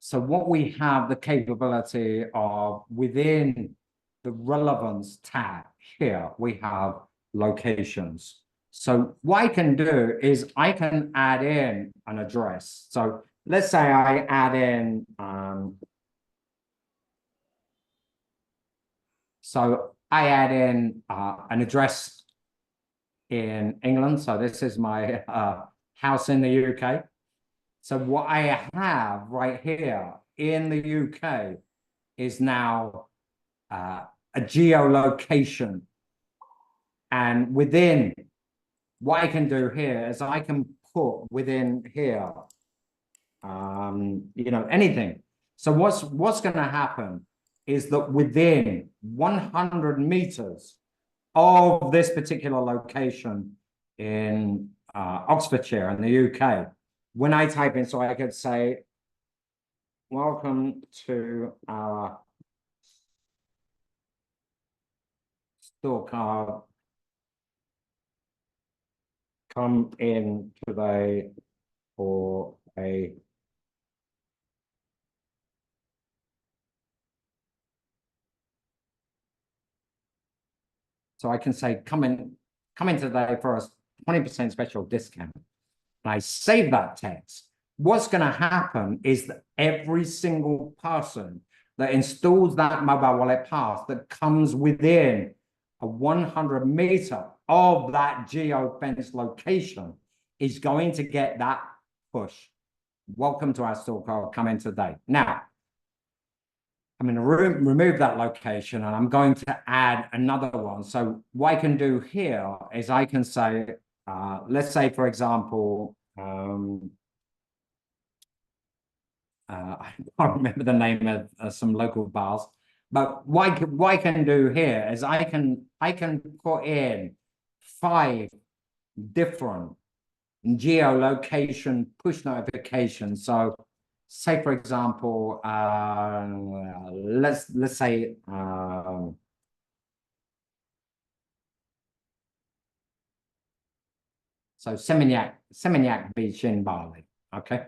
Speaker 1: So what we have the capability of within the relevance tab here, we have locations. So what I can do is I can add in an address. So let's say I add in, so I add in an address in England. So this is my house in the UK. So what I have right here in the UK is now a geolocation. And within, what I can do here is I can put within here, anything. So what's going to happen is that within 100 meters of this particular location in Oxfordshire in the UK, when I type in, so I could say, welcome to our StoreCard, come in today for a so I can say come in today for a 20% special discount. And I save that text. What's going to happen is that every single person that installs that mobile wallet pass that comes within a 100 meter of that geofence location is going to get that push. Welcome to our StoreCard, come in today. Now, I'm going to remove that location and I'm going to add another one. So what I can do here is I can say, let's say, for example, I can't remember the name of some local bars, but what I can do here is I can put in 5 different geolocation push notifications. So say, for example, let's say so Seminyak Beach in Bali. Okay.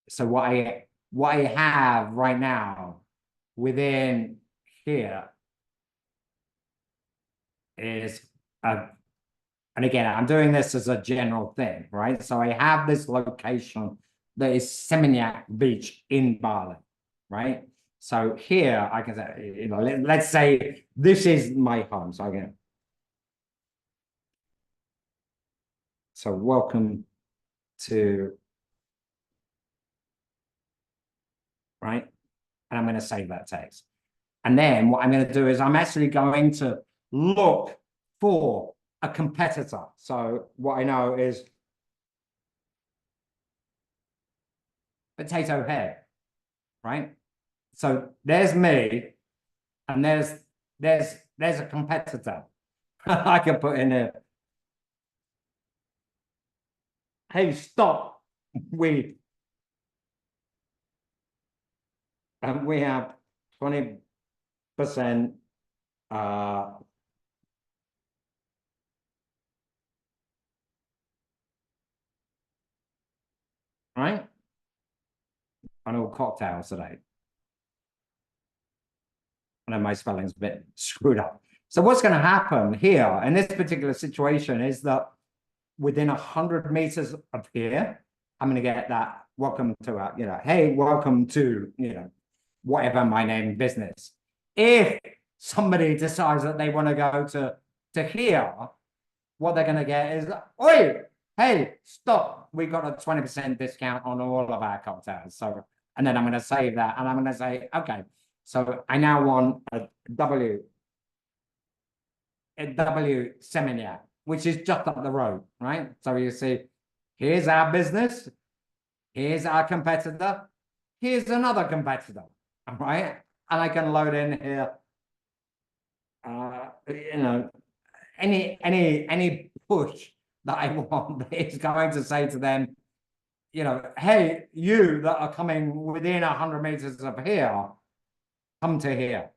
Speaker 1: So what I have right now within here is and again, I'm doing this as a general thing, right? So I have this location that is Seminyak Beach in Bali, right? So here I can say, let's say this is my home. So again, So welcome to, right? And I'm going to save that text. And then what I'm going to do is I'm actually going to look for a competitor. So what I know is potato head, right? So there's me, and there's a competitor. I can put in there. Hey, stop! We have 20%. Right? On all cocktails today. I know my spelling's a bit screwed up. So what's going to happen here in this particular situation is that within 100 meters of here, I'm going to get that welcome to, hey, welcome to, whatever my name business. If somebody decides that they want to go to here, what they're going to get is, oi, hey, stop. We got a 20% discount on all of our cocktails. So, and then I'm going to save that and I'm going to say, okay, so I now want a W Seminyak, which is just up the road, right? So you see, here's our business, here's our competitor, here's another competitor, all right? And I can load in here, any push that I want is going to say to them, hey, you that are coming within 100 meters of here, come to here.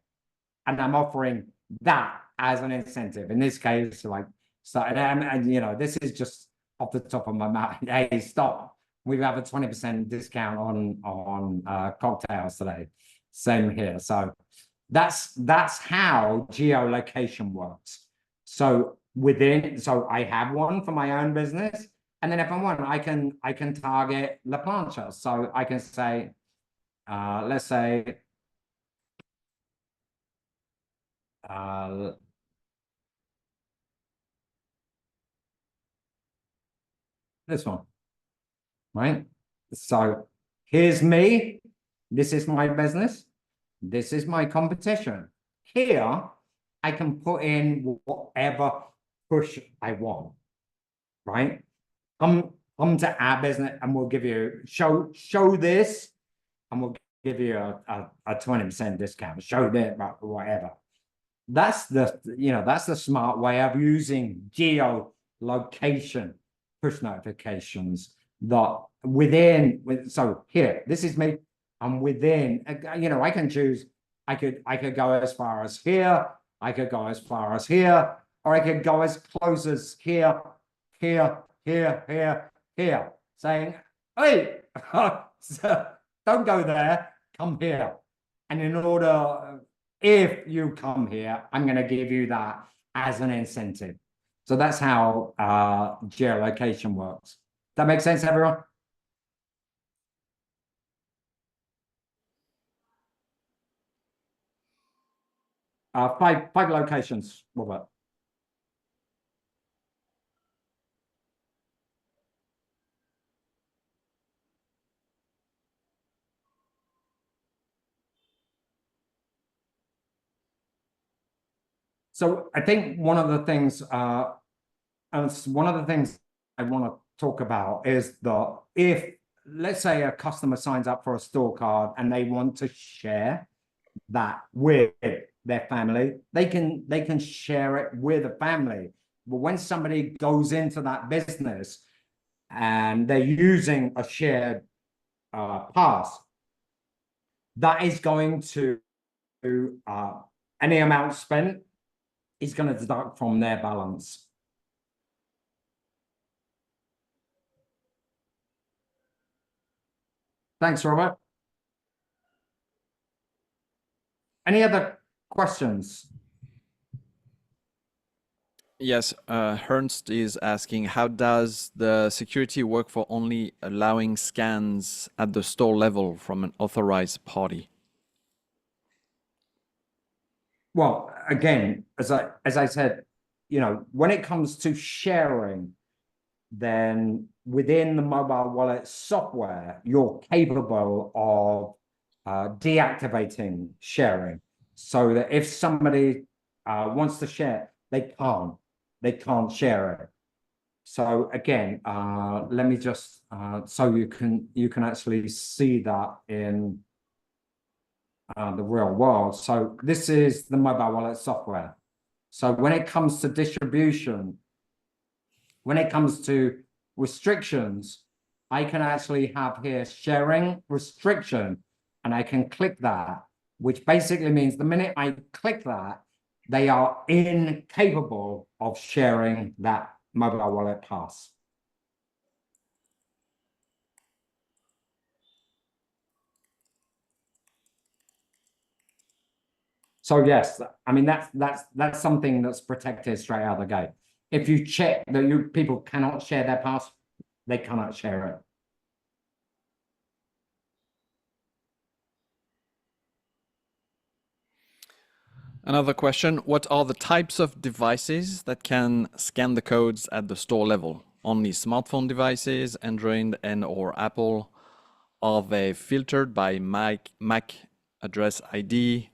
Speaker 1: And I'm offering that as an incentive. In this case, and this is just off the top of my mouth. Hey, stop. We have a 20% discount on cocktails today. Same here. So that's how geolocation works. So I have one for my own business. And then if I want, I can target La Plancha. So I can say, let's say, this one, right? So here's me. This is my business. This is my competition. Here, I can put in whatever push I want, right? Come to our business and we'll give you, show this, and we'll give you a 20% discount. Show that, whatever. That's the smart way of using geolocation push notifications that so here, this is me. I'm within, I can choose, I could go as far as here, I could go as far as here, or I could go as close as here, saying, hey, don't go there, come here. And in order, if you come here, I'm going to give you that as an incentive. So that's how geolocation works. That makes sense, everyone? Five locations, Robert. So I think one of the things I want to talk about is that if, let's say, a customer signs up for a StoreCard and they want to share that with their family, they can share it with a family. But when somebody goes into that business and they're using a shared pass, that is going to any amount spent is going to deduct from their balance. Thanks, Robert. Any other questions?
Speaker 2: Yes, Ernst is asking, how does the security work for only allowing scans at the store level from an authorized party?
Speaker 1: Well, again, as I said, when it comes to sharing, then within the mobile wallet software, you're capable of deactivating sharing, so that if somebody wants to share, they can't share it. So again, let me just so you can actually see that in the real world. So this is the mobile wallet software. So when it comes to distribution, when it comes to restrictions, I can actually have here sharing restriction, and I can click that, which basically means the minute I click that, they are incapable of sharing that mobile wallet pass. So yes, I mean that's something that's protected straight out of the gate. If you check that people cannot share their pass, they cannot share it.
Speaker 2: Another question, what are the types of devices that can scan the codes at the store level? Only smartphone devices, Android and or Apple? Are they filtered by MAC address ID,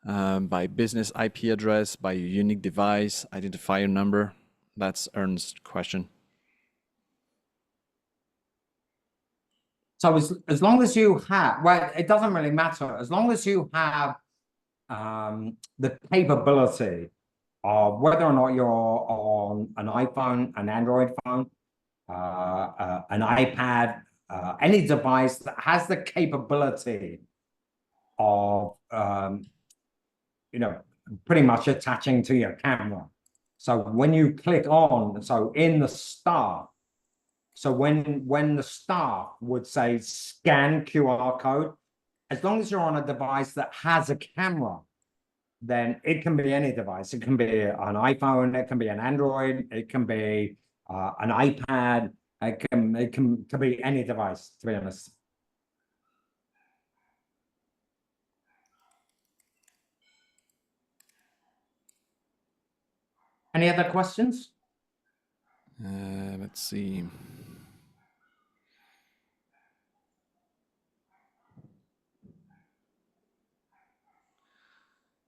Speaker 2: by business IP address, by unique device, identifier number? That's Ernst's question.
Speaker 1: So as long as you have, well, it doesn't really matter. As long as you have the capability of whether or not you're on an iPhone, an Android phone, an iPad, any device that has the capability of, pretty much attaching to your camera. So when you click on, so in the start, so when the staff would say scan QR code, as long as you're on a device that has a camera, then it can be any device. It can be an iPhone, it can be an Android, it can be an iPad, it can be any device, to be honest. Any other questions?
Speaker 2: Let's see.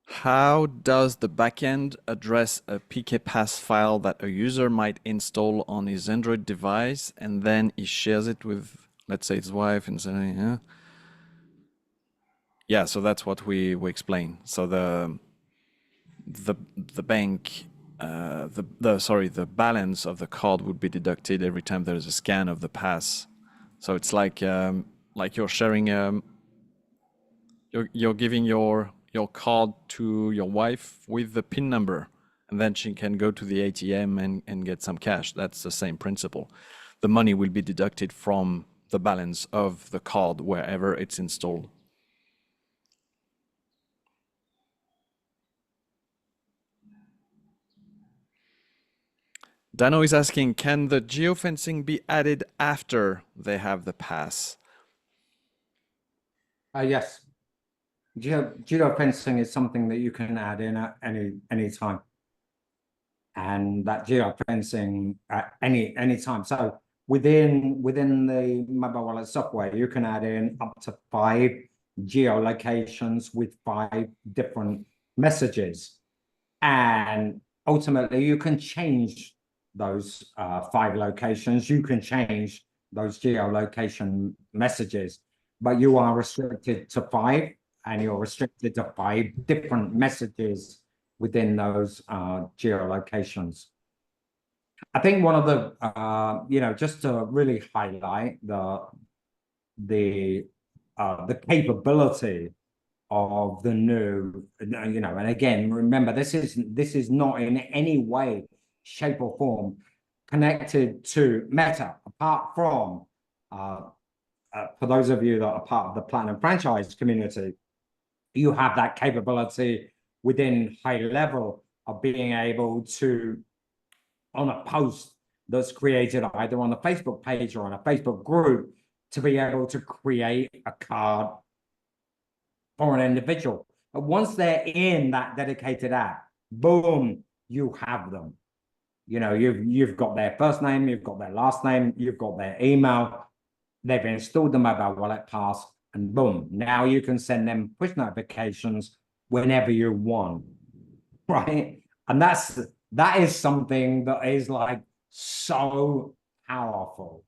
Speaker 2: How does the backend address a PKPass file that a user might install on his Android device and then he shares it with, let's say, his wife and say, yeah, so that's what we explain. So the bank, the balance of the card would be deducted every time there's a scan of the pass. So it's like you're sharing, you're giving your card to your wife with the PIN number, and then she can go to the ATM and get some cash. That's the same principle. The money will be deducted from the balance of the card wherever it's installed. Dano is asking, can the geofencing be added after they have the pass?
Speaker 1: Yes. Geofencing is something that you can add in at any time. And that geofencing at any time. So within the mobile wallet software, you can add in up to 5 geolocations with 5 different messages. And ultimately, you can change those 5 locations. You can change those geolocation messages, but you are restricted to 5, and you're restricted to 5 different messages within those geolocations. I think one of the, just to really highlight the capability of the new, and again, remember, this is not in any way, shape or form connected to Meta, apart from, for those of you that are part of the Platinum franchise community, you have that capability within high level of being able to, on a post that's created either on a Facebook page or on a Facebook group, to be able to create a card for an individual. But once they're in that dedicated app, boom, you have them. You know, you've got their first name, you've got their last name, you've got their email, they've installed the mobile wallet pass, and boom, now you can send them push notifications whenever you want, right? And that is something that is like so powerful,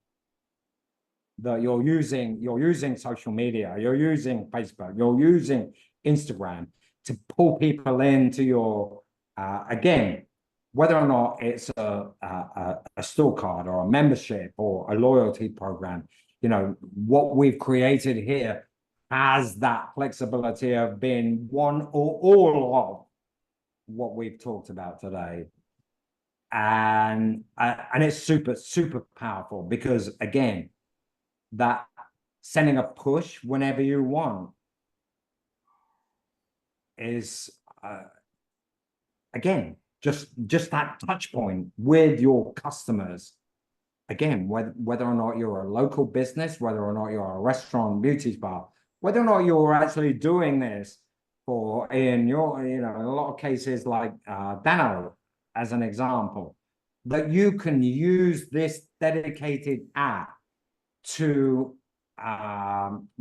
Speaker 1: that you're using social media, you're using Facebook, you're using Instagram to pull people into your again, whether or not it's a StoreCard or a membership or a loyalty program, you know, what we've created here has that flexibility of being one or all of what we've talked about today. And it's super powerful, because again, that sending a push whenever you want is again just that touch point with your customers. Again, whether or not you're a local business, whether or not you're a restaurant, beauty spa, whether or not you're actually doing this for, in your, you know, in a lot of cases like Dano as an example, that you can use this dedicated app to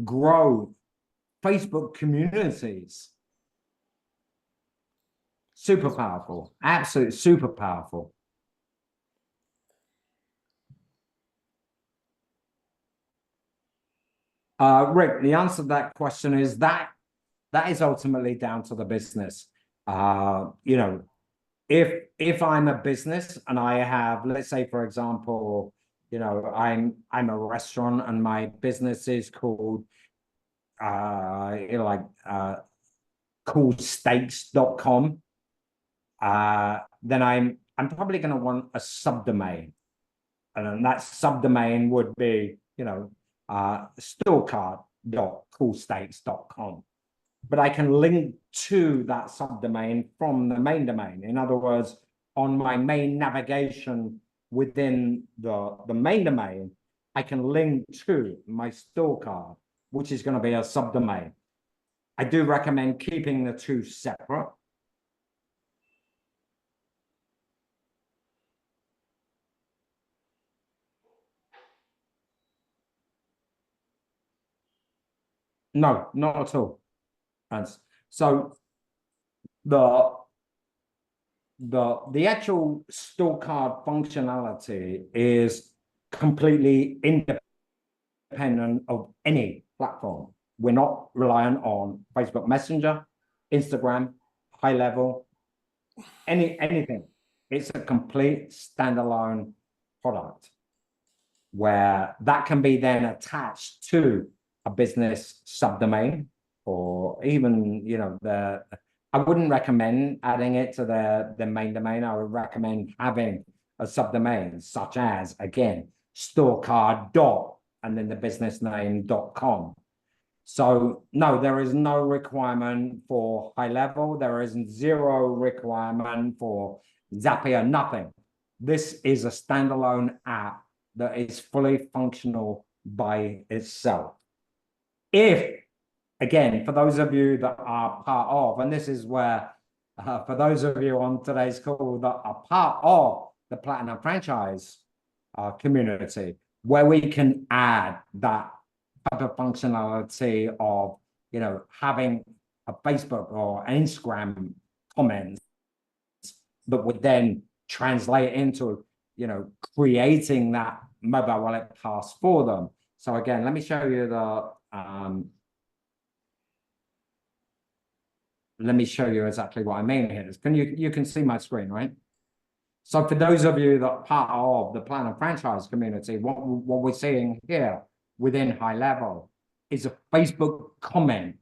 Speaker 1: grow Facebook communities. Super powerful, absolutely super powerful. Rick, the answer to that question is that is ultimately down to the business. You know, if I'm a business and I have, let's say, for example, you know, I'm a restaurant and my business is called you know, like coolsteaks.com, then I'm probably going to want a subdomain, and that subdomain would be, you know, StoreCard.coolsteaks.com. But I can link to that subdomain from the main domain. In other words, on my main navigation within the main domain, I can link to my StoreCard, which is going to be a subdomain. I do recommend keeping the two separate. No, not at all. And so the actual StoreCard functionality is completely independent of any platform. We're not reliant on Facebook Messenger, Instagram, High Level, anything. It's a complete standalone product where that can be then attached to a business subdomain, or even, you know, I wouldn't recommend adding it to the main domain. I would recommend having a subdomain such as, again, StoreCard dot and then the business name.com. So no, there is no requirement for High Level. There is zero requirement for Zapier, nothing. This is a standalone app that is fully functional by itself. If, again, for those of you that are part of, and this is where, for those of you on today's call that are part of the Platinum franchise community, where we can add that type of functionality of, you know, having a Facebook or Instagram comments that would then translate into, you know, creating that mobile wallet pass for them. So again, let me show you the let me show you exactly what I mean here. You can see my screen, right? So for those of you that are part of the Platinum franchise community, what we're seeing here within High Level is a Facebook comment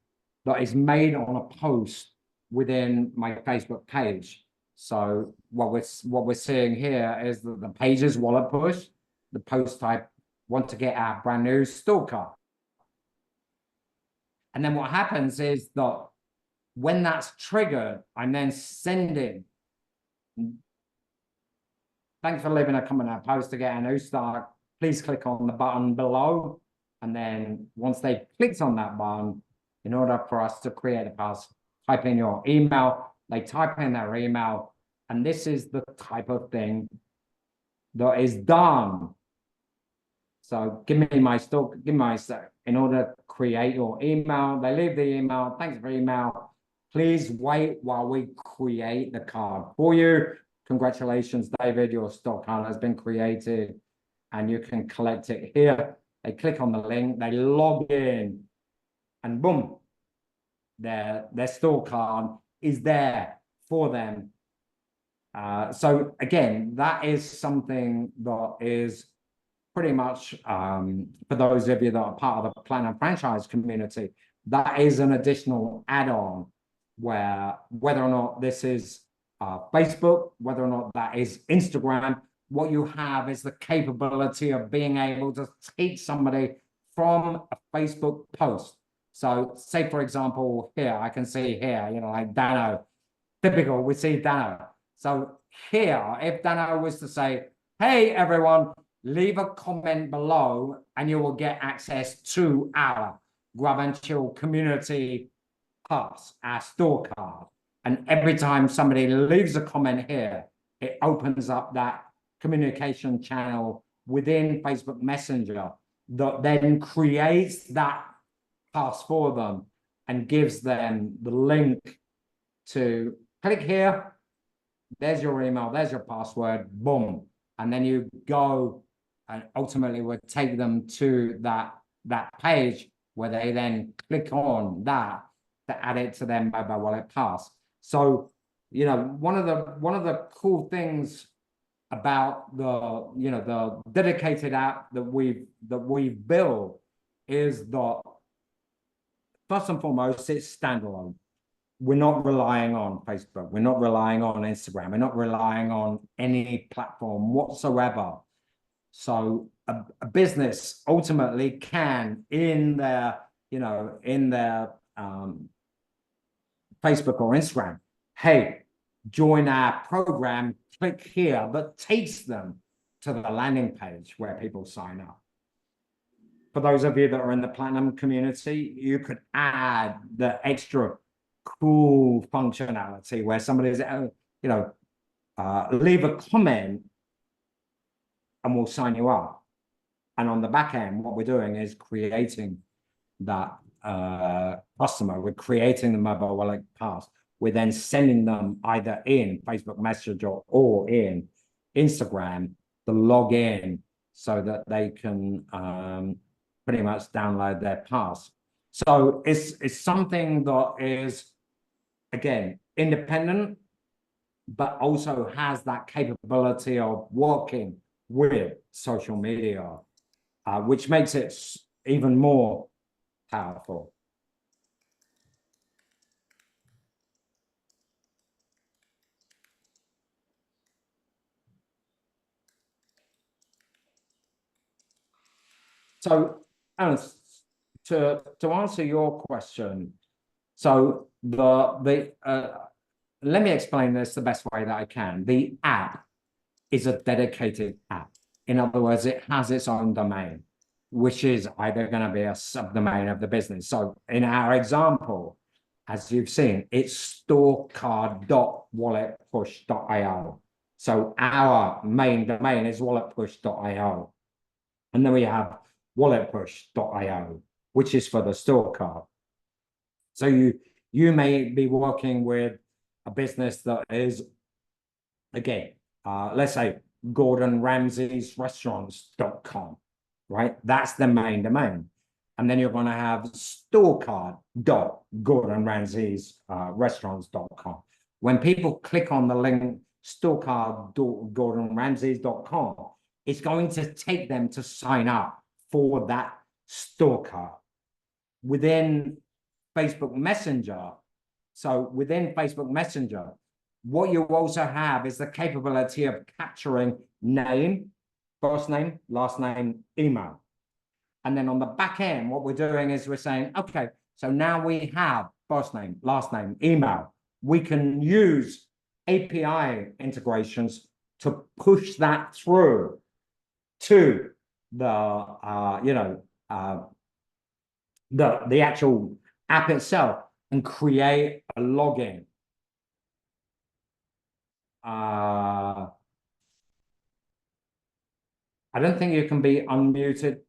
Speaker 1: that is made on a post within my Facebook page. So what we're seeing here is that the page is wallet push, the post type, want to get our brand new StoreCard. And then what happens is that when that's triggered, I'm then sending, thanks for leaving a comment on our post to get a new start. Please click on the button below. And then once they've clicked on that button, in order for us to create a pass, type in your email, they type in their email. And this is the type of thing that is done. So give me my in order to create your email. They leave the email. Thanks for email. Please wait while we create the card for you. Congratulations, David. Your stock card has been created and you can collect it here. They click on the link, they log in, and boom, their store card is there for them. So again, that is something that is pretty much for those of you that are part of the Platinum franchise community, that is an additional add-on where whether or not this is Facebook, whether or not that is Instagram, what you have is the capability of being able to take somebody from a Facebook post. So say, for example, here, I can see here, you know, like Dano, typical, we see Dano. So here, if Dano was to say, hey, everyone, leave a comment below and you will get access to our Grab and Chill community pass, our store card. And every time somebody leaves a comment here, it opens up that communication channel within Facebook Messenger that then creates that pass for them and gives them the link to click here. There's your email, there's your password, boom. And then you go and ultimately would take them to that page where they then click on that to add it to their mobile wallet pass. So, you know, one of the cool things about the dedicated app that we've built is that first and foremost, it's standalone. We're not relying on Facebook. We're not relying on Instagram. We're not relying on any platform whatsoever. So a business ultimately can, in their Facebook or Instagram, hey, join our program, click here, that takes them to the landing page where people sign up. For those of you that are in the Platinum community, you could add the extra cool functionality where somebody's, leave a comment and we'll sign you up. And on the back end, what we're doing is creating that customer. We're creating the mobile wallet pass. We're then sending them either in Facebook Messenger or in Instagram to log in so that they can pretty much download their pass. So it's something that is, again, independent, but also has that capability of working with social media, which makes it even more powerful. So, Alice, to answer your question, so let me explain this the best way that I can. The app is a dedicated app. In other words, it has its own domain, which is either going to be a subdomain of the business. So in our example, as you've seen, it's storecard.walletpush.io. So our main domain is walletpush.io. And then we have walletpush.io, which is for the store card. So you may be working with a business that is, again, let's say GordonRamsaysRestaurants.com, right? That's the main domain. And then you're going to have StoreCard.GordonRamsaysRestaurants.com. When people click on the link StoreCard.GordonRamsays.com, it's going to take them to sign up for that store card. Within Facebook Messenger, so within Facebook Messenger, what you also have is the capability of capturing name, first name, last name, email. And then on the back end, what we're doing is we're saying, okay, so now we have first name, last name, email. We can use API integrations to push that through to the the actual app itself and create a login. I don't think you can be unmuted,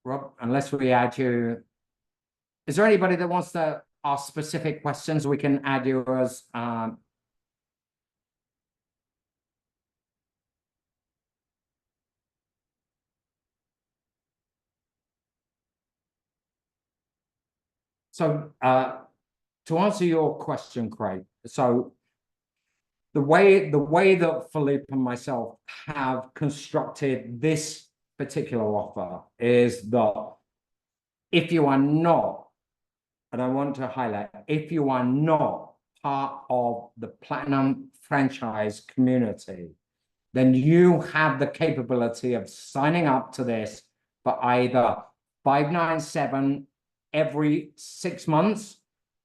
Speaker 1: Rob, unless we add you. Is there anybody that wants to ask specific questions? We can add you as so to answer your question, Craig, so the way that Philippe and myself have constructed this particular offer is that if you are not, and I want to highlight, if you are not part of the Platinum franchise community, then you have the capability of signing up to this for either $597 every 6 months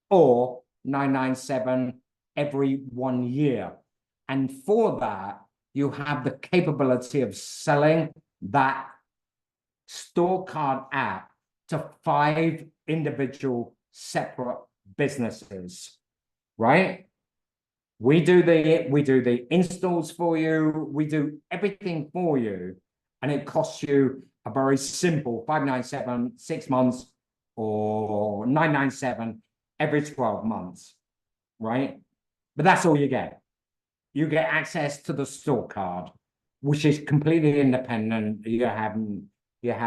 Speaker 1: or $997 every 1 year. And for that, you have the capability of selling that StoreCard app to 5 individual separate businesses, right? We do the installs for you, we do everything for you, and it costs you a very simple $597 6 months or $997 every 12 months, right? But that's all you get. You get access to the StoreCard, which is completely independent. You don't get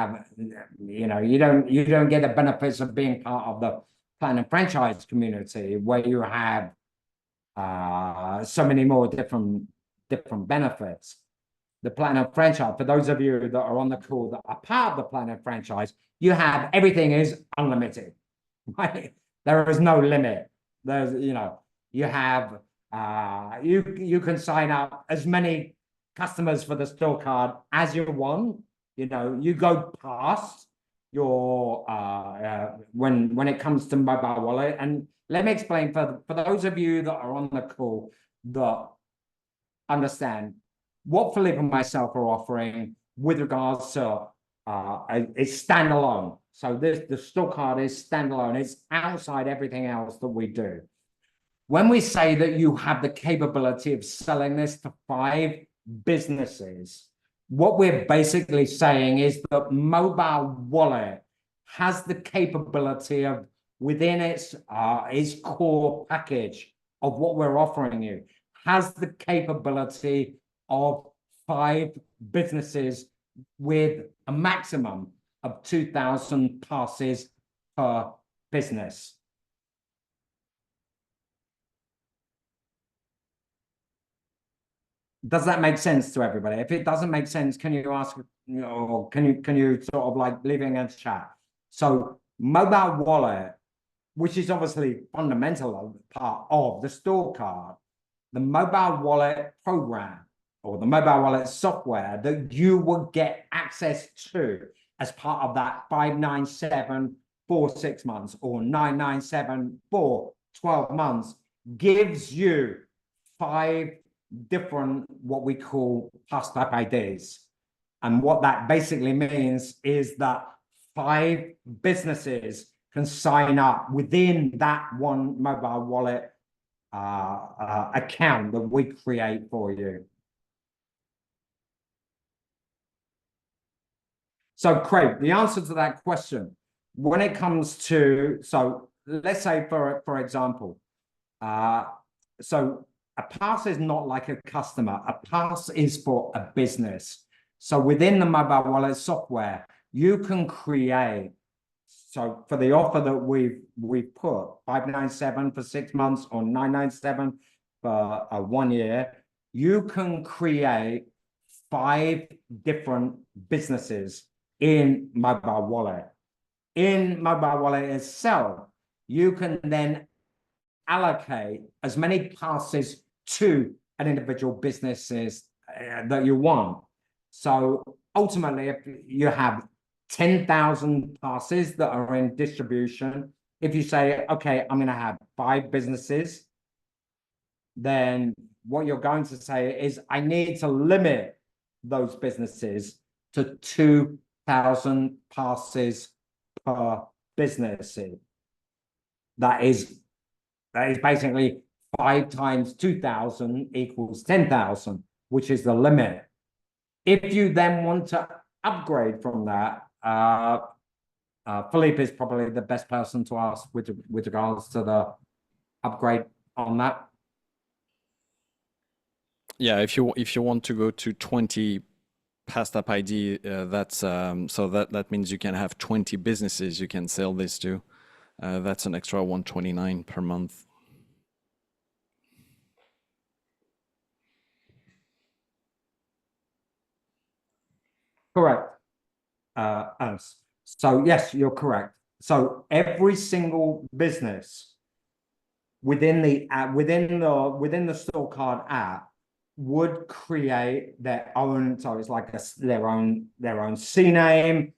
Speaker 1: the benefits of being part of the Platinum franchise community, where you have so many more different benefits. The Platinum franchise, for those of you that are on the call that are part of the Platinum franchise, you have everything is unlimited, right? There is no limit. There's, you have, you can sign up as many customers for the StoreCard as you want. You go past your, when it comes to mobile wallet. And let me explain for those of you that are on the call that understand what Philippe and myself are offering with regards to it's standalone. So the StoreCard is standalone. It's outside everything else that we do. When we say that you have the capability of selling this to 5 businesses, what we're basically saying is that mobile wallet has the capability of, within its core package of what we're offering you, has the capability of 5 businesses with a maximum of 2,000 passes per business. Does that make sense to everybody? If it doesn't make sense, can you ask, or can you sort of like leave it in a chat? So mobile wallet, which is obviously fundamental part of the StoreCard, the mobile wallet program or the mobile wallet software that you will get access to as part of that $597 for 6 months or $997 for 12 months gives you 5 different what we call pass type IDs. And what that basically means is that 5 businesses can sign up within that one mobile wallet account that we create for you. So Craig, the answer to that question, when it comes to, so let's say for example, so a pass is not like a customer. A pass is for a business. So within the mobile wallet software, you can create, so for the offer that we've put, $597 for 6 months or $997 for 1 year, you can create 5 different businesses in mobile wallet. In mobile wallet itself, you can then allocate as many passes to an individual businesses that you want. So ultimately, if you have 10,000 passes that are in distribution, if you say, okay, I'm going to have 5 businesses, then what you're going to say is, I need to limit those businesses to 2,000 passes per business. That is basically 5 times 2,000 equals 10,000, which is the limit. If you then want to upgrade from that, Philippe is probably the best person to ask with regards to the upgrade on that.
Speaker 2: Yeah, if you want to go to 20 past app ID, that's so that means you can have 20 businesses you can sell this to. That's an extra 129 per month.
Speaker 1: Correct. Ernst. So yes, you're correct. So every single business within the StoreCard app would create their own. So it's like their own CNAME.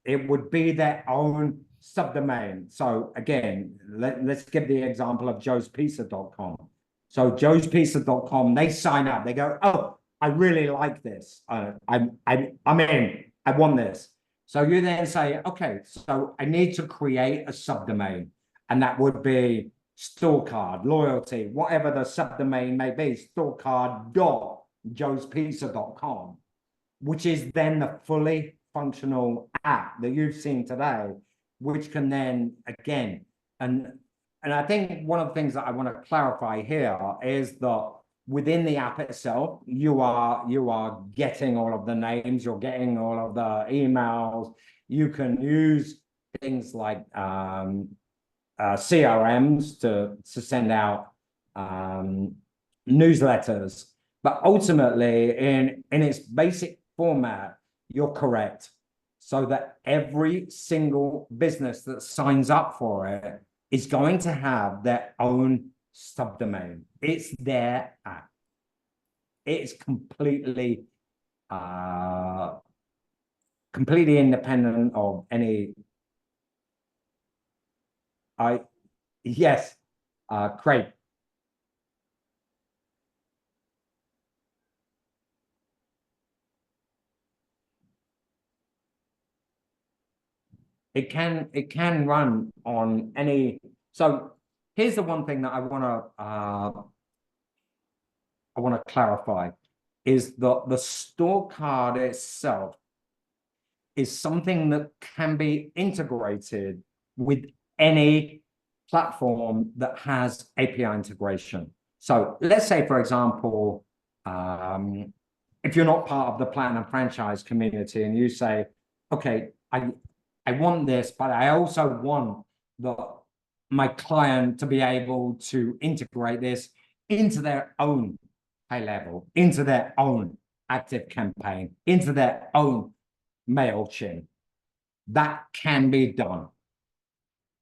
Speaker 1: It would be their own subdomain. So again, let's give the example of joespizza.com. So joespizza.com, they sign up. They go, oh, I really like this. I'm in. I want this. So you then say, okay, so I need to create a subdomain, and that would be StoreCard, loyalty, whatever the subdomain may be, StoreCard.joespizza.com, which is then the fully functional app that you've seen today, which can then, again, and I think one of the things that I want to clarify here is that within the app itself, you are getting all of the names, you're getting all of the emails. You can use things like CRMs to send out newsletters, but ultimately in its basic format, you're correct. So that every single business that signs up for it is going to have their own subdomain. It's their app. It's completely independent of any. Yes, Craig. It can run on any. So here's the one thing that I want to clarify is that the StoreCard itself is something that can be integrated with any platform that has API integration. So let's say, for example, if you're not part of the Platinum franchise community and you say, okay, I want this, but I also want my client to be able to integrate this into their own high level, into their own active campaign, into their own MailChimp. That can be done.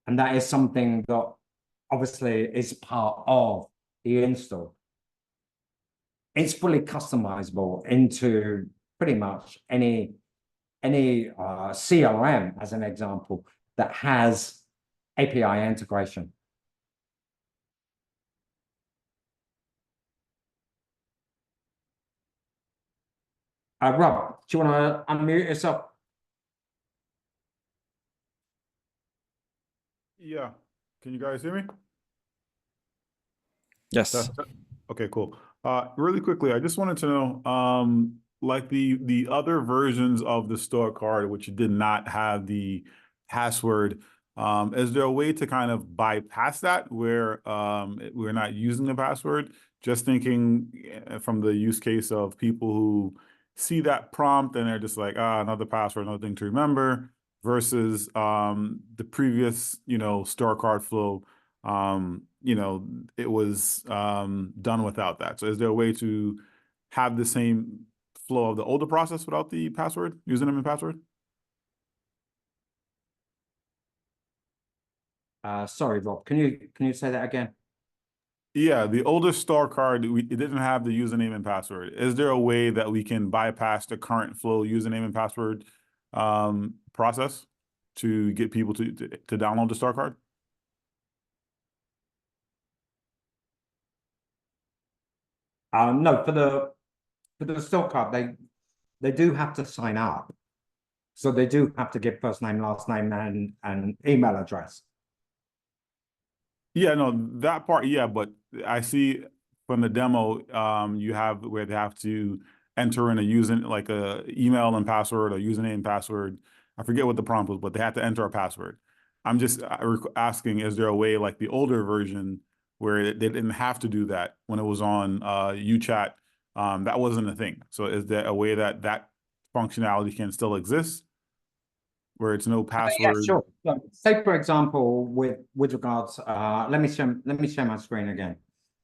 Speaker 1: And that is something that obviously is part of the install. It's fully customizable into pretty much any CRM, as an example, that has API integration. Rob, do you want to unmute yourself?
Speaker 3: Yeah. Can you guys hear me?
Speaker 2: Yes.
Speaker 3: Okay, cool. Really quickly, I just wanted to know, like the other versions of the StoreCard, which did not have the password, is there a way to kind of bypass that where we're not using the password? Just thinking from the use case of people who see that prompt and they're just like, another password, another thing to remember, versus the previous, StoreCard flow. It was done without that. So is there a way to have the same flow of the older process without the password, username and password?
Speaker 1: Sorry, Rob, can you say that again?
Speaker 3: Yeah, the older StoreCard, it didn't have the username and password. Is there a way that we can bypass the current flow username and password process to get people to download the StoreCard?
Speaker 1: No, for the StoreCard, they do have to sign up. So they do have to give first name, last name, and email address.
Speaker 3: Yeah, no, that part, yeah, but I see from the demo, you have where they have to enter in a like a email and password or username and password. I forget what the prompt was, but they had to enter a password. I'm just asking, is there a way like the older version where they didn't have to do that when it was on UChat? That wasn't a thing. So is there a way that that functionality can still exist where it's no password?
Speaker 1: Yeah, sure. So, say for example, with regards, let me share my screen again.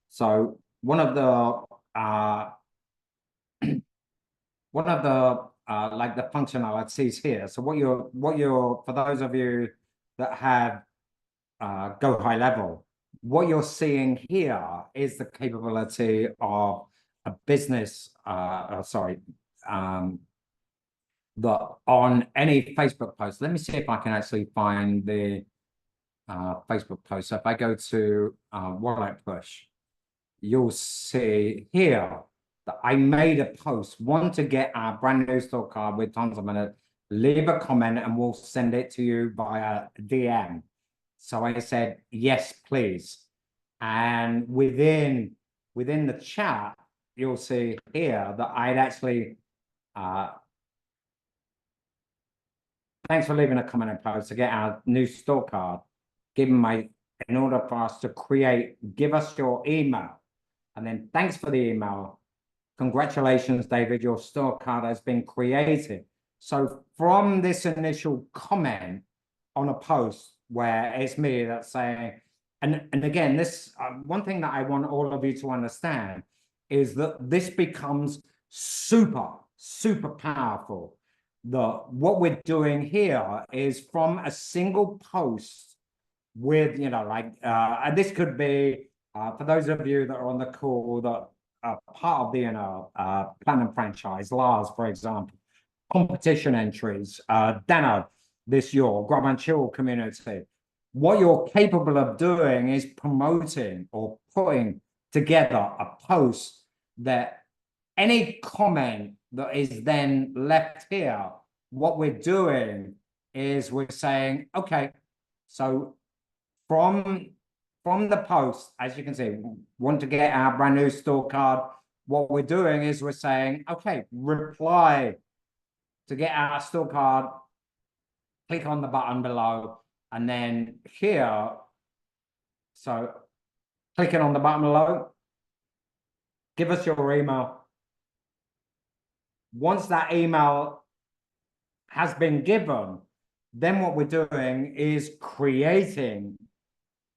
Speaker 1: So one of the like the functionalities here. So what you're for those of you that have go high level, what you're seeing here is the capability of a business, that on any Facebook post. Let me see if I can actually find the Facebook post. So if I go to Wallet Push, you'll see here that I made a post, want to get our brand new store card with tons of minutes, leave a comment and we'll send it to you via DM. So I said, yes, please. And within the chat, you'll see here that I'd actually, thanks for leaving a comment and post to get our new store card. In order for us to give us your email. And then thanks for the email. Congratulations, David, your store card has been created. So from this initial comment on a post where it's me that's saying, and again, this one thing that I want all of you to understand is that this becomes super, super powerful. What we're doing here is from a single post with, and this could be, for those of you that are on the call that are part of the Platinum franchise, Lars, for example, competition entries, Dano, this your Grab and Chill community. What you're capable of doing is promoting or putting together a post that any comment that is then left here, what we're doing is we're saying, okay, so from the post, as you can see, want to get our brand new store card. What we're doing is we're saying, okay, reply to get our store card, click on the button below, and then here, so clicking on the button below, give us your email. Once that email has been given, then what we're doing is creating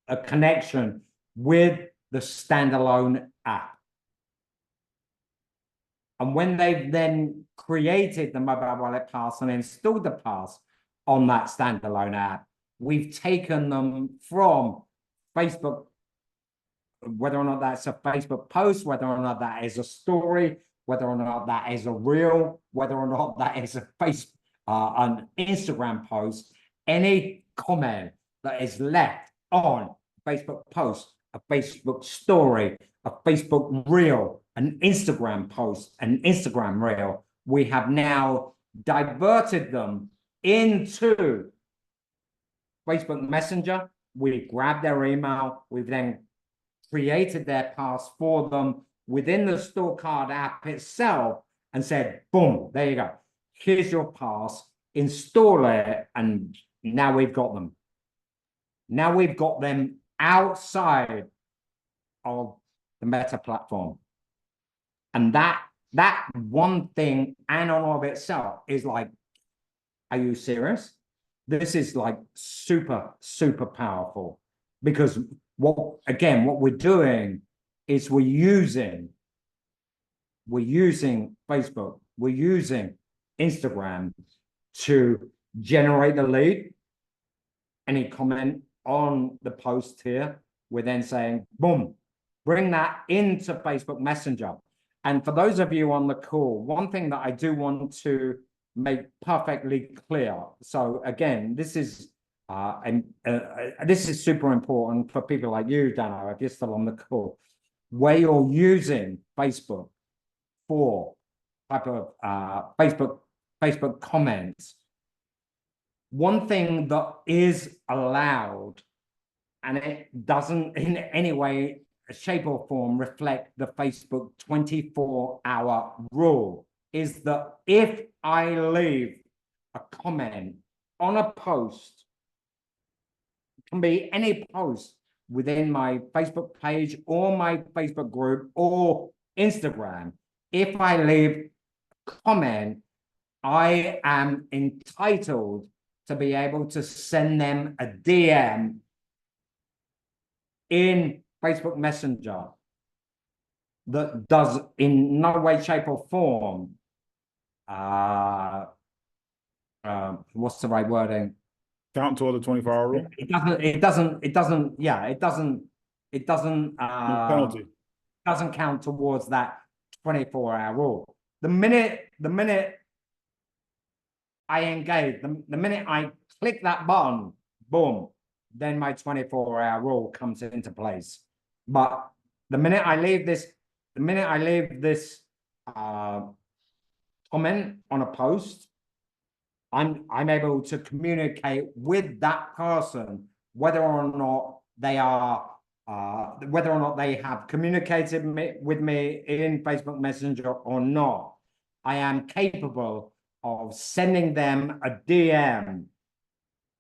Speaker 1: a connection with the standalone app. And when they've then created the mobile wallet pass and installed the pass on that standalone app, we've taken them from Facebook, whether or not that's a Facebook post, whether or not that is a story, whether or not that is a reel, whether or not that is a an Instagram post, any comment that is left on Facebook post, a Facebook story, a Facebook reel, an Instagram post, an Instagram reel, we have now diverted them into Facebook Messenger. We grabbed their email. We've then created their pass for them within the StoreCard app itself and said, boom, there you go. Here's your pass, install it, and now we've got them. Now we've got them outside of the Meta platform. And that one thing and on of itself is like, are you serious? This is like super, super powerful, because what we're doing is we're using Facebook, we're using Instagram to generate the lead. Any comment on the post here, we're then saying, boom, bring that into Facebook Messenger. And for those of you on the call, one thing that I do want to make perfectly clear. So again, this is super important for people like you, Dano, if you're still on the call, where you're using Facebook for type of Facebook comments. One thing that is allowed, and it doesn't in any way, shape or form reflect the Facebook 24-hour rule, is that if I leave a comment on a post, it can be any post within my Facebook page or my Facebook group or Instagram. If I leave a comment, I am entitled to be able to send them a DM in Facebook Messenger that does in no way, shape, or form, what's the right wording?
Speaker 3: Count toward the 24-hour rule? No penalty.
Speaker 1: Doesn't count towards that 24-hour rule. The minute I engage, the minute I click that button, boom, then my 24-hour rule comes into place. But the minute I leave this comment on a post, I'm able to communicate with that person whether or not they have communicated with me in Facebook Messenger or not. I am capable of sending them a DM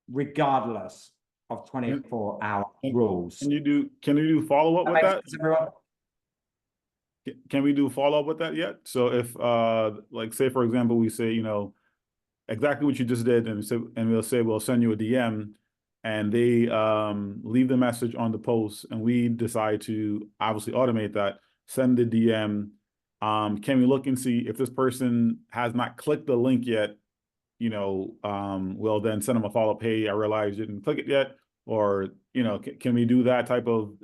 Speaker 1: regardless of 24-hour rules.
Speaker 3: Can you do follow-up with that? Can we do follow-up with that yet? So if like say for example, we say, exactly what you just did, and we'll say we'll send you a DM, and they leave the message on the post, and we decide to obviously automate that, send the DM. Can we look and see if this person has not clicked the link yet? We'll then send them a follow-up. Hey, I realized you didn't click it yet, or can we do that type of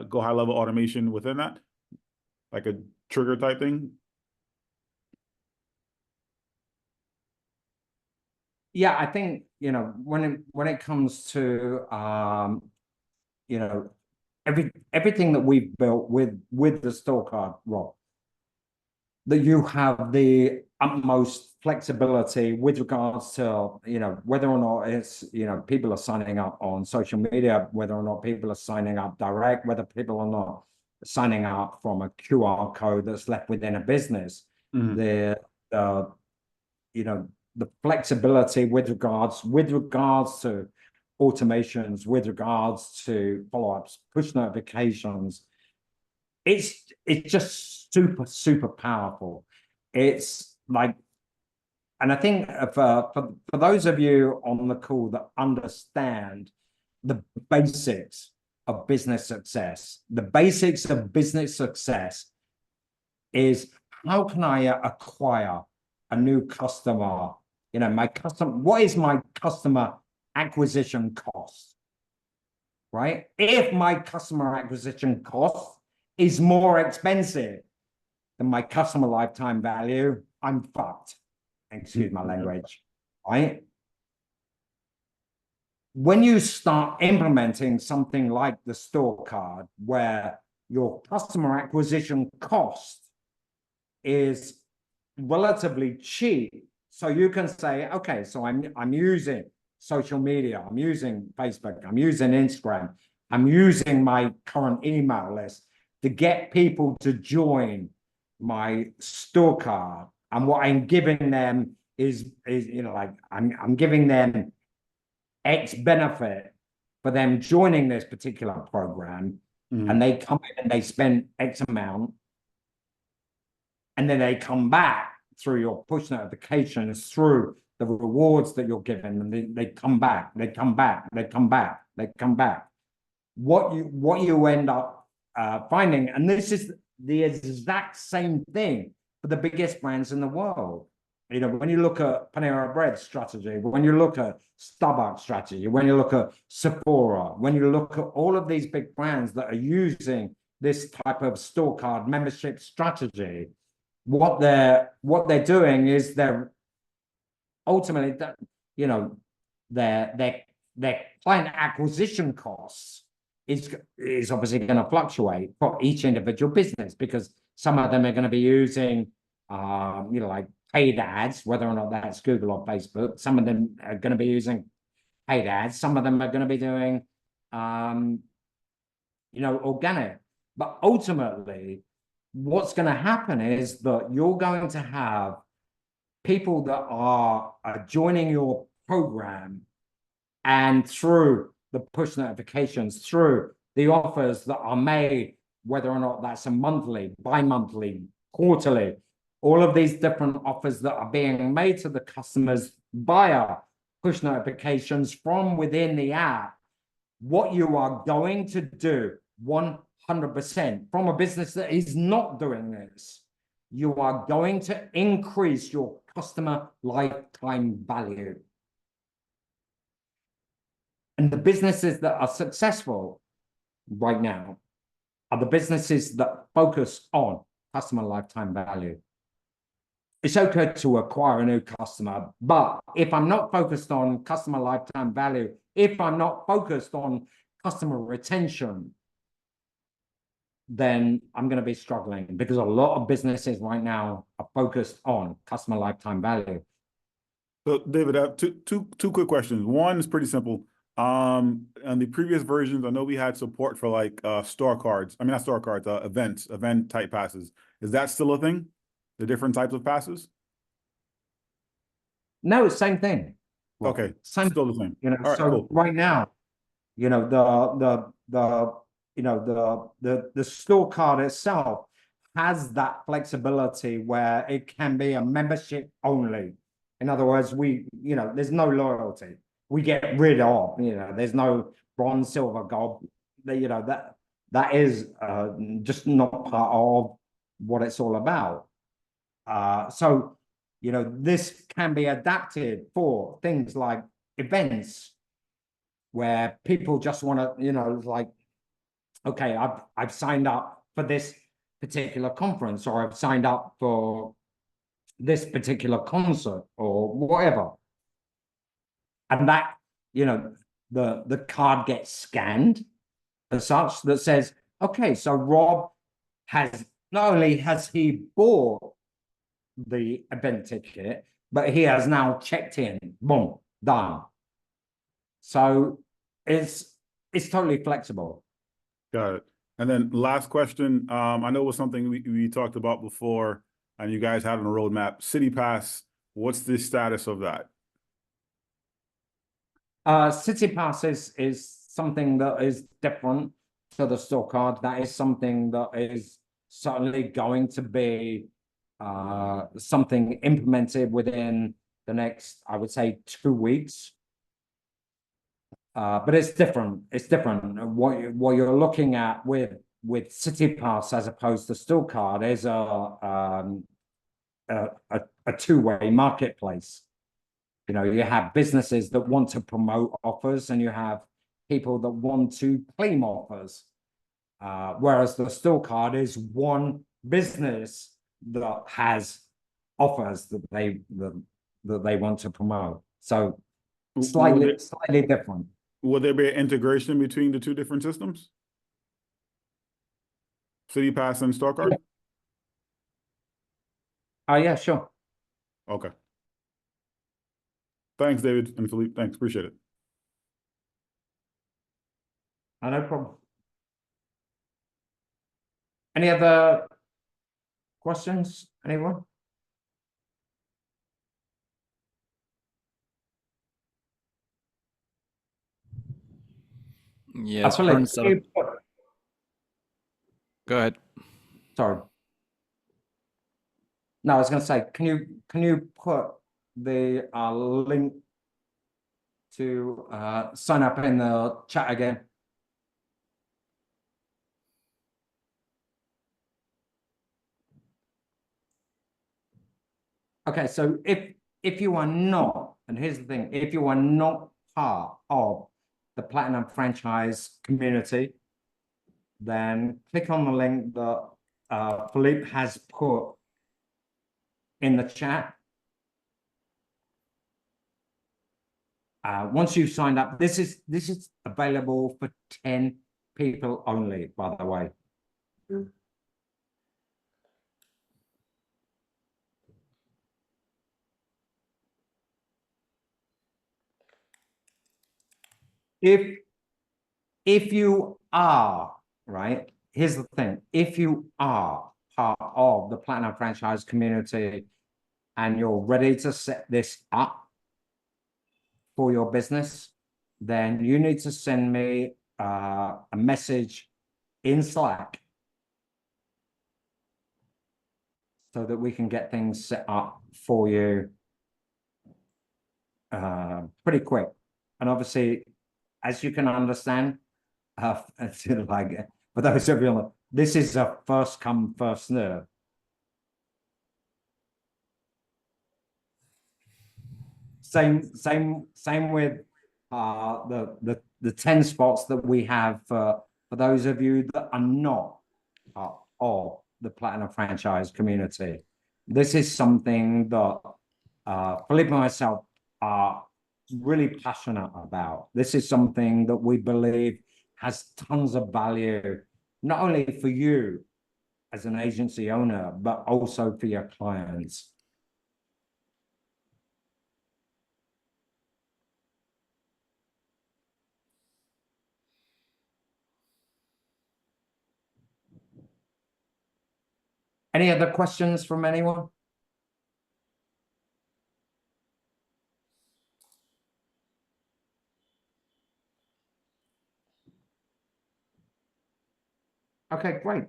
Speaker 3: go high-level automation within that, like a trigger type thing?
Speaker 1: Yeah, I think when it comes to everything that we've built with the StoreCard, Rob, that you have the utmost flexibility with regards to whether or not it's people are signing up on social media, whether or not people are signing up direct, whether people are not signing up from a QR code that's left within a business. The flexibility with regards to automations, with regards to follow-ups, push notifications, it's just super powerful. It's like, and I think for those of you on the call that understand the basics of business success, is how can I acquire a new customer? What is my customer acquisition cost? Right? If my customer acquisition cost is more expensive than my customer lifetime value, I'm fucked. Excuse my language. Right? When you start implementing something like the StoreCard, where your customer acquisition cost is relatively cheap, so you can say, okay, so I'm using social media, I'm using Facebook, I'm using Instagram, I'm using my current email list to get people to join my StoreCard, and what I'm giving them is I'm giving them X benefit for them joining this particular program, and they come in and they spend X amount, and then they come back through your push notifications, through the rewards that you're giving, and they come back. What you end up finding, and this is the exact same thing for the biggest brands in the world. When you look at Panera Bread strategy, when you look at Starbucks strategy, when you look at Sephora, when you look at all of these big brands that are using this type of StoreCard membership strategy, what they're doing is they're ultimately their client acquisition costs is obviously going to fluctuate for each individual business, because some of them are going to be using like paid ads, whether or not that's Google or Facebook. Some of them are going to be using paid ads. Some of them are going to be doing organic. But ultimately, what's going to happen is that you're going to have people that are joining your program, and through the push notifications, through the offers that are made, whether or not that's a monthly, bi-monthly, quarterly, all of these different offers that are being made to the customers via push notifications from within the app, what you are going to do 100% from a business that is not doing this, you are going to increase your customer lifetime value. And the businesses that are successful right now are the businesses that focus on customer lifetime value. It's okay to acquire a new customer, but if I'm not focused on customer lifetime value, if I'm not focused on customer retention, then I'm going to be struggling, because a lot of businesses right now are focused on customer lifetime value.
Speaker 3: So, David, I have two quick questions. One is pretty simple. On the previous versions, I know we had support for like store cards. I mean, not store cards, event type passes. Is that still a thing? The different types of passes?
Speaker 1: No, it's same thing.
Speaker 3: Okay,
Speaker 1: Same,
Speaker 3: still the same.
Speaker 1: you know.
Speaker 3: All right,
Speaker 1: so
Speaker 3: cool.
Speaker 1: right now, you know, the store card itself has that flexibility where it can be a membership only. In other words, there's no loyalty. We get rid of, there's no bronze, silver, gold. That is just not part of what it's all about. So, this can be adapted for things like events where people just want to, like, okay, I've signed up for this particular conference, or I've signed up for this particular concert or whatever. And that, the card gets scanned as such that says, okay, so Rob not only has he bought the event ticket, but he has now checked in. Boom, done. So it's totally flexible.
Speaker 3: Got it. And then last question, I know it was something we talked about before, and you guys had on a roadmap, City Pass. What's the status of that?
Speaker 1: City Pass is something that is different to the StoreCard. That is something that is certainly going to be something implemented within the next, I would say, 2 weeks. But it's different. It's different. What you're looking at with City Pass as opposed to StoreCard is a two-way marketplace. You have businesses that want to promote offers, and you have people that want to claim offers. Whereas the StoreCard is one business that has offers that they want to promote. So slightly different.
Speaker 3: Will there be an integration between the two different systems? City Pass and StoreCard?
Speaker 1: Oh, yeah, sure.
Speaker 3: Okay. Thanks, David and Philippe. Thanks, appreciate it.
Speaker 1: No problem. Any other questions, anyone?
Speaker 2: Yes,
Speaker 1: Go
Speaker 2: ahead.
Speaker 1: Sorry. No, I was going to say, can you put the link to sign up in the chat again? Okay, so if you are not, and here's the thing, if you are not part of the Platinum franchise community, then click on the link that Philippe has put in the chat. Once you've signed up, this is available for 10 people only, by the way. If you are, right, here's the thing, if you are part of the Platinum franchise community and you're ready to set this up for your business, then you need to send me a message in Slack so that we can get things set up for you pretty quick. And obviously, as you can understand, like for those of you, this is a first come, first serve. Same with the 10 spots that we have for those of you that are not part of the Platinum franchise community. This is something that Philippe and myself are really passionate about. This is something that we believe has tons of value, not only for you as an agency owner, but also for your clients. Any other questions from anyone? Okay, great.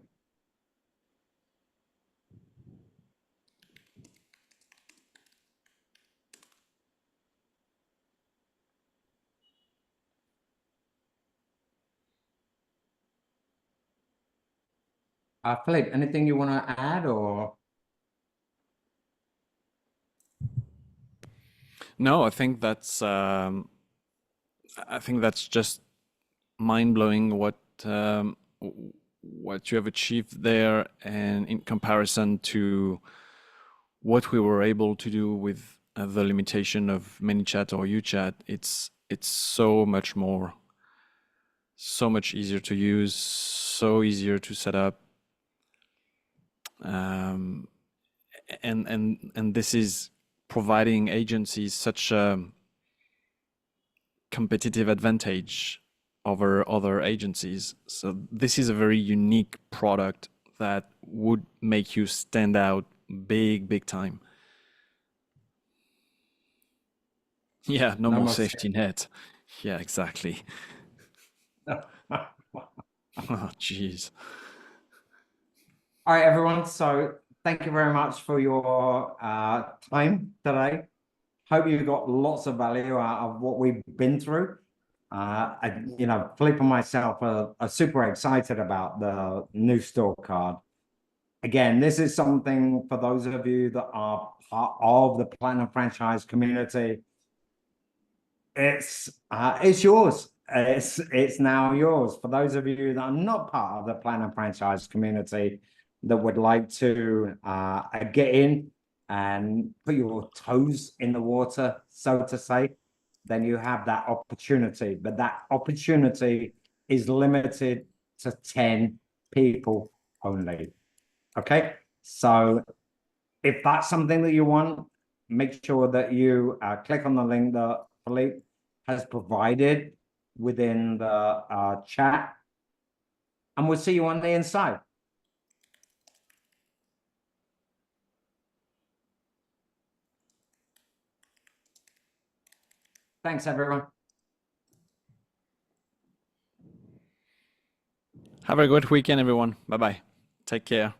Speaker 1: Philippe, anything you want to add or?
Speaker 2: No, I think that's just mind-blowing what you have achieved there, and in comparison to what we were able to do with the limitation of ManyChat or UChat, it's so much more, so much easier to use, so easier to set up, and this is providing agencies such a competitive advantage over other agencies. So this is a very unique product that would make you stand out big time. Yeah, no more safety net. Yeah, exactly. Oh, geez.
Speaker 1: All right, everyone. So thank you very much for your time today. Hope you got lots of value out of what we've been through. You know, Philippe and myself are super excited about the new StoreCard. Again, this is something for those of you that are part of the Platinum franchise community. It's yours. It's now yours. For those of you that are not part of the Platinum franchise community that would like to get in and put your toes in the water, so to say, then you have that opportunity. But that opportunity is limited to 10 people only. Okay, so if that's something that you want, make sure that you click on the link that Philippe has provided within the chat, and we'll see you on the inside. Thanks, everyone.
Speaker 2: Have a good weekend, everyone. Bye-bye. Take care.